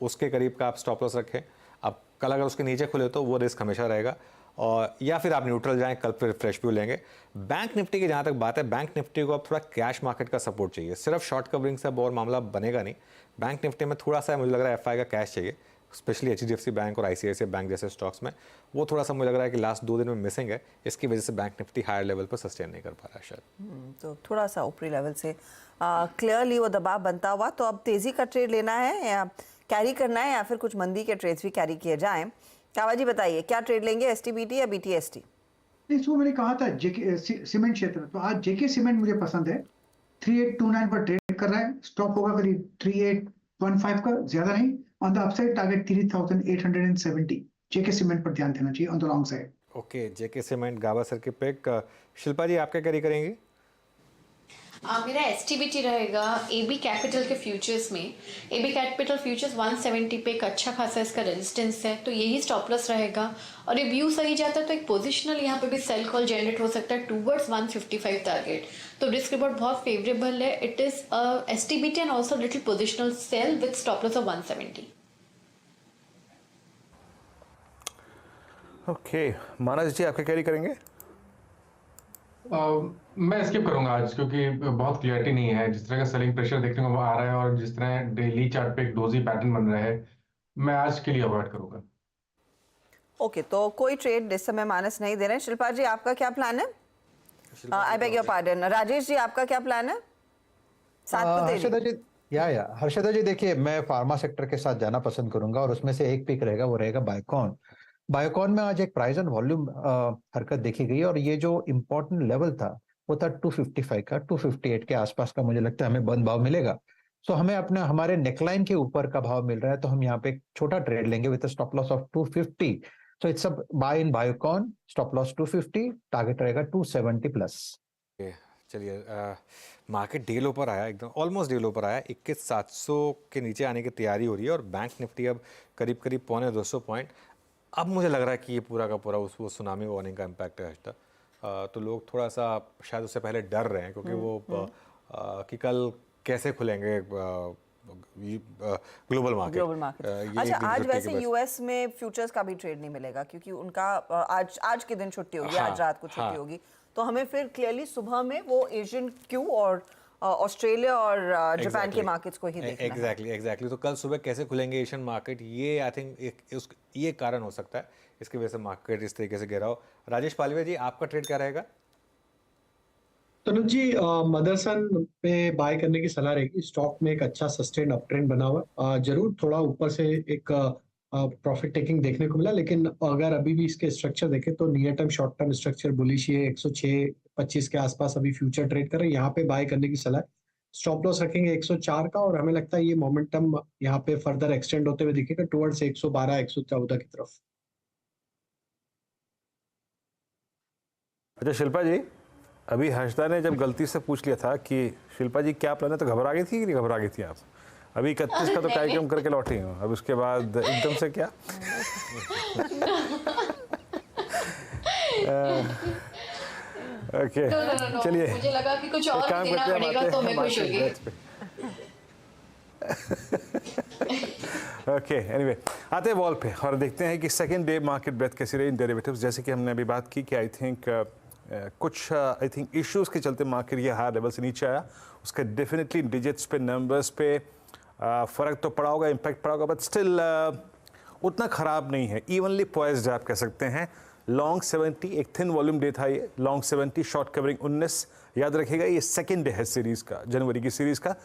उसके करीब का आप स्टॉप लॉस रखें। अब कल अगर उसके नीचे खुले तो वो रिस्क हमेशा रहेगा, और या फिर आप न्यूट्रल जाएं, कल फिर फ्रेश व्यू लेंगे। बैंक निफ्टी की जहाँ तक बात है, बैंक निफ्टी को अब थोड़ा कैश मार्केट का सपोर्ट चाहिए, सिर्फ शॉर्ट कवरिंग से अब और मामला बनेगा नहीं। बैंक निफ्टी में थोड़ा सा मुझे लग रहा है FI का कैश चाहिए, स्पेशली HDFC बैंक और ICICI बैंक जैसे स्टॉक्स में। वो थोड़ा सा मुझे लग रहा है कि लास्ट 2 दिन में मिसिंग है, इसकी वजह से बैंक निफ्टी हायर लेवल पर सस्टेन नहीं कर पा रहा है शायद। तो थोड़ा सा ऊपरी लेवल से क्लियरली वो दबाव बनता हुआ, तो अब तेजी का ट्रेड लेना है या कैरी करना है, या फिर कुछ मंदी के ट्रेड्स भी कैरी किए जाएं? कावा जी बताइए, क्या ट्रेड लेंगे, STBT या BTST? नहीं, इसको मैंने कहा था जेके सीमेंट क्षेत्र, तो आज जेके सीमेंट मुझे पसंद है। 3829 पर ट्रेड कर रहा है, स्टॉप होगा करीब 3815 का, ज्यादा नहीं। On the upside target 3870। JK cement पर ध्यान देना चाहिए on the long side. Okay, JK cement, गावा सर के पिक। शिल्पा जी, आप क्या कैरी करेंगी? मेरा STBT रहेगा AB कैपिटल के फ्यूचर्स में। AB कैपिटल फ्यूचर्स 170 पे एक अच्छा खासा इसका रेजिस्टेंस है, तो यही स्टॉप लॉस रहेगा। और ये व्यू सही जाता है तो एक पोजिशनल यहाँ पे भी सेल कॉल जनरेट हो सकता है टूवर्ड्स 155 टारगेट। तो रिस्क रिवॉर्ड बहुत फेवरेबल है। It is STBT and also little positional sell with stop loss of 170। Okay, Manas ji, आपके कैरी करेंगे? मैं स्किप करूंगा आज, क्योंकि बहुत क्लियरिटी नहीं है। जिस तरह का सेलिंग प्रेशर देखने को आ रहा है और जिस तरह डेली चार्ट पे एक डोजी पैटर्न बन रहा है, मैं आज के लिए अवॉइड करूंगा। ओके, तो कोई ट्रेड इस समय मानस नहीं दे रहे हैं। शिल्पा जी, आपका क्या प्लान है? I beg your pardon, Rajesh ji, आपका क्या प्लान है? हर्षदा जी, हर्षदा जी, देखिए, मैं फार्मा सेक्टर के साथ जाना पसंद करूंगा, और उसमें से एक पिक रहेगा, वो रहेगा बायोकॉन में आज एक प्राइस एंड वॉल्यूम हरकत देखी गई, और ये जो इंपॉर्टेंट लेवल था वो था 255 का, 258 के आसपास का मुझे लगता है हमें बंद भाव मिलेगा। सो हमें अपने हमारे नेकलाइन के ऊपर का भाव मिल रहा है, तो हम यहाँ पे एक छोटा ट्रेड लेंगे with stop loss of 250। So it's a buy in Biocon, stop loss 250, target रहेगा 270 प्लस। चलिए, मार्केट डे लो पर आया, एकदम ऑलमोस्ट डे लो पर आया, 21,700 के नीचे आने की तैयारी हो रही है, और बैंक निफ्टी अब करीब 200 पॉइंट। अब मुझे लग रहा है कि ये पूरा का पूरा वो सुनामी वार्निंग का इम्पैक्ट है आज। तो लोग थोड़ा सा शायद उससे पहले डर रहे हैं, क्योंकि वो कि कल कैसे खुलेंगे ग्लोबल मार्केट। अच्छा, आज वैसे US में फ्यूचर्स का भी ट्रेड नहीं मिलेगा, क्योंकि उनका आज के दिन छुट्टी होगी, आज रात को छुट्टी होगी, तो हमें फिर क्लियरली सुबह में वो एशियन क्यू और ऑस्ट्रेलिया और जापान के मार्केट्स को ही देखना है। एग्जैक्टली। तो कल सुबह कैसे खुलेंगे एशियन मार्केट, ये आई थिंक ये कारण हो सकता है इसकी वजह से मार्केट इस तरीके से गिरा हो। राजेश पालवे जी, आपका ट्रेड क्या रहेगा? तनुज जी, मदरसन पे बाय करने की सलाह रहेगी। स्टॉक में एक अच्छा सस्टेन अप ट्रेंड बना हुआ है। जरूर थोड़ा ऊपर से एक प्रॉफिट टेकिंग देखने को मिला, लेकिन अगर अभी भी इसके स्ट्रक्चर देखें तो near term short term structure bullish है। 106.25 के आसपास अभी फ्यूचर ट्रेड कर रहे हैं, यहाँ पे बाय करने की सलाह है। स्टॉप लॉस रखेंगे 104 का, और हमें लगता है ये मोमेंटम यहाँ पे फर्दर एक्सटेंड होते हुए दिखेगा टुवर्ड्स 112 114 की तरफ। अच्छा शिल्पा जी, अभी हर्षदा ने जब गलती से पूछ लिया था कि शिल्पा जी क्या प्लान है, तो घबरा गई थी कि नहीं घबरा गई थी आप? अभी 31 का तो कार्यक्रम करके लौटी हूँ, अब उसके बाद एकदम से क्या? ओके चलिए, मुझे लगा कि कुछ और काम देना करते हैं, पड़ेगा तो मैं खुश होगी। ओके एनीवे, आते हैं वॉल पे और देखते हैं कि सेकेंड डे मार्केट ब्रेथ कैसी रही इन डेरिवेटिव्स। जैसे कि हमने अभी बात की कि आई थिंक कुछ इश्यूज के चलते मार्केट ये हायर लेवल से नीचे आया। उसके डेफिनेटली डिजिट्स पे, नंबर्स पे फ़र्क तो पड़ा होगा, इम्पैक्ट पड़ा होगा, बट स्टिल उतना ख़राब नहीं है। इवनली पॉइज्ड आप कह सकते हैं। लॉन्ग 70 एक थिन वॉल्यूम डे था ये, लॉन्ग 70 शॉर्ट कवरिंग 19। याद रखिएगा ये सेकेंड डे है सीरीज़ का, जनवरी की सीरीज़ का,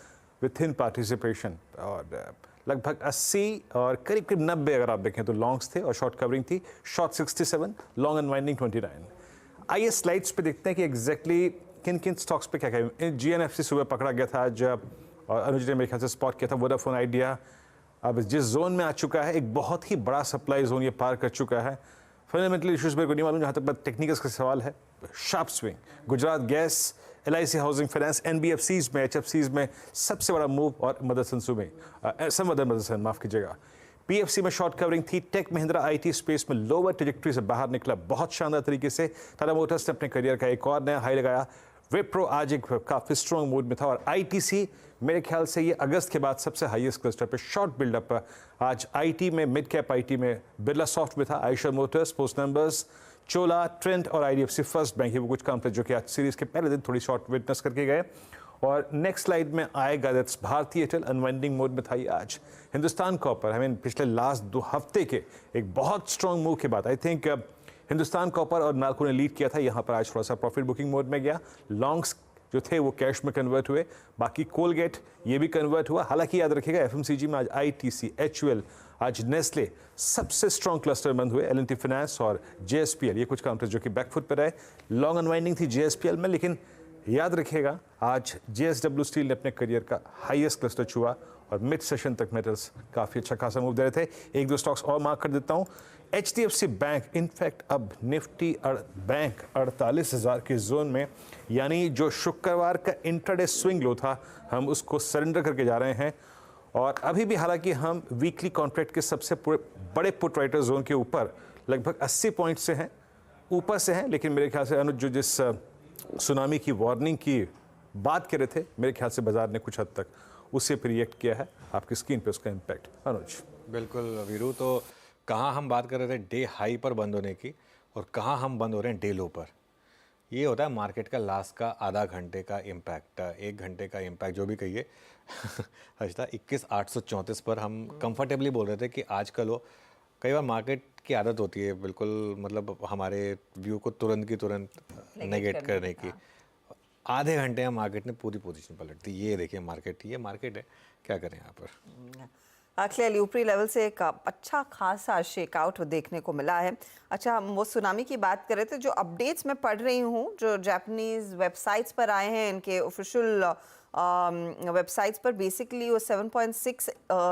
विथ थिन पार्टिसिपेशन। और लगभग 80 और करीब करीब 90 अगर आप देखें तो लॉन्ग्स थे और शॉर्ट कवरिंग थी। Short 67, long unwinding 29। आइए स्लाइड्स पे देखते हैं कि एग्जैक्टली किन किन स्टॉक्स पे क्या क्या। GNFC सुबह पकड़ा गया था जब, और अनुज ने मेरे ख्याल से स्पॉट किया था। वोडाफोन आइडिया अब जिस जोन में आ चुका है, एक बहुत ही बड़ा सप्लाई जोन ये पार कर चुका है। फंडामेंटल इश्यूज मेरे को नहीं मालूम, जहाँ तक टेक्निकल्स का सवाल है। Sharp swing, Gujarat gas, LIC housing finance, NBFCs में, HFCs में सबसे बड़ा मूव, और मदरसन सुबह मदरसन माफ़ कीजिएगा। PFC में शॉर्ट कवरिंग थी। टेक महिंद्रा IT स्पेस में लोअर ट्रेजेक्ट्री से बाहर निकला बहुत शानदार तरीके से। टाटा मोटर्स ने अपने करियर का एक और नया हाई लगाया। विप्रो आज एक काफ़ी स्ट्रॉन्ग मूड में था, और ITC मेरे ख्याल से ये अगस्त के बाद सबसे हाईएस्ट क्लस्टर पे शॉर्ट बिल्डअप आज IT में, मिड कैप IT में बिरला सॉफ्ट में था। आयशर मोटर्स, पोस्ट नंबर्स, चोला, ट्रेंट और IDFC फर्स्ट बैंक, ये वो कुछ काम थे जो कि आज सीरीज के पहले दिन थोड़ी शॉर्ट विटनेस करके गए। और नेक्स्ट स्लाइड में आएगा, that's Bharti Airtel unwinding mode में था ये आज। हिंदुस्तान कॉपर, पिछले लास्ट 2 हफ्ते के एक बहुत स्ट्रॉन्ग मूव के बाद आई थिंक हिंदुस्तान कॉपर और नाल्को ने लीड किया था। यहाँ पर आज थोड़ा सा प्रॉफिट बुकिंग मोड में गया। लॉन्ग्स जो थे वो कैश में कन्वर्ट हुए, बाकी कोलगेट ये भी कन्वर्ट हुआ। हालांकि याद रखिएगा FMCG में आज ITC, HUL, आज नेस्ले सबसे स्ट्रॉन्ग क्लस्टर बंद हुए। L&T फाइनेंस और JSPL ये कुछ काउंटर्स जो कि बैकफुट पर रहे। लॉन्ग अनवाइंडिंग थी JSPL में, लेकिन याद रखिएगा आज JSW स्टील ने अपने करियर का हाईएस्ट क्लस्टर छुआ, और मिड सेशन तक मेटल्स काफ़ी अच्छा खासा मूव दे रहे थे। 1-2 स्टॉक्स और मार्क कर देता हूँ। HDFC बैंक, इनफैक्ट अब निफ्टी बैंक 48,000 के जोन में, यानी जो शुक्रवार का इंट्राडे स्विंग लो था हम उसको सरेंडर करके जा रहे हैं। और अभी भी हालांकि हम वीकली कॉन्ट्रैक्ट के सबसे बड़े पुट राइटर जोन के ऊपर लगभग 80 पॉइंट से हैं, ऊपर से हैं। लेकिन मेरे ख्याल से अनुज जो जिस सुनामी की वार्निंग की बात कर रहे थे, मेरे ख्याल से बाजार ने कुछ हद तक उससे पे रिएक्ट किया है। आपकी स्क्रीन पे उसका इम्पैक्ट अनुज। बिल्कुल वीरू, तो कहाँ हम बात कर रहे थे डे हाई पर बंद होने की, और कहाँ हम बंद हो रहे हैं डे लो पर। ये होता है मार्केट का लास्ट का आधा घंटे का इम्पैक्ट, 1 घंटे का इम्पैक्ट जो भी कहिए। हर्षदा 21,834 पर हम कंफर्टेबली बोल रहे थे कि आज कल हो। कई बार मार्केट की आदत होती है बिल्कुल, मतलब हमारे व्यू को तुरंत की तुरंत नेगेट करने की। आधे घंटे में मार्केट ने पूरी पोजीशन पलट दी। ये देखिए मार्केट, ये मार्केट है, क्या करें यहाँ पर। क्लियरली ऊपरी लेवल से एक अच्छा खासा शेकआउट देखने को मिला है। अच्छा, हम वो सुनामी की बात कर रहे थे। जो अपडेट्स मैं पढ़ रही हूँ, जो जापानीज वेबसाइट्स पर आए हैं, इनके ऑफिशियल वेबसाइट्स पर, बेसिकली वो 7.6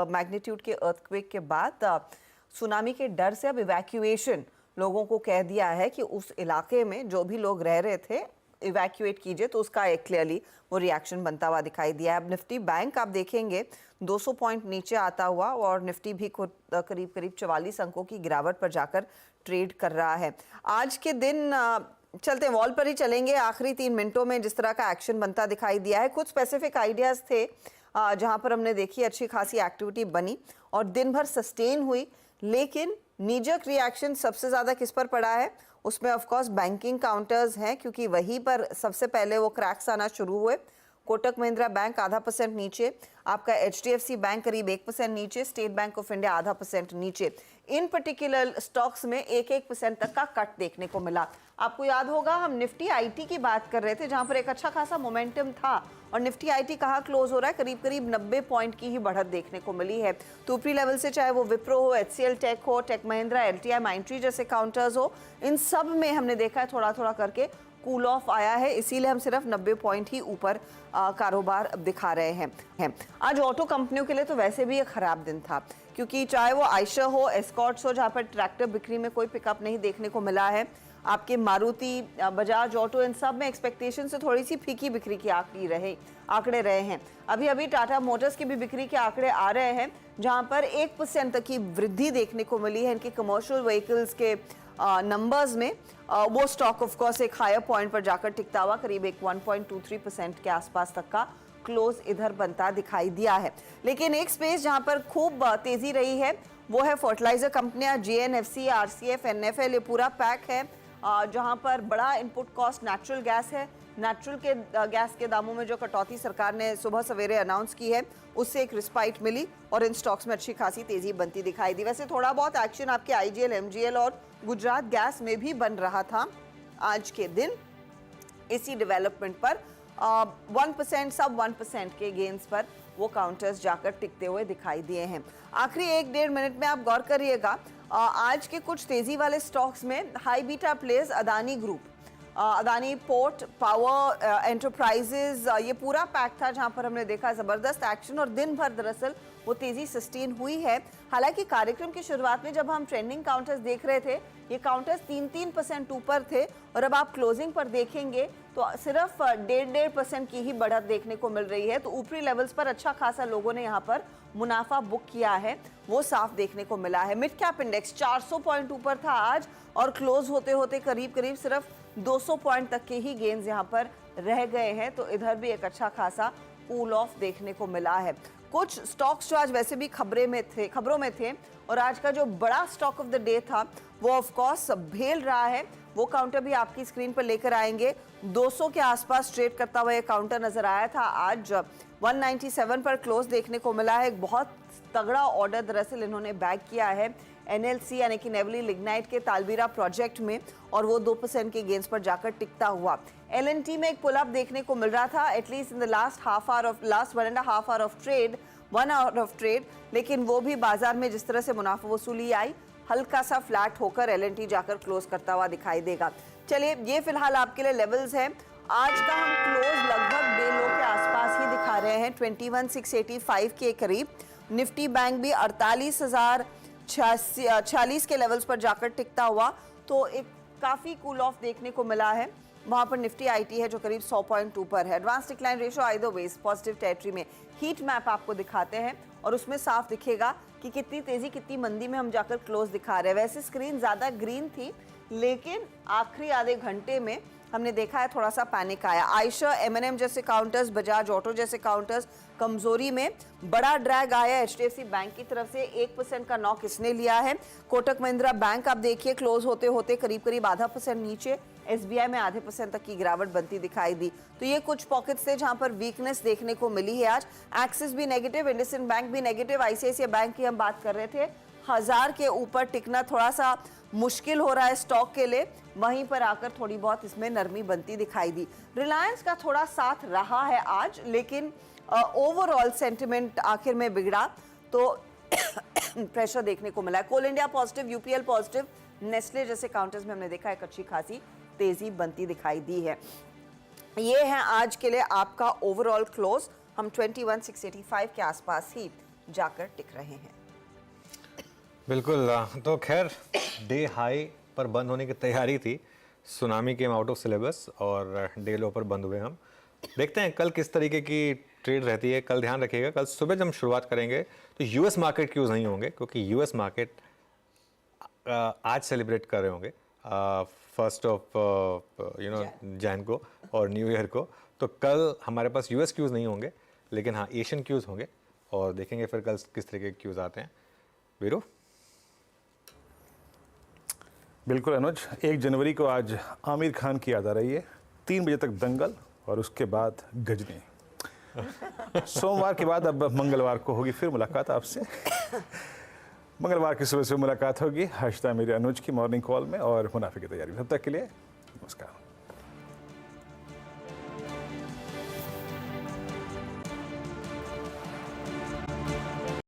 मैग्नीट्यूड के अर्थक्वेक के बाद सुनामी के डर से अब इवैक्यूएशन लोगों को कह दिया है कि उस इलाके में जो भी लोग रह रहे थे इवैक्यूएट कीजिए। तो उसका एक क्लियरली वो रिएक्शन बनता हुआ दिखाई दिया है। अब निफ्टी बैंक आप देखेंगे 200 पॉइंट नीचे आता हुआ, और निफ्टी भी करीब करीब 44 अंकों की गिरावट पर जाकर ट्रेड कर रहा है। आज के दिन चलते वॉल पर ही चलेंगे। आखिरी 3 मिनटों में जिस तरह का एक्शन बनता दिखाई दिया है, कुछ स्पेसिफिक आइडियाज़ थे जहां पर हमने देखी अच्छी खासी एक्टिविटी बनी और दिन भर सस्टेन हुई, लेकिन नीजक रिएक्शन सबसे ज़्यादा किस पर पड़ा है? उसमें ऑफ कोर्स बैंकिंग काउंटर्स हैं, क्योंकि वहीं पर सबसे पहले वो क्रैक्स आना शुरू हुए। कोटक महिंद्रा बैंक ½ % नीचे, आपका HDFC बैंक करीब 1% नीचे, स्टेट बैंक ऑफ इंडिया ½ % नीचे। इन पर्टिकुलर स्टॉक्स में 1% तक का कट देखने को मिला। आपको याद होगा हम निफ्टी आईटी की बात कर रहे थे, जहां पर एक अच्छा खासा मोमेंटम था, और निफ्टी आईटी कहाँ क्लोज हो रहा है, करीब करीब 90 पॉइंट की ही बढ़त देखने को मिली है। तो ऊपरी लेवल से चाहे वो विप्रो हो, HCL टेक हो, टेक महिंद्रा, LTI, माइंडट्री जैसे काउंटर्स हो, इन सब में हमने देखा है थोड़ा थोड़ा करके कूल ऑफ आया है, इसीलिए हम सिर्फ 90 पॉइंट ही ऊपर कारोबार दिखा रहे हैं। आज ऑटो कंपनियों के लिए तो वैसे भी एक खराब दिन था, क्योंकि चाहे वो आयशर हो, एस्कॉर्ट्स हो, जहाँ पर ट्रैक्टर बिक्री में कोई पिकअप नहीं देखने को मिला है, आपके मारुति, बजाज ऑटो, इन सब में एक्सपेक्टेशन से थोड़ी सी फीकी बिक्री की आंकड़े रहे हैं। अभी अभी टाटा मोटर्स की भी बिक्री के आंकड़े आ रहे हैं, जहां पर 1% तक की वृद्धि देखने को मिली है इनके कमर्शियल व्हीकल्स के नंबर्स में। वो स्टॉक ऑफ कोर्स एक हायर पॉइंट पर जाकर टिकता हुआ करीब एक 1.23% के आसपास तक का क्लोज इधर बनता दिखाई दिया है। लेकिन एक स्पेस जहां पर खूब तेजी रही है वो है फर्टिलाइजर कंपनियां, JNFC, RCF, NFL, ये पूरा पैक है, जहां पर बड़ा इनपुट कॉस्ट नेचुरल गैस है। नेचुरल के गैस के दामों में जो कटौती सरकार ने सुबह सवेरे अनाउंस की है, उससे एक रिस्पाइट मिली और इन स्टॉक्स में अच्छी खासी तेजी बनती दिखाई दी। वैसे थोड़ा बहुत एक्शन आपके IGL, MGL और गुजरात गैस में भी बन रहा था आज के दिन। इसी डेवलपमेंट पर 1% सब 1% के गेन्स पर वो काउंटर्स जाकर टिकते हुए दिखाई दिए हैं। आखिरी 1-1.5 मिनट में आप गौर करिएगा, आज के कुछ तेजी वाले स्टॉक्स में high beta place Adani group, Adani port, power enterprises, ये पूरा पैक था, जहां पर हमने देखा जबरदस्त एक्शन और दिन भर दरअसल वो तेजी सस्टेन हुई है। हालांकि कार्यक्रम की शुरुआत में जब हम ट्रेंडिंग काउंटर्स देख रहे थे, ये काउंटर्स 3% ऊपर थे, और अब आप क्लोजिंग पर देखेंगे तो सिर्फ 1.5% की ही बढ़त देखने को मिल रही है। तो ऊपरी लेवल्स पर अच्छा खासा लोगों ने यहाँ पर मुनाफा बुक किया है, वो साफ देखने को मिला है। मिड कैप इंडेक्स 400 पॉइंट ऊपर था आज, और क्लोज होते होते करीब करीब सिर्फ 200 पॉइंट तक के ही गेन्स यहाँ पर रह गए हैं। तो इधर भी एक अच्छा खासा कूल ऑफ देखने को मिला है। कुछ स्टॉक्स जो आज वैसे भी खबरों में थे, और आज का जो बड़ा स्टॉक ऑफ द डे था वो ऑफ कोर्स भेल रहा है। वो काउंटर भी आपकी स्क्रीन पर लेकर आएंगे। 200 के आसपास ट्रेड करता हुआ ये काउंटर नजर आया था, आज 197 पर क्लोज देखने को मिला है। एक बहुत तगड़ा ऑर्डर दरअसल इन्होंने बैग किया है NLC यानी कि नेवली लिग्नाइट के तालबीरा प्रोजेक्ट में, और वो 2% के गेंस पर जाकर टिकता हुआ। LNT में एक पुल अप देखने को मिल रहा था, at least in the last 1.5 hour of trade, 1 hour of trade, लेकिन वो भी बाजार में जिस तरह से मुनाफा वसूली आई, हल्का सा फ्लैट होकर LNT जाकर क्लोज करता हुआ दिखाई देगा। चलिए, ये फिलहाल आपके लिए लेवल्स हैं। आज का हम क्लोज लगभग डे लो के आसपास ही दिखा रहे हैं, 21,685 के करीब। निफ्टी बैंक भी 48,046 के लेवल्स पर जाकर टिकता हुआ, तो एक काफ़ी कूल ऑफ देखने को मिला है। वहाँ पर निफ्टी आईटी है जो करीब 100 पॉइंट ऊपर है। Advance decline ratio either ways positive territory में। हीट मैप आपको दिखाते हैं और उसमें साफ दिखेगा कि कितनी तेज़ी कितनी मंदी में हम जाकर क्लोज दिखा रहे हैं। वैसे स्क्रीन ज़्यादा ग्रीन थी, लेकिन आखिरी आधे घंटे में हमने देखा है थोड़ा सा पैनिक आया। आयशर, M&M जैसे काउंटर्स, बजाज ऑटो जैसे काउंटर्स कमजोरी में। बड़ा ड्रैग आया HDFC बैंक की तरफ से, 1% का नॉक इसने लिया है। कोटक महिंद्रा बैंक आप देखिए क्लोज होते होते करीब करीब ½ % नीचे। SBI में ½ % तक की गिरावट बनती दिखाई दी। तो ये कुछ पॉकेट्स थे जहां पर वीकनेस देखने को मिली है आज। एक्सिस भी नेगेटिव, इंडसइंड बैंक भी नेगेटिव, ICICI बैंक की हम बात कर रहे थे, 1000 के ऊपर टिकना थोड़ा सा मुश्किल हो रहा है स्टॉक के लिए, वहीं पर आकर थोड़ी बहुत इसमें नरमी बनती दिखाई दी। रिलायंस का थोड़ा साथ रहा है आज, लेकिन ओवरऑल सेंटिमेंट आखिर में बिगड़ा तो प्रेशर देखने को मिला है। Coal India positive, UPL positive, Nestle जैसे काउंटर्स में हमने देखा एक अच्छी खासी तेजी बनती दिखाई दी है। ये है आज के लिए आपका ओवरऑल क्लोज। हम 21,685 के आसपास ही जाकर टिक रहे हैं। बिल्कुल, तो खैर डे हाई पर बंद होने की तैयारी थी। Tsunami came out of syllabus और डे लो पर बंद हुए हम। देखते हैं कल किस तरीके की ट्रेड रहती है। कल ध्यान रखिएगा, कल सुबह जब हम शुरुआत करेंगे तो US मार्केट क्यूज नहीं होंगे, क्योंकि US मार्केट आज सेलिब्रेट कर रहे होंगे 1 जैन को और न्यू ईयर को। तो कल हमारे पास US क्यूज नहीं होंगे, लेकिन हाँ एशियन क्यूज होंगे, और देखेंगे फिर कल किस तरीके के क्यूज आते हैं। वीरू, बिल्कुल अनुज, 1 जनवरी को आज आमिर खान की याद आ रही है, 3 बजे तक दंगल और उसके बाद गजनी। सोमवार के बाद अब मंगलवार को होगी फिर मुलाकात आपसे। मंगलवार की सुबह से मुलाकात होगी मेरे अनुज की मॉर्निंग कॉल में और मुनाफे की तैयारी। तब तक के लिए नमस्कार।